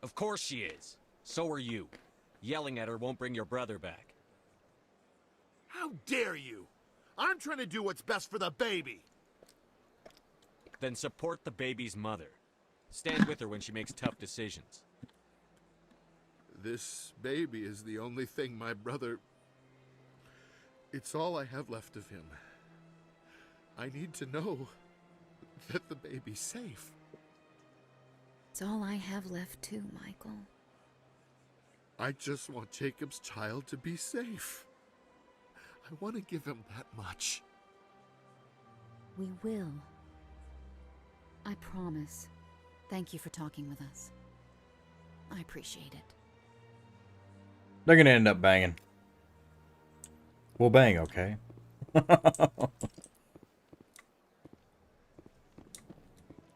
Of course she is. So are you. Yelling at her won't bring your brother back. How dare you? I'm trying to do what's best for the baby. Then support the baby's mother. Stand with her when she makes tough decisions. This baby is the only thing my brother... It's all I have left of him. I need to know that the baby's safe. It's all I have left too, Michael. I just want Jacob's child to be safe. I want to give him that much. We will. I promise. Thank you for talking with us. I appreciate it. They're gonna end up banging. We'll bang, okay?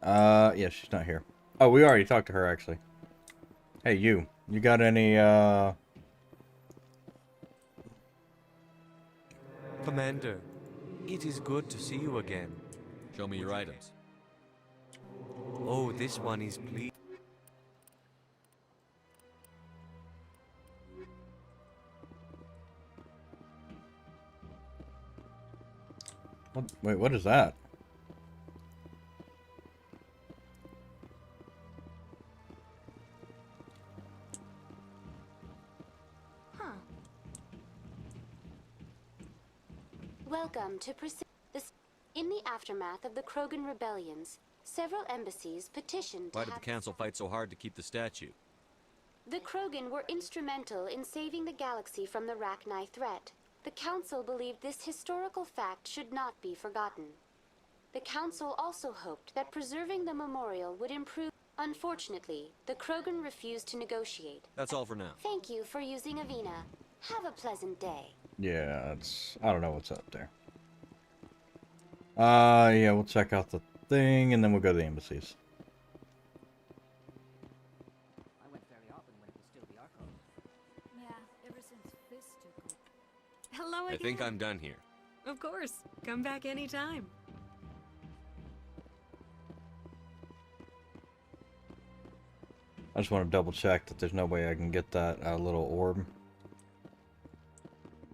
Yeah, she's not here. Oh, we already talked to her, actually. Hey, you got any, Commander, it is good to see you again. Show me your items. Oh, this one is pleased. Wait, what is that? Huh. Welcome to In the aftermath of the Krogan rebellions, several embassies petitioned Why to did the have... council fight so hard to keep the statue? The Krogan were instrumental in saving the galaxy from the Rachni threat. The Council believed this historical fact should not be forgotten. The Council also hoped that preserving the memorial would improve... Unfortunately, the Krogan refused to negotiate. That's all for now. Thank you for using Avina. Have a pleasant day. Yeah, I don't know what's up there. Yeah, we'll check out the thing, and then we'll go to the embassies. I went fairly often when it was still the Arco. Yeah, ever since Fist took over. Hello I again. think I'm done here. Of course. Come back anytime. I just want to double check that there's no way I can get that little orb.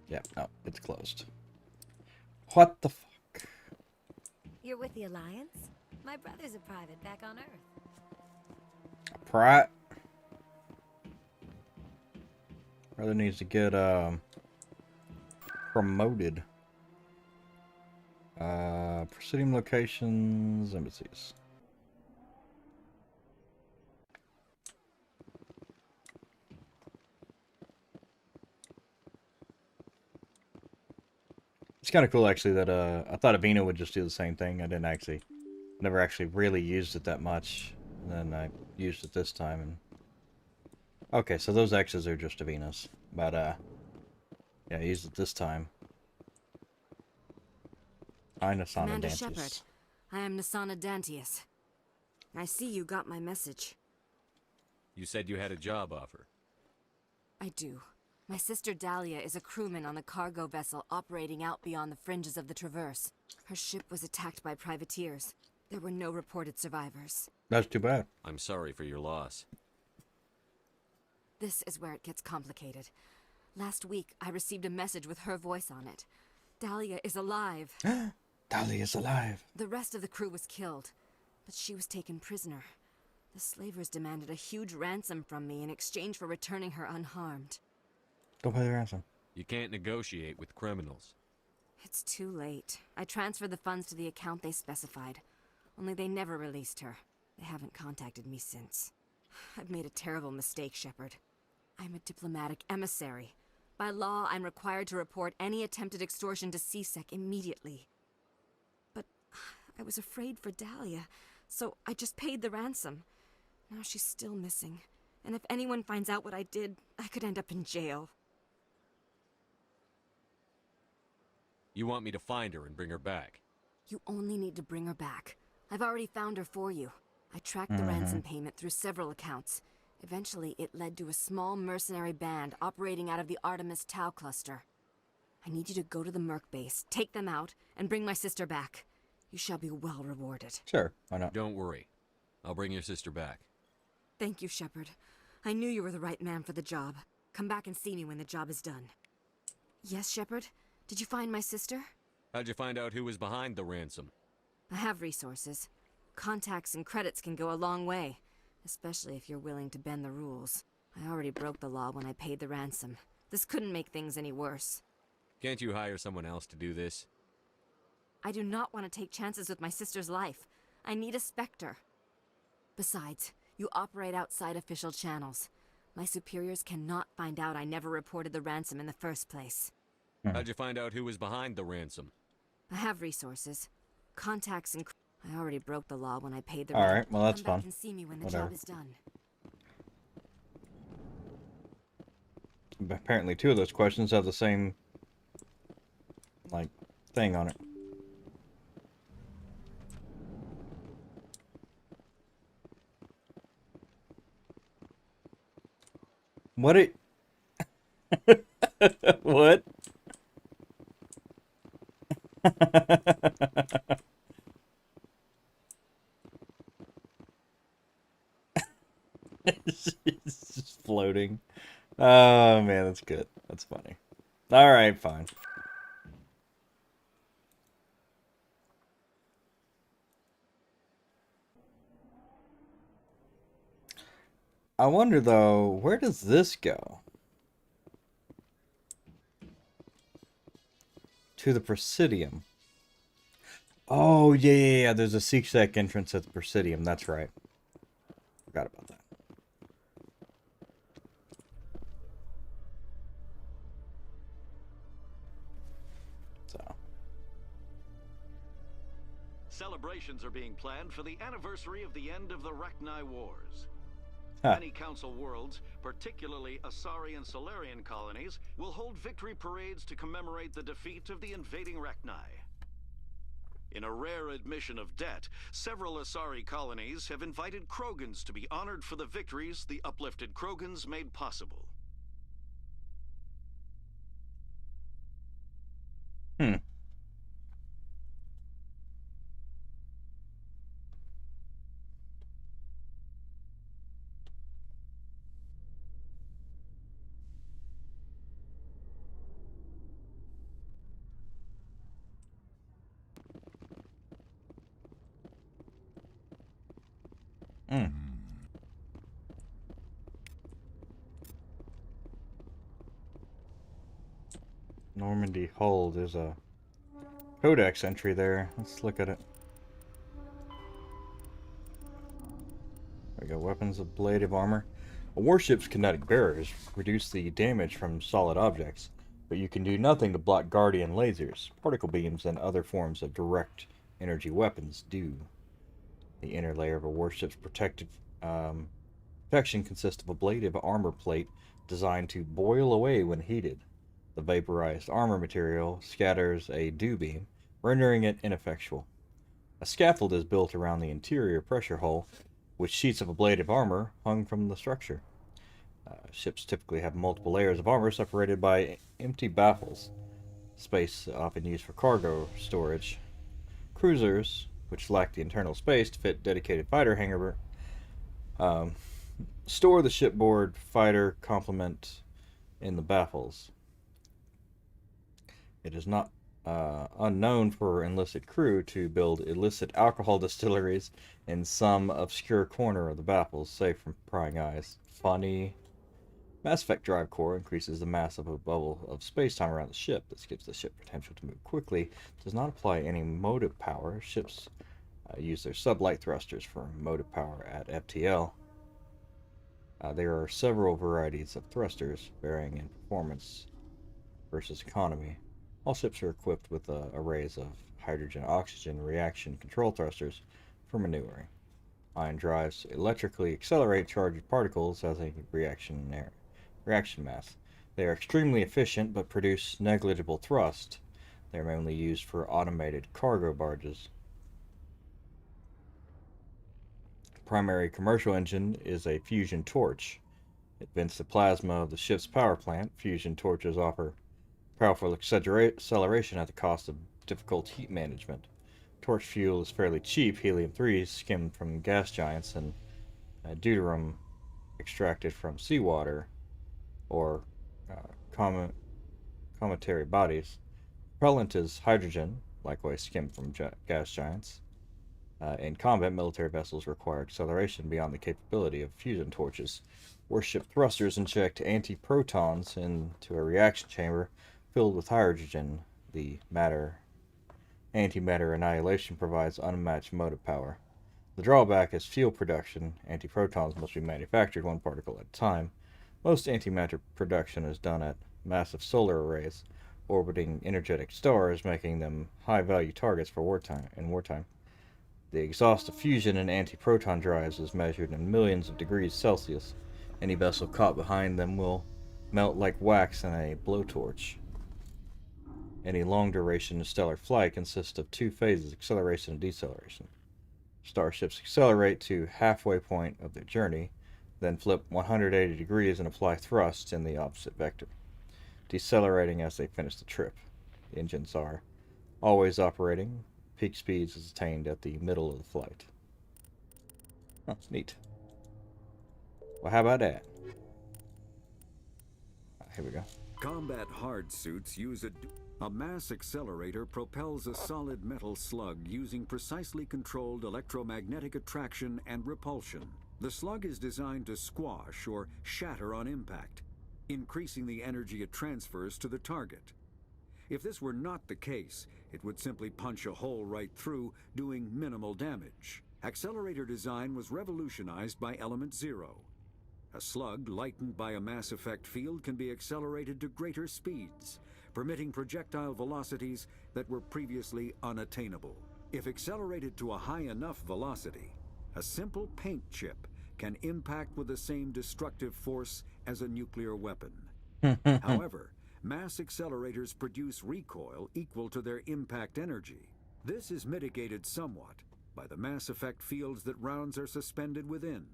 Yeah, no, it's closed. What the fuck? You're with the Alliance? My brother's a private back on Earth. Prat. Brother needs to get promoted. Proceeding locations, embassies. It's kind of cool, actually, that I thought Avina would just do the same thing. I never actually really used it that much. And then I used it this time. And okay, so those X's are just Avinas. But, yeah, I used it this time. I'm Nasana Commander Dantius. Shepard, I am Nasana Dantius. I see you got my message. You said you had a job offer. I do. My sister Dahlia is a crewman on a cargo vessel operating out beyond the fringes of the Traverse. Her ship was attacked by privateers. There were no reported survivors. That's too bad. I'm sorry for your loss. This is where it gets complicated. Last week, I received a message with her voice on it. Dahlia is alive. Dahlia is alive. The rest of the crew was killed, but she was taken prisoner. The slavers demanded a huge ransom from me in exchange for returning her unharmed. Don't pay the ransom. You can't negotiate with criminals. It's too late. I transferred the funds to the account they specified. Only they never released her. They haven't contacted me since. I've made a terrible mistake, Shepard. I'm a diplomatic emissary. By law, I'm required to report any attempted extortion to CSEC immediately. But I was afraid for Dahlia, so I just paid the ransom. Now she's still missing. And if anyone finds out what I did, I could end up in jail. You want me to find her and bring her back? You only need to bring her back. I've already found her for you. I tracked the ransom payment through several accounts. Eventually, it led to a small mercenary band operating out of the Artemis Tau cluster. I need you to go to the Merc base, take them out, and bring my sister back. You shall be well rewarded. Sure, why not? Don't worry. I'll bring your sister back. Thank you, Shepard. I knew you were the right man for the job. Come back and see me when the job is done. Yes, Shepard? Did you find my sister? How'd you find out who was behind the ransom? I have resources. Contacts and credits can go a long way, especially if you're willing to bend the rules. I already broke the law when I paid the ransom. This couldn't make things any worse. Can't you hire someone else to do this? I do not want to take chances with my sister's life. I need a Spectre. Besides, you operate outside official channels. My superiors cannot find out I never reported the ransom in the first place. How'd you find out who was behind the ransom? I have resources. Contacts and... I already broke the law when I paid the Alright, well that's Come back fun. and see me when the Whatever. job is done. Apparently 2 of those questions have the same, like, thing on it. What it... What? It's just floating. Oh man, that's good. That's funny. Alright, fine. I wonder though, where does this go? To the Presidium. Oh yeah, there's a Seek entrance at the Presidium, that's right. Forgot about that. Celebrations are being planned for the anniversary of the end of the Rachni Wars. Huh. Many Council worlds, particularly Asari and Solarian colonies, will hold victory parades to commemorate the defeat of the invading Rachni. In a rare admission of debt, several Asari colonies have invited Krogans to be honored for the victories the uplifted Krogans made possible. Normandy Hull, there's a codex entry there. Let's look at it. There we go, weapons of blade of armor. A warship's kinetic barriers reduce the damage from solid objects, but you can do nothing to block guardian lasers. Particle beams and other forms of direct energy weapons do. The inner layer of a warship's protection consists of a blade of armor plate designed to boil away when heated. The vaporized armor material scatters a dew beam, rendering it ineffectual. A scaffold is built around the interior pressure hull, with sheets of a blade of armor hung from the structure. Ships typically have multiple layers of armor separated by empty baffles, space often used for cargo storage. Cruisers, which lack the internal space to fit dedicated fighter hangar, store the shipboard fighter complement in the baffles. It is not unknown for enlisted crew to build illicit alcohol distilleries in some obscure corner of the baffles, safe from prying eyes. Funny. Mass Effect Drive Core increases the mass of a bubble of space-time around the ship. This gives the ship potential to move quickly. Does not apply any motive power. Ships use their sublight thrusters for motive power at FTL. There are several varieties of thrusters, varying in performance versus economy. All ships are equipped with arrays of hydrogen-oxygen reaction control thrusters for maneuvering. Ion drives electrically accelerate charged particles as a reaction mass. They are extremely efficient but produce negligible thrust. They're mainly used for automated cargo barges. Primary commercial engine is a fusion torch. It vents the plasma of the ship's power plant. Fusion torches offer powerful acceleration at the cost of difficult heat management. Torch fuel is fairly cheap. Helium-3 is skimmed from gas giants, and deuterium extracted from seawater or cometary bodies. Propellant is hydrogen, likewise skimmed from gas giants. In combat, military vessels require acceleration beyond the capability of fusion torches. Warship thrusters inject anti-protons into a reaction chamber filled with hydrogen. The antimatter annihilation provides unmatched motive power. The drawback is fuel production. Anti-protons must be manufactured one particle at a time. Most antimatter production is done at massive solar arrays orbiting energetic stars, making them high-value targets for wartime. The exhaust of fusion and anti-proton drives is measured in millions of degrees Celsius. Any vessel caught behind them will melt like wax in a blowtorch. Any long-duration stellar flight consists of two phases, acceleration and deceleration. Starships accelerate to halfway point of their journey, then flip 180 degrees and apply thrust in the opposite vector, decelerating as they finish the trip. The engines are always operating. Peak speeds is attained at the middle of the flight. Oh, that's neat. Well, how about that? Here we go. Combat hard suits use a mass accelerator propels a solid metal slug using precisely controlled electromagnetic attraction and repulsion. The slug is designed to squash or shatter on impact, increasing the energy it transfers to the target. If this were not the case, it would simply punch a hole right through, doing minimal damage. Accelerator design was revolutionized by Element Zero. A slug lightened by a mass effect field can be accelerated to greater speeds, permitting projectile velocities that were previously unattainable. If accelerated to a high enough velocity, a simple paint chip can impact with the same destructive force as a nuclear weapon. However, mass accelerators produce recoil equal to their impact energy. This is mitigated somewhat by the mass effect fields that rounds are suspended within.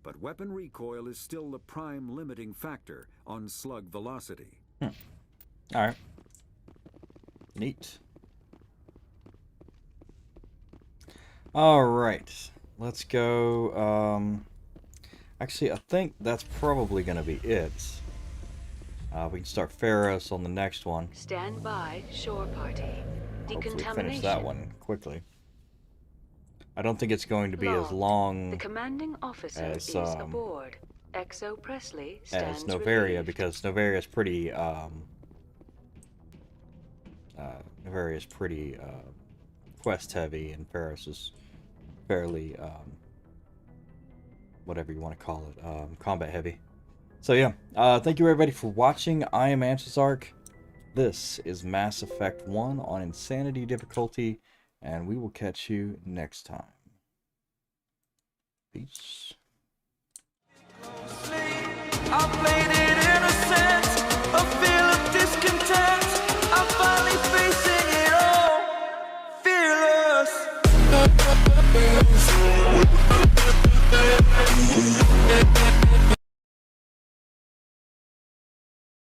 But weapon recoil is still the prime limiting factor on slug velocity. Alright. Neat. Alright. Let's go. Actually, I think that's probably going to be it. We can start Pharos on the next one. Stand by, shore party. Hopefully finish that one quickly. I don't think it's going to be as long the commanding officer as is aboard. Exo Presley stands as Novaria, relieved. because Novaria is pretty quest heavy, and Pharos is fairly whatever you want to call it, combat heavy. So yeah, thank you everybody for watching. I am Antizark. This is Mass Effect 1 on Insanity difficulty, and we will catch you next time. Peace. I played it innocent, a feel of discontent. I'm finally facing it all, fearless.